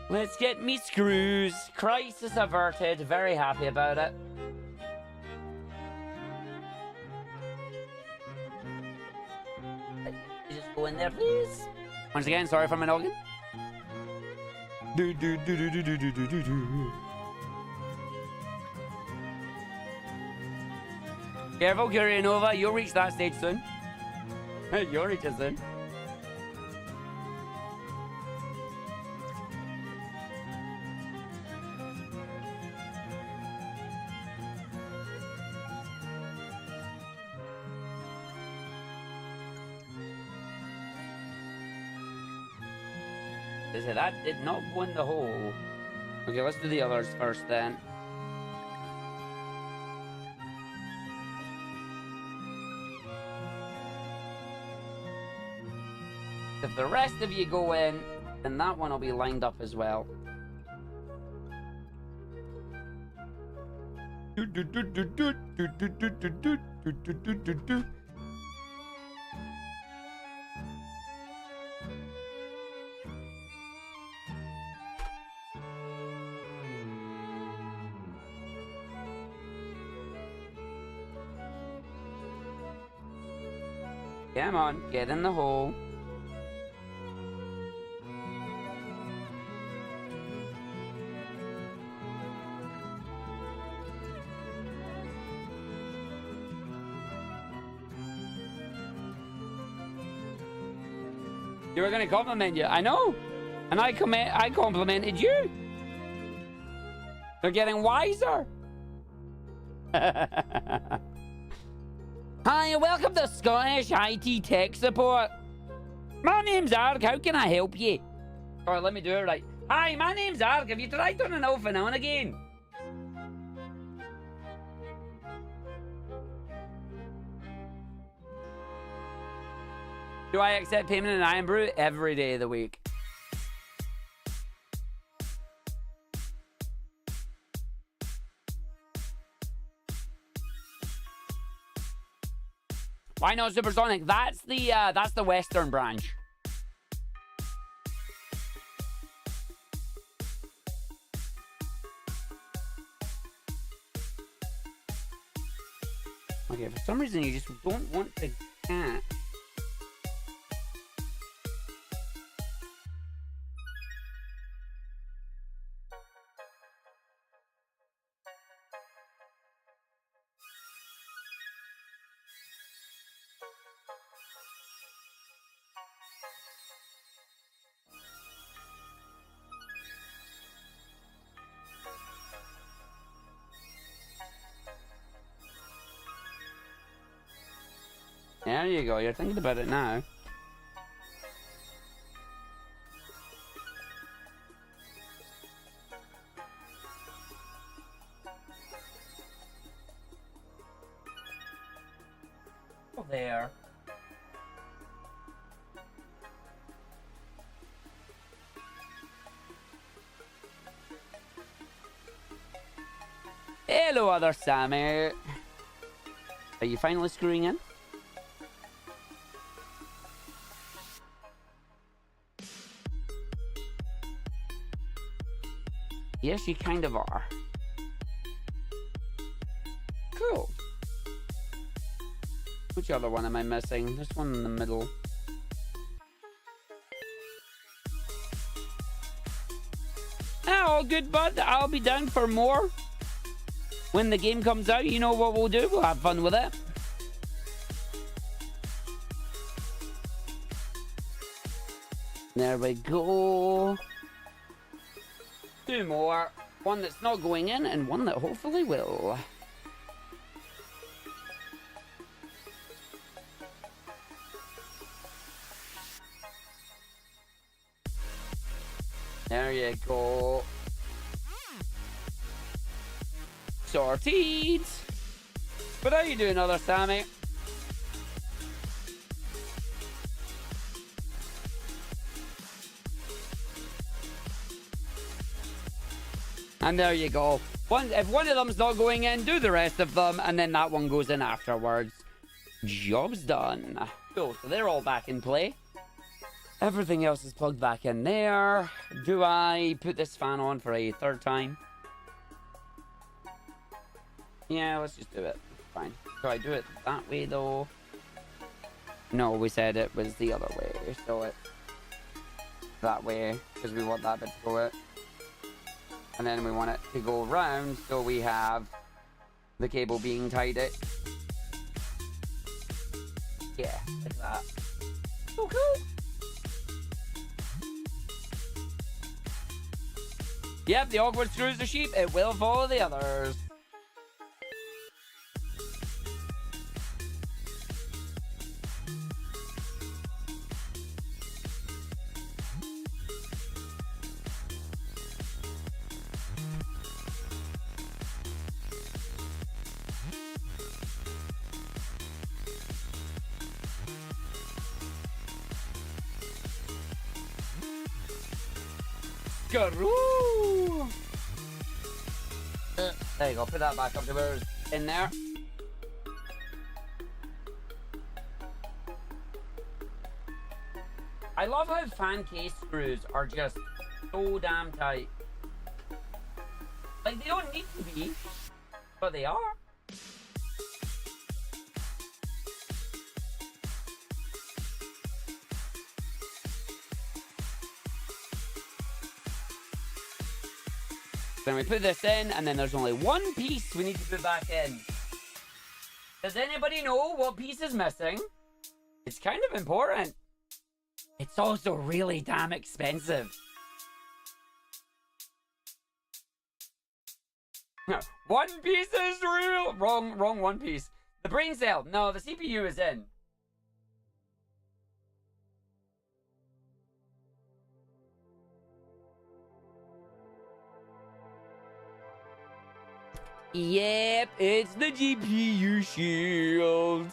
Let's get me screws. Crisis averted. Very happy about it. Just go in there, please. Once again, sorry for my noggin. Careful, Curianova. You'll reach that stage soon. You'll reach it soon. That did not go in the hole. Okay, let's do the others first then. If the rest of you go in, then that one will be lined up as well. Come on, get in the hole. You were going to compliment you. I know. And I complimented you. They're getting wiser. Hi, and welcome to Scottish IT Tech Support. My name's Arg. How can I help you? Alright, let me do it right. Hi, my name's Arg. Have you tried turning off and on again? Do I accept payment in Iron Brew every day of the week? Why not Supersonic? That's the Western branch. Okay, for some reason you just don't want to cat. There you go, you're thinking about it now. Oh, there. Hello, other Sammy. Are you finally screwing in? Yes, you kind of are. Cool. Which other one am I missing? This one in the middle. Ah, all good, bud. I'll be down for more. When the game comes out, you know what we'll do. We'll have fun with it. There we go. Two more. One that's not going in and one that hopefully will. There you go. Sorted. But how you doing, other Sammy? And there you go. If one of them's not going in, do the rest of them, and then that one goes in afterwards. Job's done. Cool, so they're all back in play. Everything else is plugged back in there. Do I put this fan on for a third time? Yeah, let's just do it. Fine. Do I do it that way, though? No, we said it was the other way. So it's that way, because we want that bit to go it. And then we want it to go round, so we have the cable being tied it. Yeah, like that. So cool. Yep, the awkward screws the sheep. It will follow the others. Garoo! There you go, put that back up to where it's in there. I love how fan case screws are just so damn tight. Like, they don't need to be, but they are. Then we put this in, and then there's only one piece we need to put back in. Does anybody know what piece is missing? It's kind of important. It's also really damn expensive. One piece is real. Wrong one piece. The brain cell. No, the CPU is in. Yep, it's the GPU shield.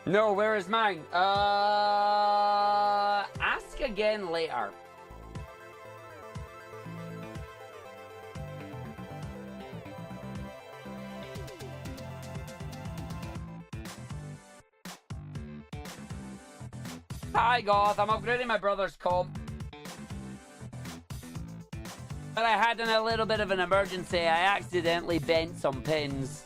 No, where is mine? Ask again later. Hi, Goth. I'm upgrading my brother's comp. But I had a little bit of an emergency. I accidentally bent some pins.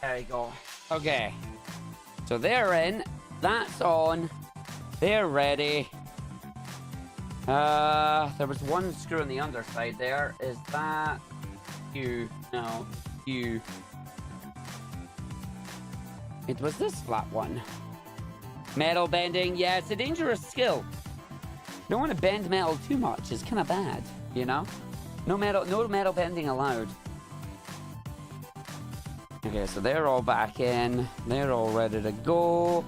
There you go. Okay. So they're in. That's on. They're ready. There was one screw on the underside there. Is that you? No, you. It was this flat one. Metal bending. Yeah, it's a dangerous skill. You don't want to bend metal too much. It's kind of bad, you know? No metal bending allowed. Okay, so they're all back in. They're all ready to go.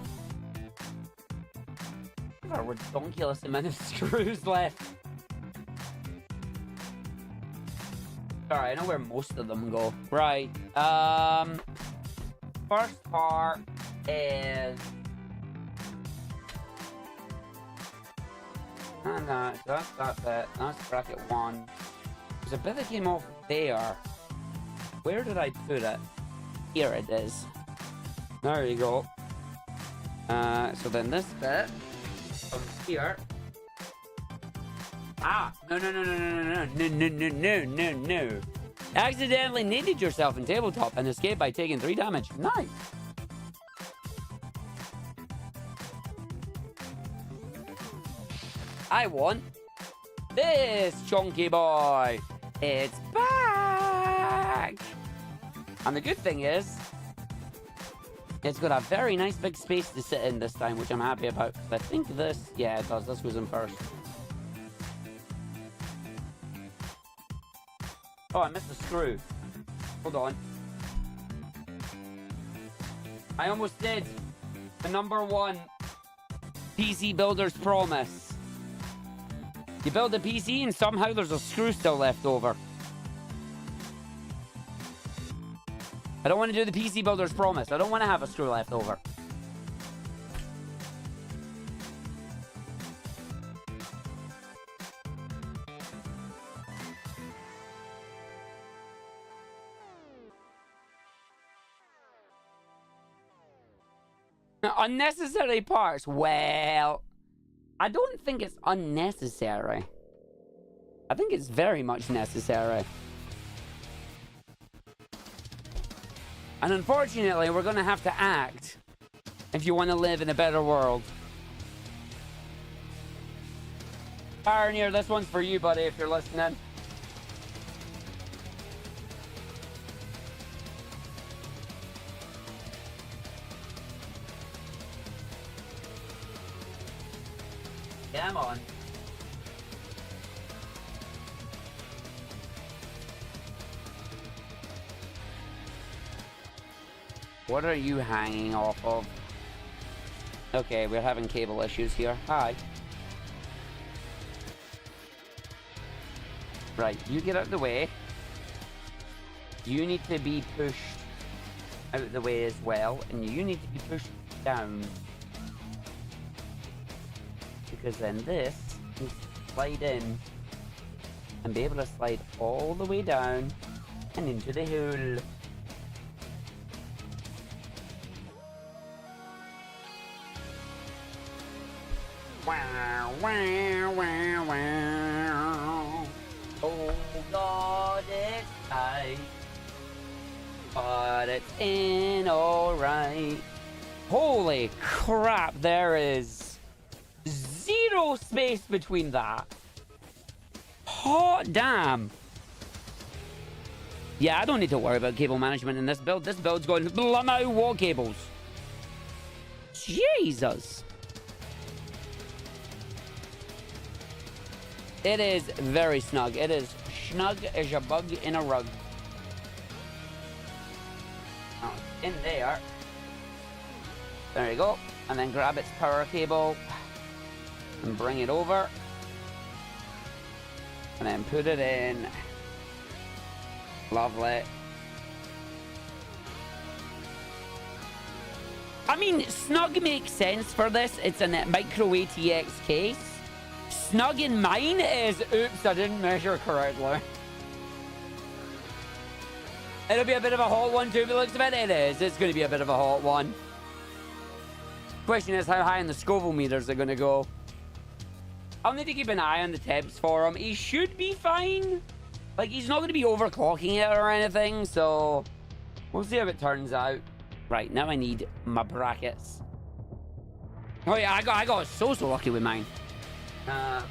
A redonkulous amount of screws left. Sorry, I know where most of them go. Right. First part is... No, so that's that bit. That's bracket 1. There's a bit that came off there. Where did I put it? Here it is. There you go. So then this bit comes here. Ah! No. Accidentally kneaded yourself in tabletop and escaped by taking 3 damage. Nice! I want this chunky boy. It's back! And the good thing is, it's got a very nice big space to sit in this time, which I'm happy about. I think this, yeah, it does. This goes in first. Oh, I missed a screw. Hold on. I almost did the #1 PC builder's promise. You build a PC and somehow there's a screw still left over. I don't want to do the PC builder's promise. I don't want to have a screw left over. Unnecessary parts. Well, I don't think it's unnecessary. I think it's very much necessary. And unfortunately, we're going to have to act if you want to live in a better world. Pioneer, this one's for you, buddy, if you're listening. Come on. What are you hanging off of? Okay, we're having cable issues here. Hi. Right, you get out of the way. You need to be pushed out of the way as well, and you need to be pushed down. Because then this can slide in and be able to slide all the way down and into the hole. Wow, wow, wow, wow. Oh God, it's tight, but it's in alright. Holy crap, there is zero space between that. Hot damn. Yeah, I don't need to worry about cable management in this build. This build's going plumb out wall cables. Jesus. It is very snug. It is snug as a bug in a rug. Oh, in there. There you go. And then grab its power cable and bring it over. And then put it in. Lovely. I mean, Snug makes sense for this. It's a micro ATX case. Snug in mine is, oops, I didn't measure correctly. It'll be a bit of a hot one too, but looks of it. It is. It's going to be a bit of a hot one. Question is how high in the Scoville meters are going to go. I'll need to keep an eye on the temps for him. He should be fine. Like, he's not going to be overclocking it or anything, so we'll see how it turns out. Right, now I need my brackets. Oh yeah, I got so lucky with mine. Right.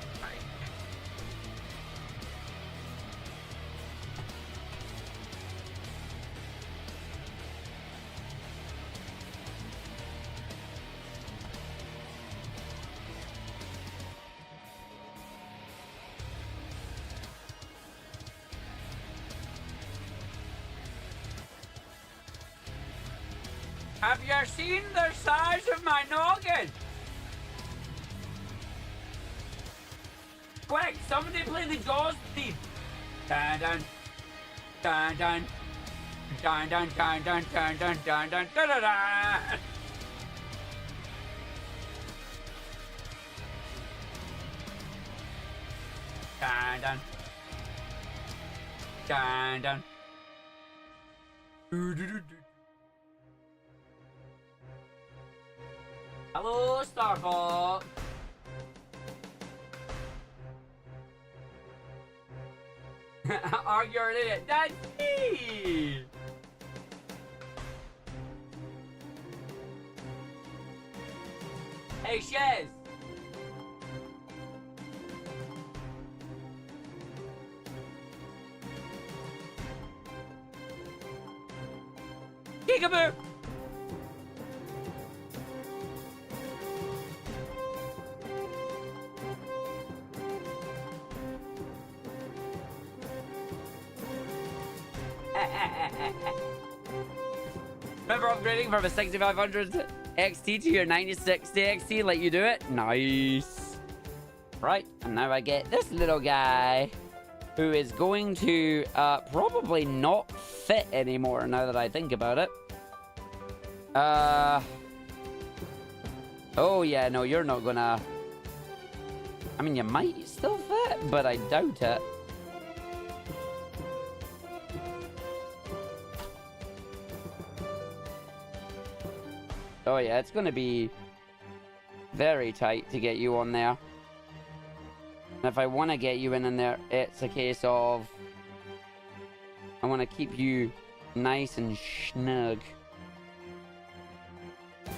Have you seen the size of my noggin? Quick, somebody play the Jaws theme. Dun dun dun dun dun dun dun dun dun dun dun dun dun dun dun. Dun dun dun dun. Do do do do. Hello, Starbucks. Argue an idiot. That's me. Hey, Shez. Gigaboo. Remember upgrading from a 6500 XT to your 9060 XT? Let you do it? Nice. Right, and now I get this little guy who is going to probably not fit anymore now that I think about it. Oh yeah, no, you're not gonna... I mean, you might still fit, but I doubt it. Oh yeah, it's going to be very tight to get you on there. And if I want to get you in there, it's a case of... I want to keep you nice and snug. I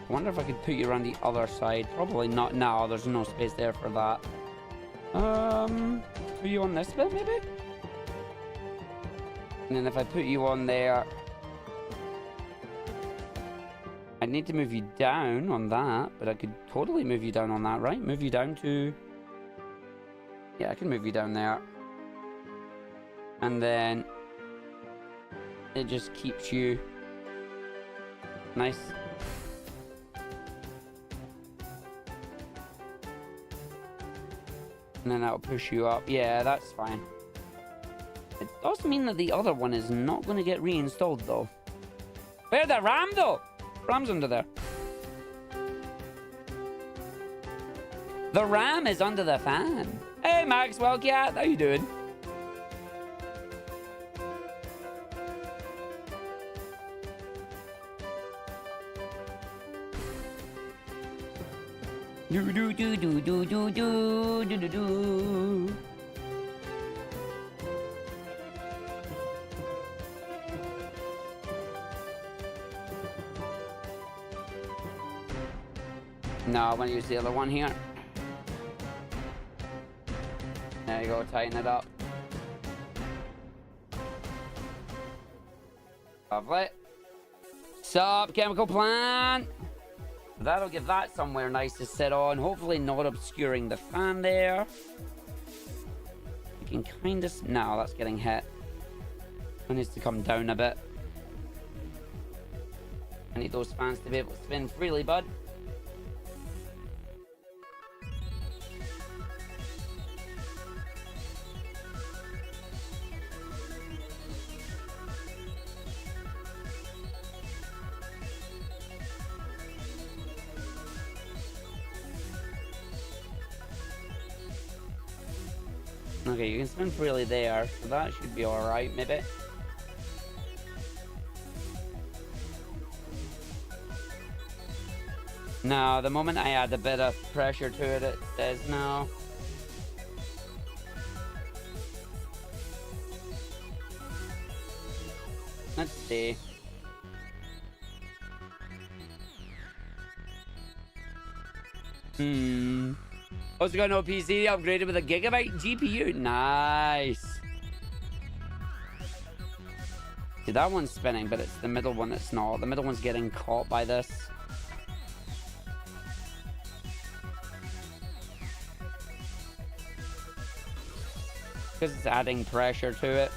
wonder if I could put you around the other side. Probably not. No, there's no space there for that. Put you on this bit, maybe? And then if I put you on there... I need to move you down on that, but I could totally move you down on that, right? Move you down to... Yeah, I can move you down there. And then... it just keeps you... nice. And then that'll push you up. Yeah, that's fine. It does mean that the other one is not going to get reinstalled, though. Where's the RAM, though? RAM's under there. The RAM is under the fan. Hey, Maxwell Cat, how you doing? Do do do do do do do do do do. No, I want to use the other one here. There you go, tighten it up. Lovely. Sup, chemical plant? That'll give that somewhere nice to sit on. Hopefully not obscuring the fan there. You can kind of... No, that's getting hit. It needs to come down a bit. I need those fans to be able to spin freely, bud. Okay, you can spin freely there, so that should be alright, maybe. No, the moment I add a bit of pressure to it, it says no. Let's see. Also got no PC upgraded with a gigabyte GPU. Nice. See, that one's spinning, but it's the middle one that's not. The middle one's getting caught by this. Because it's adding pressure to it.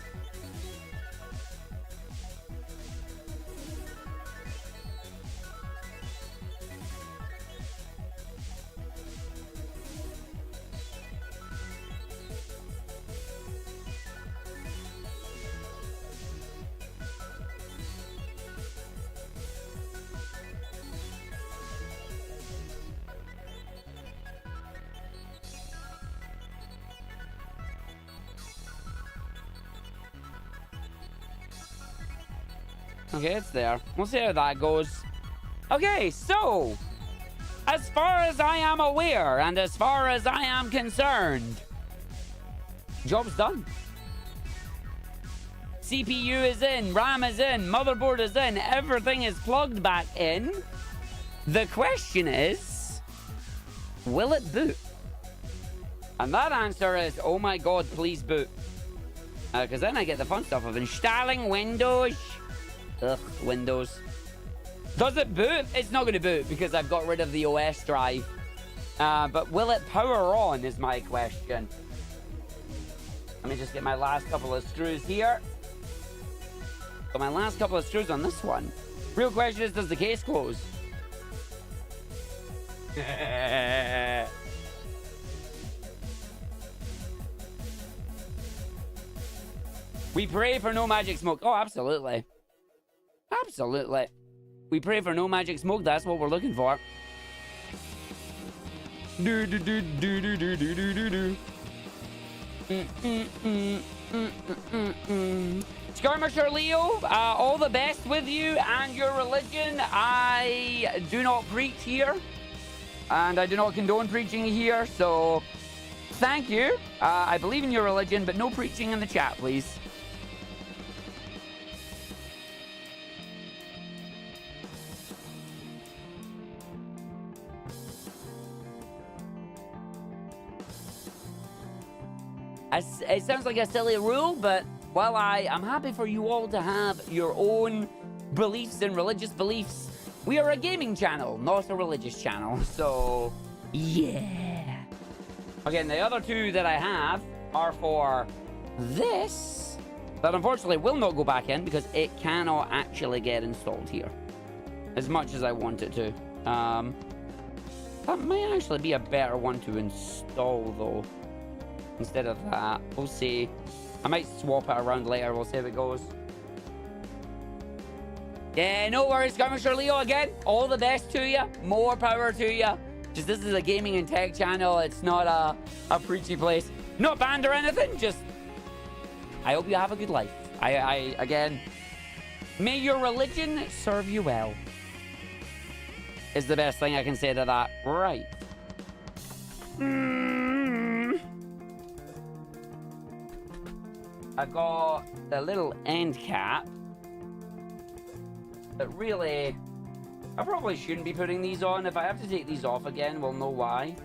Okay, it's there. We'll see how that goes. Okay, so as far as I am aware and as far as I am concerned, job's done. CPU is in, RAM is in, motherboard is in, everything is plugged back in. The question is, will it boot? And that answer is, oh my god, please boot. Because then I get the fun stuff of installing Windows. Ugh, Windows. Does it boot? It's not going to boot because I've got rid of the OS drive. But will it power on is my question. Let me just get my last couple of screws here. Got my last couple of screws on this one. Real question is, does the case close? We pray for no magic smoke. Oh, absolutely. Absolutely. We pray for no magic smoke. That's what we're looking for. Do do do do do do do do do. Skirmisher Leo, all the best with you and your religion. I do not preach here, and I do not condone preaching here. So, thank you. I believe in your religion, but no preaching in the chat, please. It sounds like a silly rule, but, well, I am happy for you all to have your own beliefs and religious beliefs. We are a gaming channel, not a religious channel, so, yeah. Again, the other two that I have are for this, that unfortunately will not go back in because it cannot actually get installed here, as much as I want it to. That might actually be a better one to install, though. Instead of that, we'll see. I might swap it around later. We'll see how it goes. Yeah, no worries, Skirmisher Leo again. All the best to you. More power to you. Just this is a gaming and tech channel. It's not a preachy place. Not banned or anything. Just I hope you have a good life. I again, may your religion serve you well. Is the best thing I can say to that. Right. I've got the little end cap. But really, I probably shouldn't be putting these on. If I have to take these off again, we'll know why.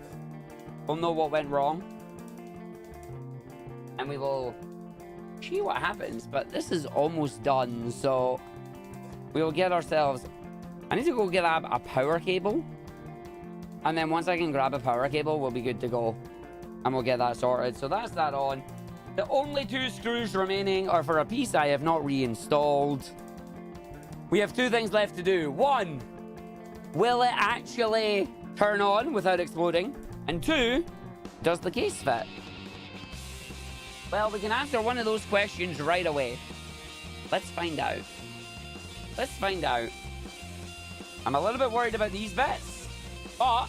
We'll know what went wrong. And we will see what happens. But this is almost done, so we will get ourselves... I need to go get a power cable. And then once I can grab a power cable, we'll be good to go. And we'll get that sorted. So that's that on. The only two screws remaining are for a piece I have not reinstalled. We have two things left to do. One, will it actually turn on without exploding? And two, does the case fit? Well, we can answer one of those questions right away. Let's find out. Let's find out. I'm a little bit worried about these bits, but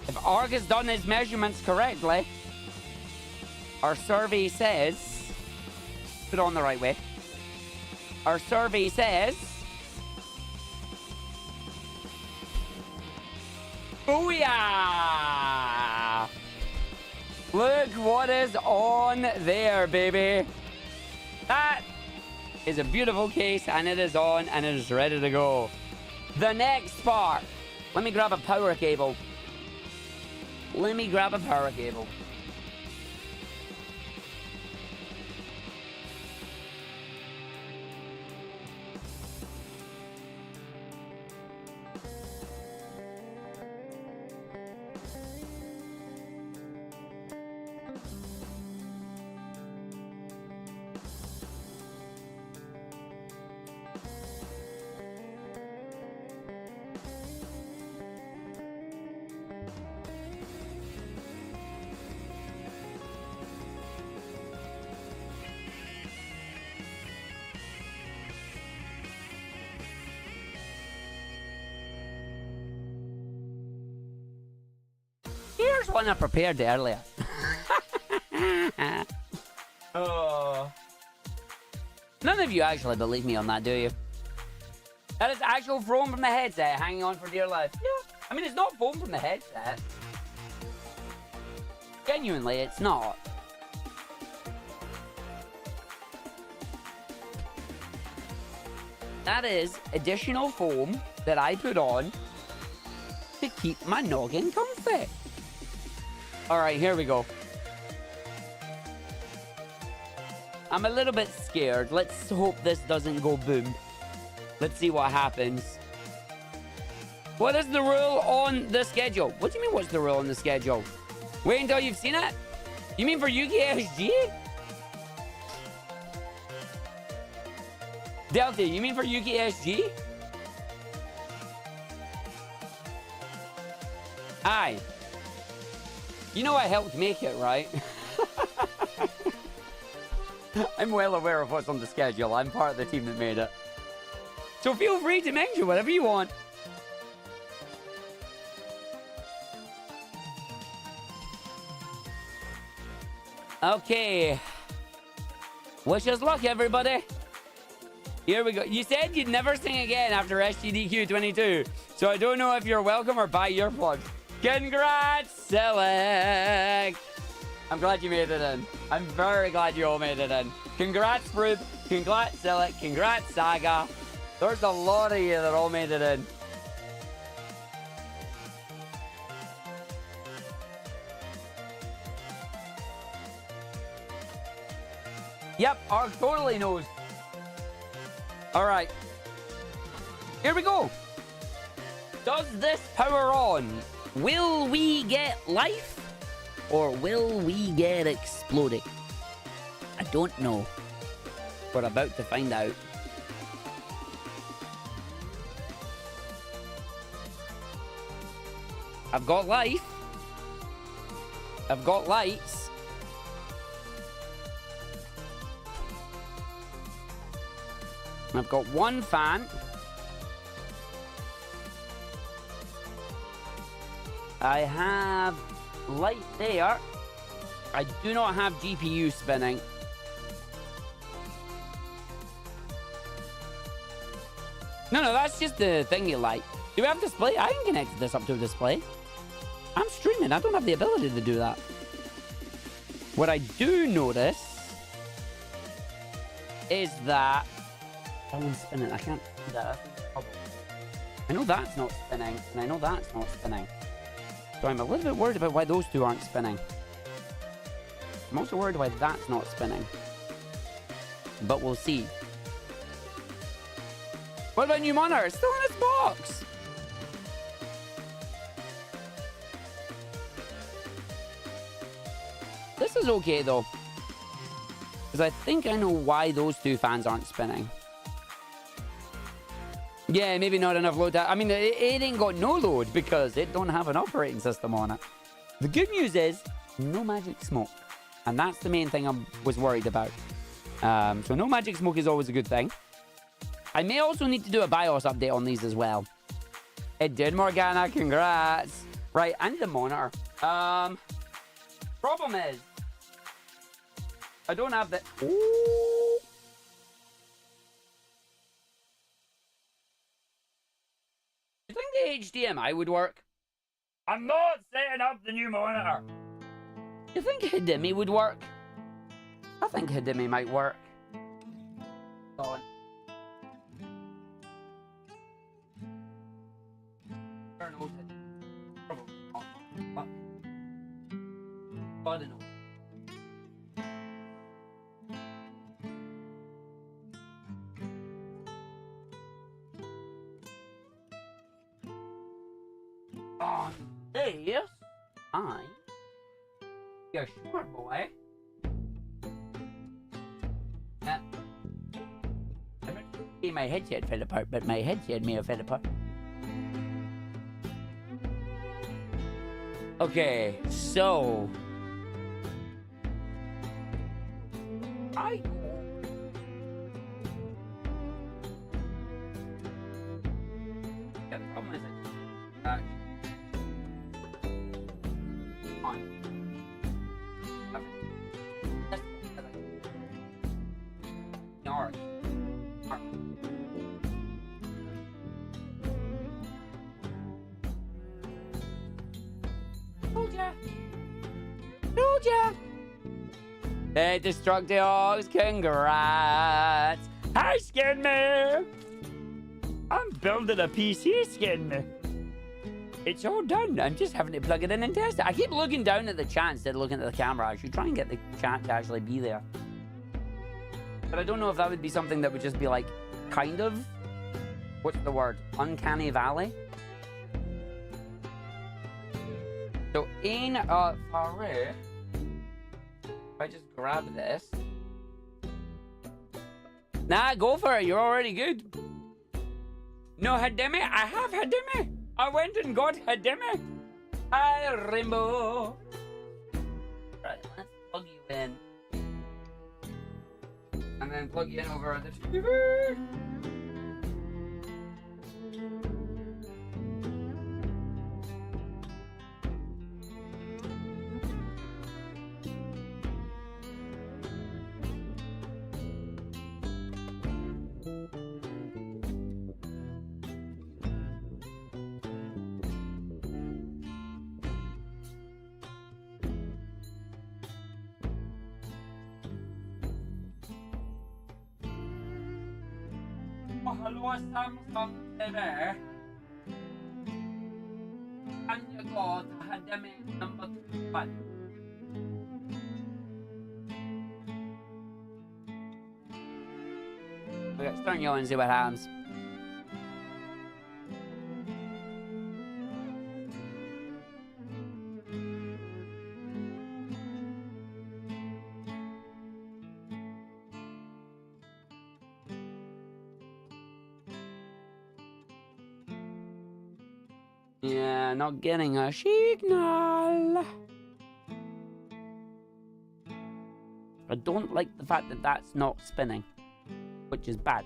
if Arg has done his measurements correctly, our survey says, put it on the right way. Our survey says, booyah! Look what is on there, baby. That is a beautiful case, and it is on, and it is ready to go. The next part. Let me grab a power cable. Let me grab a power cable. Here's one I prepared earlier. Oh. None of you actually believe me on that, do you? That is actual foam from the headset hanging on for dear life. Yeah. I mean, it's not foam from the headset. Genuinely, it's not. That is additional foam that I put on to keep my noggin comfy. Alright, here we go. I'm a little bit scared. Let's hope this doesn't go boom. Let's see what happens. What is the rule on the schedule? What do you mean, what's the rule on the schedule? Wait until you've seen it? You mean for UKSG? Delta, you mean for UKSG? Aye. You know I helped make it, right? I'm well aware of what's on the schedule. I'm part of the team that made it. So feel free to mention whatever you want. Okay. Wish us luck, everybody. Here we go. You said you'd never sing again after SGDQ 22. So I don't know if you're welcome or buy your plug. Congrats, Select! I'm glad you made it in. I'm very glad you all made it in. Congrats, Fruit. Congrats, Select. Congrats, Saga. There's a lot of you that all made it in. Yep, Arg totally knows. Alright. Here we go. Does this power on? Will we get life? Or will we get exploded? I don't know. We're about to find out. I've got life. I've got lights. I've got one fan. I have light there. I do not have GPU spinning. No, that's just the thingy light. Do we have display? I can connect this up to a display. I'm streaming. I don't have the ability to do that. What I do notice is that I want to spin it. I can't do that. I know that's not spinning, and I know that's not spinning. So I'm a little bit worried about why those two aren't spinning. I'm also worried why that's not spinning. But we'll see. What about New Monarch? It's still in its box. This is okay though. Because I think I know why those two fans aren't spinning. Yeah, maybe not enough load. I mean, it ain't got no load because it don't have an operating system on it. The good news is no magic smoke. And that's the main thing I was worried about. So no magic smoke is always a good thing. I may also need to do a BIOS update on these as well. It did, Morgana. Congrats. Right, I need a monitor. Problem is, I don't have the... Ooh. Do you think the HDMI would work? I'm not setting up the new monitor. Do you think HDMI would work? I think HDMI might work. Go on. Turn on it. Probably not. But I don't know. On this, you're sure, boy. My headset fell apart, but my headset may have fell apart. Okay, so I the problem is Told ya. Hey, Destructiox, congrats. Hi, Skin Me. I'm building a PC, Skin Me. It's all done. I'm just having to plug it in and test it. I keep looking down at the chat instead of looking at the camera. I should try and get the chat to actually be there. But I don't know if that would be something that would just be like, kind of, what's the word? Uncanny Valley? So in Faroe, if I just grab this. Nah, go for it. You're already good. No Hademe? I have Hademe. I went and got Hademe. Hi, Rainbow. Right, let's plug you in. And then plug you in over the TV. Hello, Samsung TV. And you got Hademe number 1. Okay, let's turn you on and see what happens. Yeah, not getting a signal. I don't like the fact that that's not spinning, which is bad.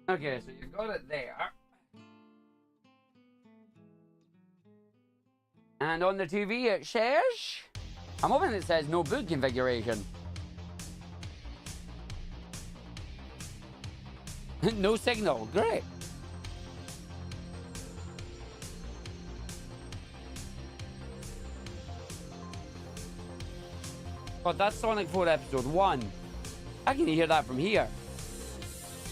Okay, so you got it there. And on the TV it says, I'm hoping it says no boot configuration. No signal, great. But that's Sonic 4 episode 1. I can hear that from here.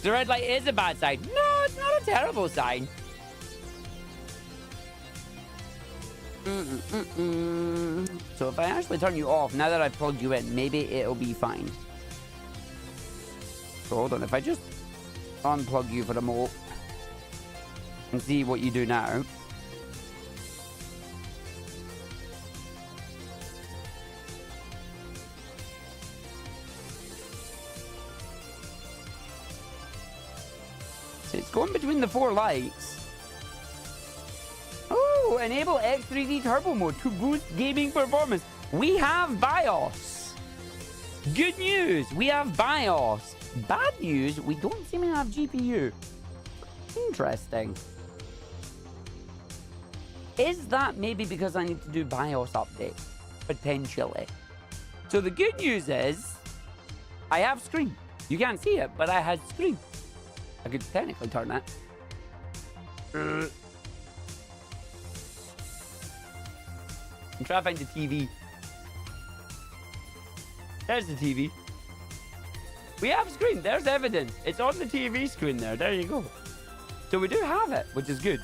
The red light is a bad sign. No, it's not a terrible sign. So if I actually turn you off, now that I've plugged you in, maybe it'll be fine. So hold on, if I just unplug you for a moment and see what you do now. So it's going between the 4 lights. Oh, enable X3D turbo mode to boost gaming performance. We have BIOS. Good news, we have BIOS. Bad news, we don't seem to have GPU. Interesting. Is that maybe because I need to do BIOS update? Potentially. So the good news is, I have screen. You can't see it, but I had screen. I could technically turn that. I'm trying to find the TV. There's the TV. We have screen. There's evidence. It's on the TV screen there. There you go. So we do have it, which is good.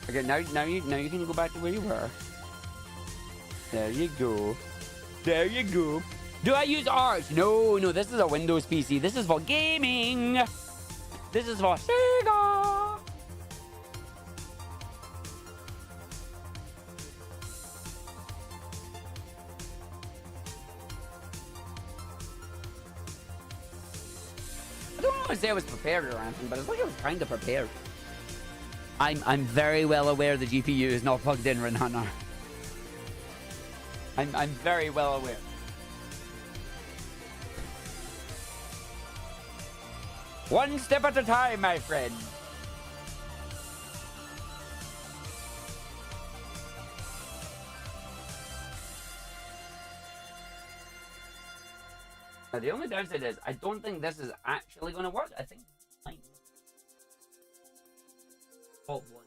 Okay, now you can go back to where you were. There you go. There you go. Do I use Arch? No, this is a Windows PC. This is for gaming. This is for Sega. I don't want to say I was prepared or anything, but it's like I was kind of prepared. I'm very well aware the GPU is not plugged in, Renana. I'm very well aware. One step at a time, my friend. Now, the only downside is I don't think this is actually going to work. I think it's fine. Oh, one.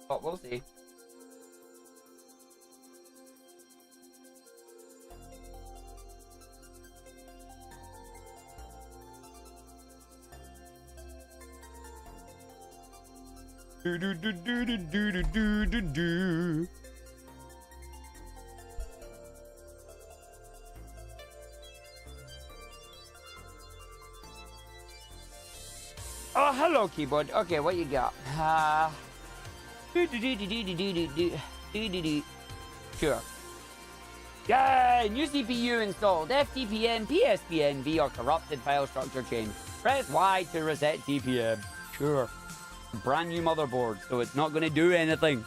But we'll see. Do do do do do do do do do. Oh, hello, keyboard. Okay, what you got? Sure. Yay! New CPU installed. FTPM, PSPN, or corrupted file structure change. Press Y to reset TPM. Sure. Brand new motherboard, so it's not going to do anything.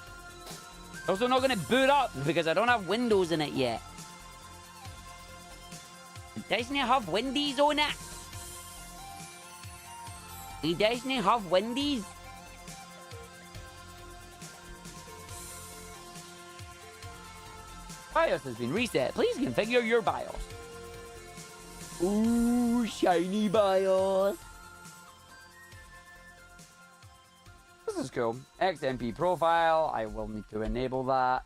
Also not going to boot up because I don't have Windows in it yet. It doesn't have Windows on it. It doesn't have Windows. BIOS has been reset. Please configure your BIOS. Ooh, shiny BIOS. This is cool. XMP profile. I will need to enable that.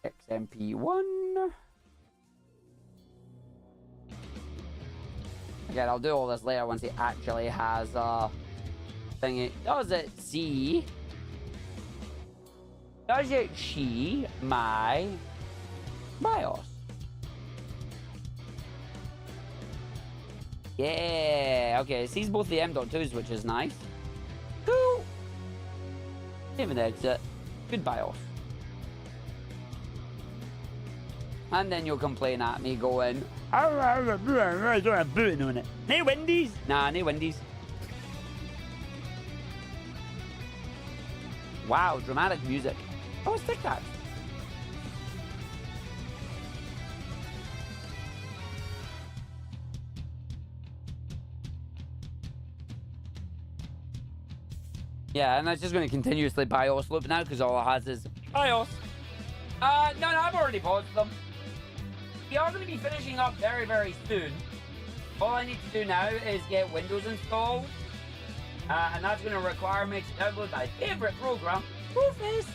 XMP1. Again, I'll do all this later once it actually has a thing. Does it see? Does it see my BIOS? Yeah, okay, it sees both the M.2s, which is nice. Cool. Even exit. Good BIOS. And then you'll complain at me going, I don't have booting on it. No Wendy's? Nah, no Wendy's. Wow, dramatic music. Oh, it's TikTok. Yeah, and that's just going to continuously BIOS loop now because all it has is BIOS. No, I've already paused them. We are going to be finishing up very, very soon. All I need to do now is get Windows installed. And that's going to require me to download my favorite program, Rufus,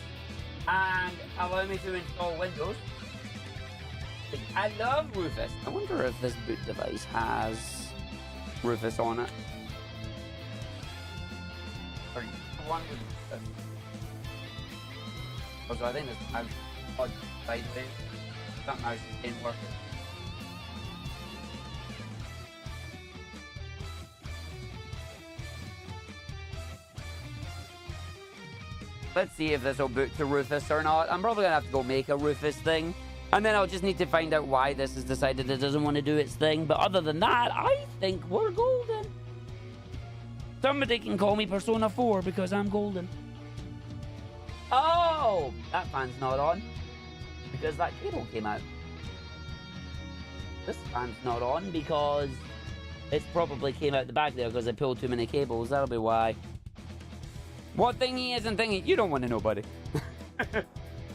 and allow me to install Windows. I love Rufus. I wonder if this boot device has Rufus on it. Or one with Rufus. Oh, so I think this. odd sideways. That mouse didn't work. Let's see if this will boot to Rufus or not. I'm probably gonna have to go make a Rufus thing. And then I'll just need to find out why this has decided it doesn't want to do its thing. But other than that, I think we're golden. Somebody can call me Persona 4 because I'm golden. Oh! That fan's not on. Because that cable came out. This fan's not on because it's probably came out the back there because I pulled too many cables. That'll be why. What thingy isn't thingy? You don't want to know, buddy.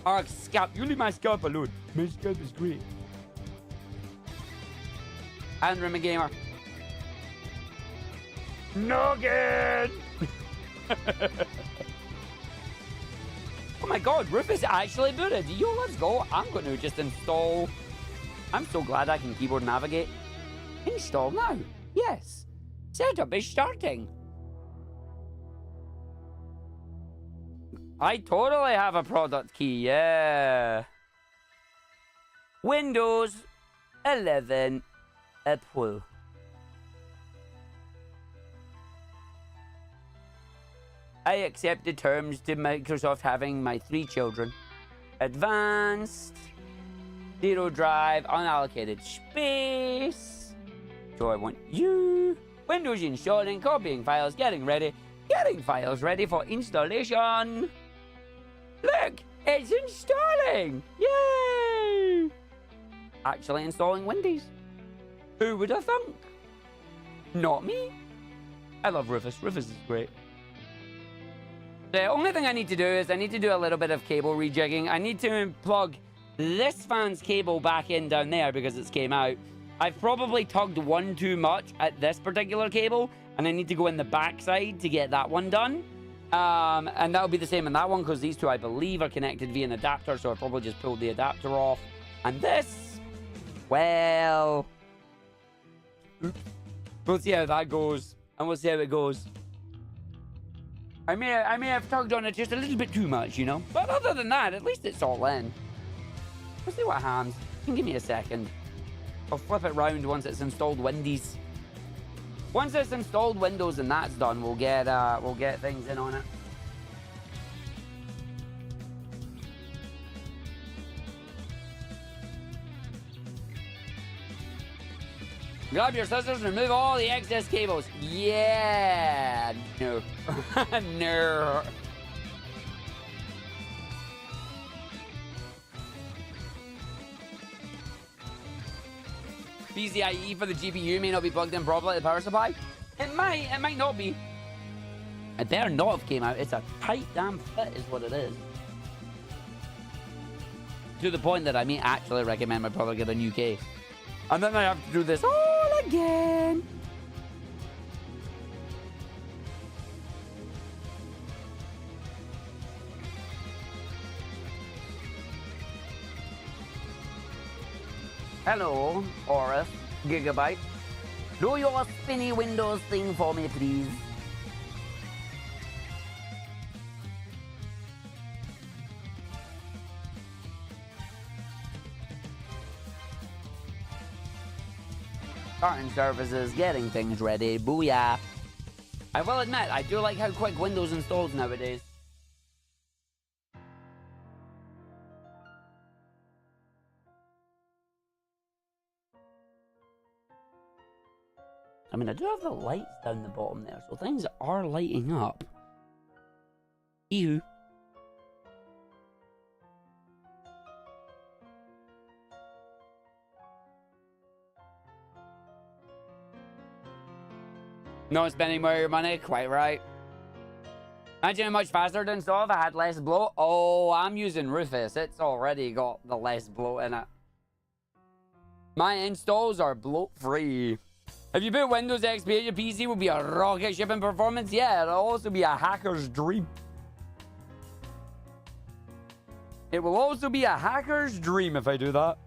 Arg, scalp. You leave my scalp alone. My scalp is great. Andrew McGamer. Noggin! Oh my god, Rufus actually booted. Yo, let's go. I'm going to just install. I'm so glad I can keyboard navigate. Install now. Yes. Setup is starting. I totally have a product key, yeah. Windows 11 Apple. I accept the terms to Microsoft having my 3 children. Advanced. Zero drive. Unallocated space. So I want you. Windows installing. Copying files. Getting ready. Getting files ready for installation. Look, it's installing! Yay! Actually installing Windows. Who would have thunk? Not me. I love Rufus. Rufus is great. The only thing I need to do is I need to do a little bit of cable rejigging. I need to plug this fan's cable back in down there because it's came out. I've probably tugged one too much at this particular cable, and I need to go in the backside to get that one done. And that'll be the same in that one because these two, I believe, are connected via an adapter, so I probably just pulled the adapter off. And this, well, we'll see how that goes, and we'll see how it goes. I may have tugged on it just a little bit too much, you know? But other than that, at least it's all in. We'll see what happens. You can give me a second. I'll flip it round once it's installed Windows. Once it's installed Windows and that's done, we'll get things in on it. Grab your scissors and remove all the excess cables. Yeah. No. No. PCIe for the GPU may not be plugged in properly at the power supply. It might not be. It better not have came out. It's a tight damn fit is what it is. To the point that I may actually recommend I probably get a new case. And then I have to do this all again. Hello, Orif Gigabyte. Do your spinny Windows thing for me, please. Starting services, getting things ready, booyah. I will admit, I do like how quick Windows installs nowadays. I mean, I do have the lights down the bottom there, so things are lighting up. Ew. No spending more of your money, quite right. Imagine how much faster to install if I had less bloat. Oh, I'm using Rufus. It's already got the less bloat in it. My installs are bloat-free. If you put Windows XP on your PC, it will be a rocket ship in performance. Yeah, it'll also be a hacker's dream. It will also be a hacker's dream if I do that.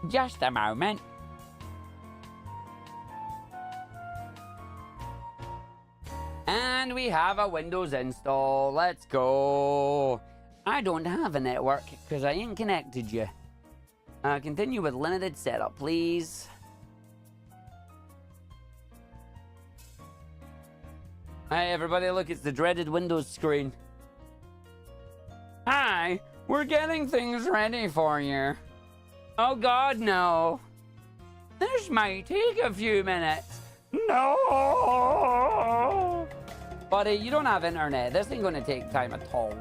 Just a moment. And we have a Windows install. Let's go. I don't have a network because I ain't connected you. Continue with limited setup, please. Hi, everybody. Look, it's the dreaded Windows screen. Hi, we're getting things ready for you. Oh, God, no. This might take a few minutes. No! Buddy, you don't have internet. This ain't gonna take time at all.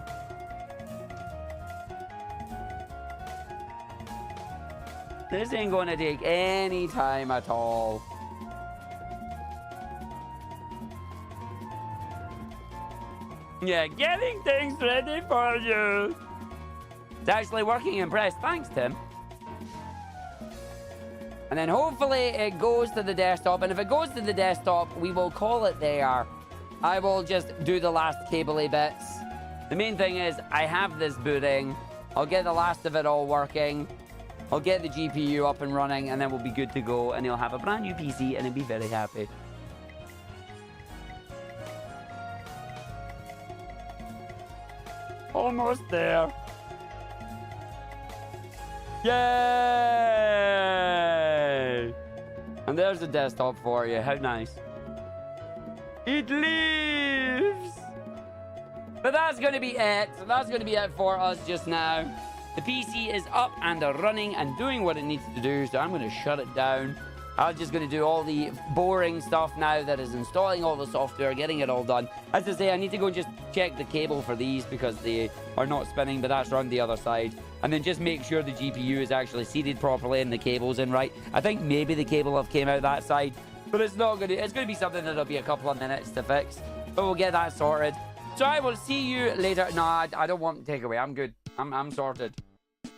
This ain't gonna take any time at all. Yeah, getting things ready for you. It's actually working. Impressed. Thanks, Tim. And then hopefully it goes to the desktop. And if it goes to the desktop, we will call it there. I will just do the last cable-y bits. The main thing is I have this booting. I'll get the last of it all working. I'll get the GPU up and running, and then we'll be good to go. And he'll have a brand new PC, and he'll be very happy. Almost there. Yay! And there's the desktop for you. How nice. It leaves! But that's going to be it. So that's going to be it for us just now. The PC is up and running and doing what it needs to do. So I'm going to shut it down. I'm just going to do all the boring stuff now, that is installing all the software, getting it all done. As I say, I need to go and just check the cable for these because they are not spinning, but that's around the other side. And then just make sure the GPU is actually seated properly and the cable's in right. I think maybe the cable have came out that side, but it's not going to, it's going to be something that'll be a couple of minutes to fix. But we'll get that sorted. So I will see you later. No, I don't want takeaway. I'm good. I'm sorted.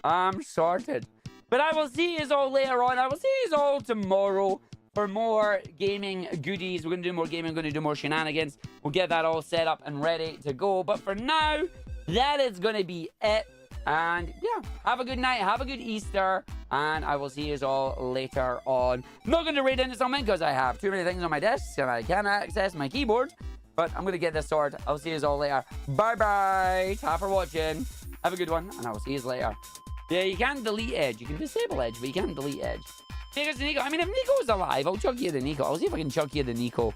I'm sorted. But I will see you all later on. I will see you all tomorrow for more gaming goodies. We're going to do more gaming. We're going to do more shenanigans. We'll get that all set up and ready to go. But for now, that is going to be it. And yeah, have a good night. Have a good Easter. And I will see you all later on. I'm not going to raid into something because I have too many things on my desk and I can't access my keyboard. But I'm going to get this sorted. I'll see you all later. Bye-bye. Thanks for watching. Have a good one. And I will see you later. Yeah, you can delete Edge. You can disable Edge, but you can't delete Edge. Take Nico. I mean, if Nico's alive, I'll chuck you the Nico. I'll see if I can chuck you the Nico.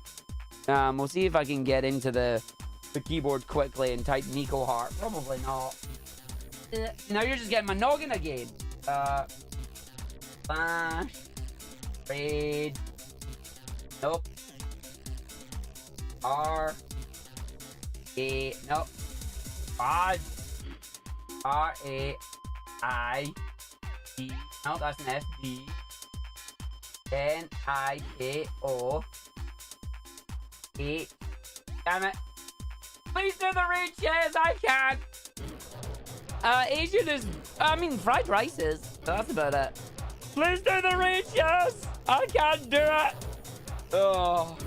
We'll see if I can get into the keyboard quickly and type Nico Heart. Probably not. Now you're just getting my noggin again. Flash. Raid. Nope. R. A. Nope. R. R. A. I. D. No, that's an S. D. N. I. K. O. A. Damn it. Please do the raid, yes, I can't. Asian is, I mean, fried rice is. That's about it. Please do the raid, yes. I can't do it. Oh.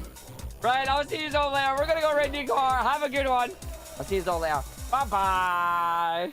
Right, I'll see you all later. We're going to go raid Nico. Have a good one. I'll see you all later. Bye-bye.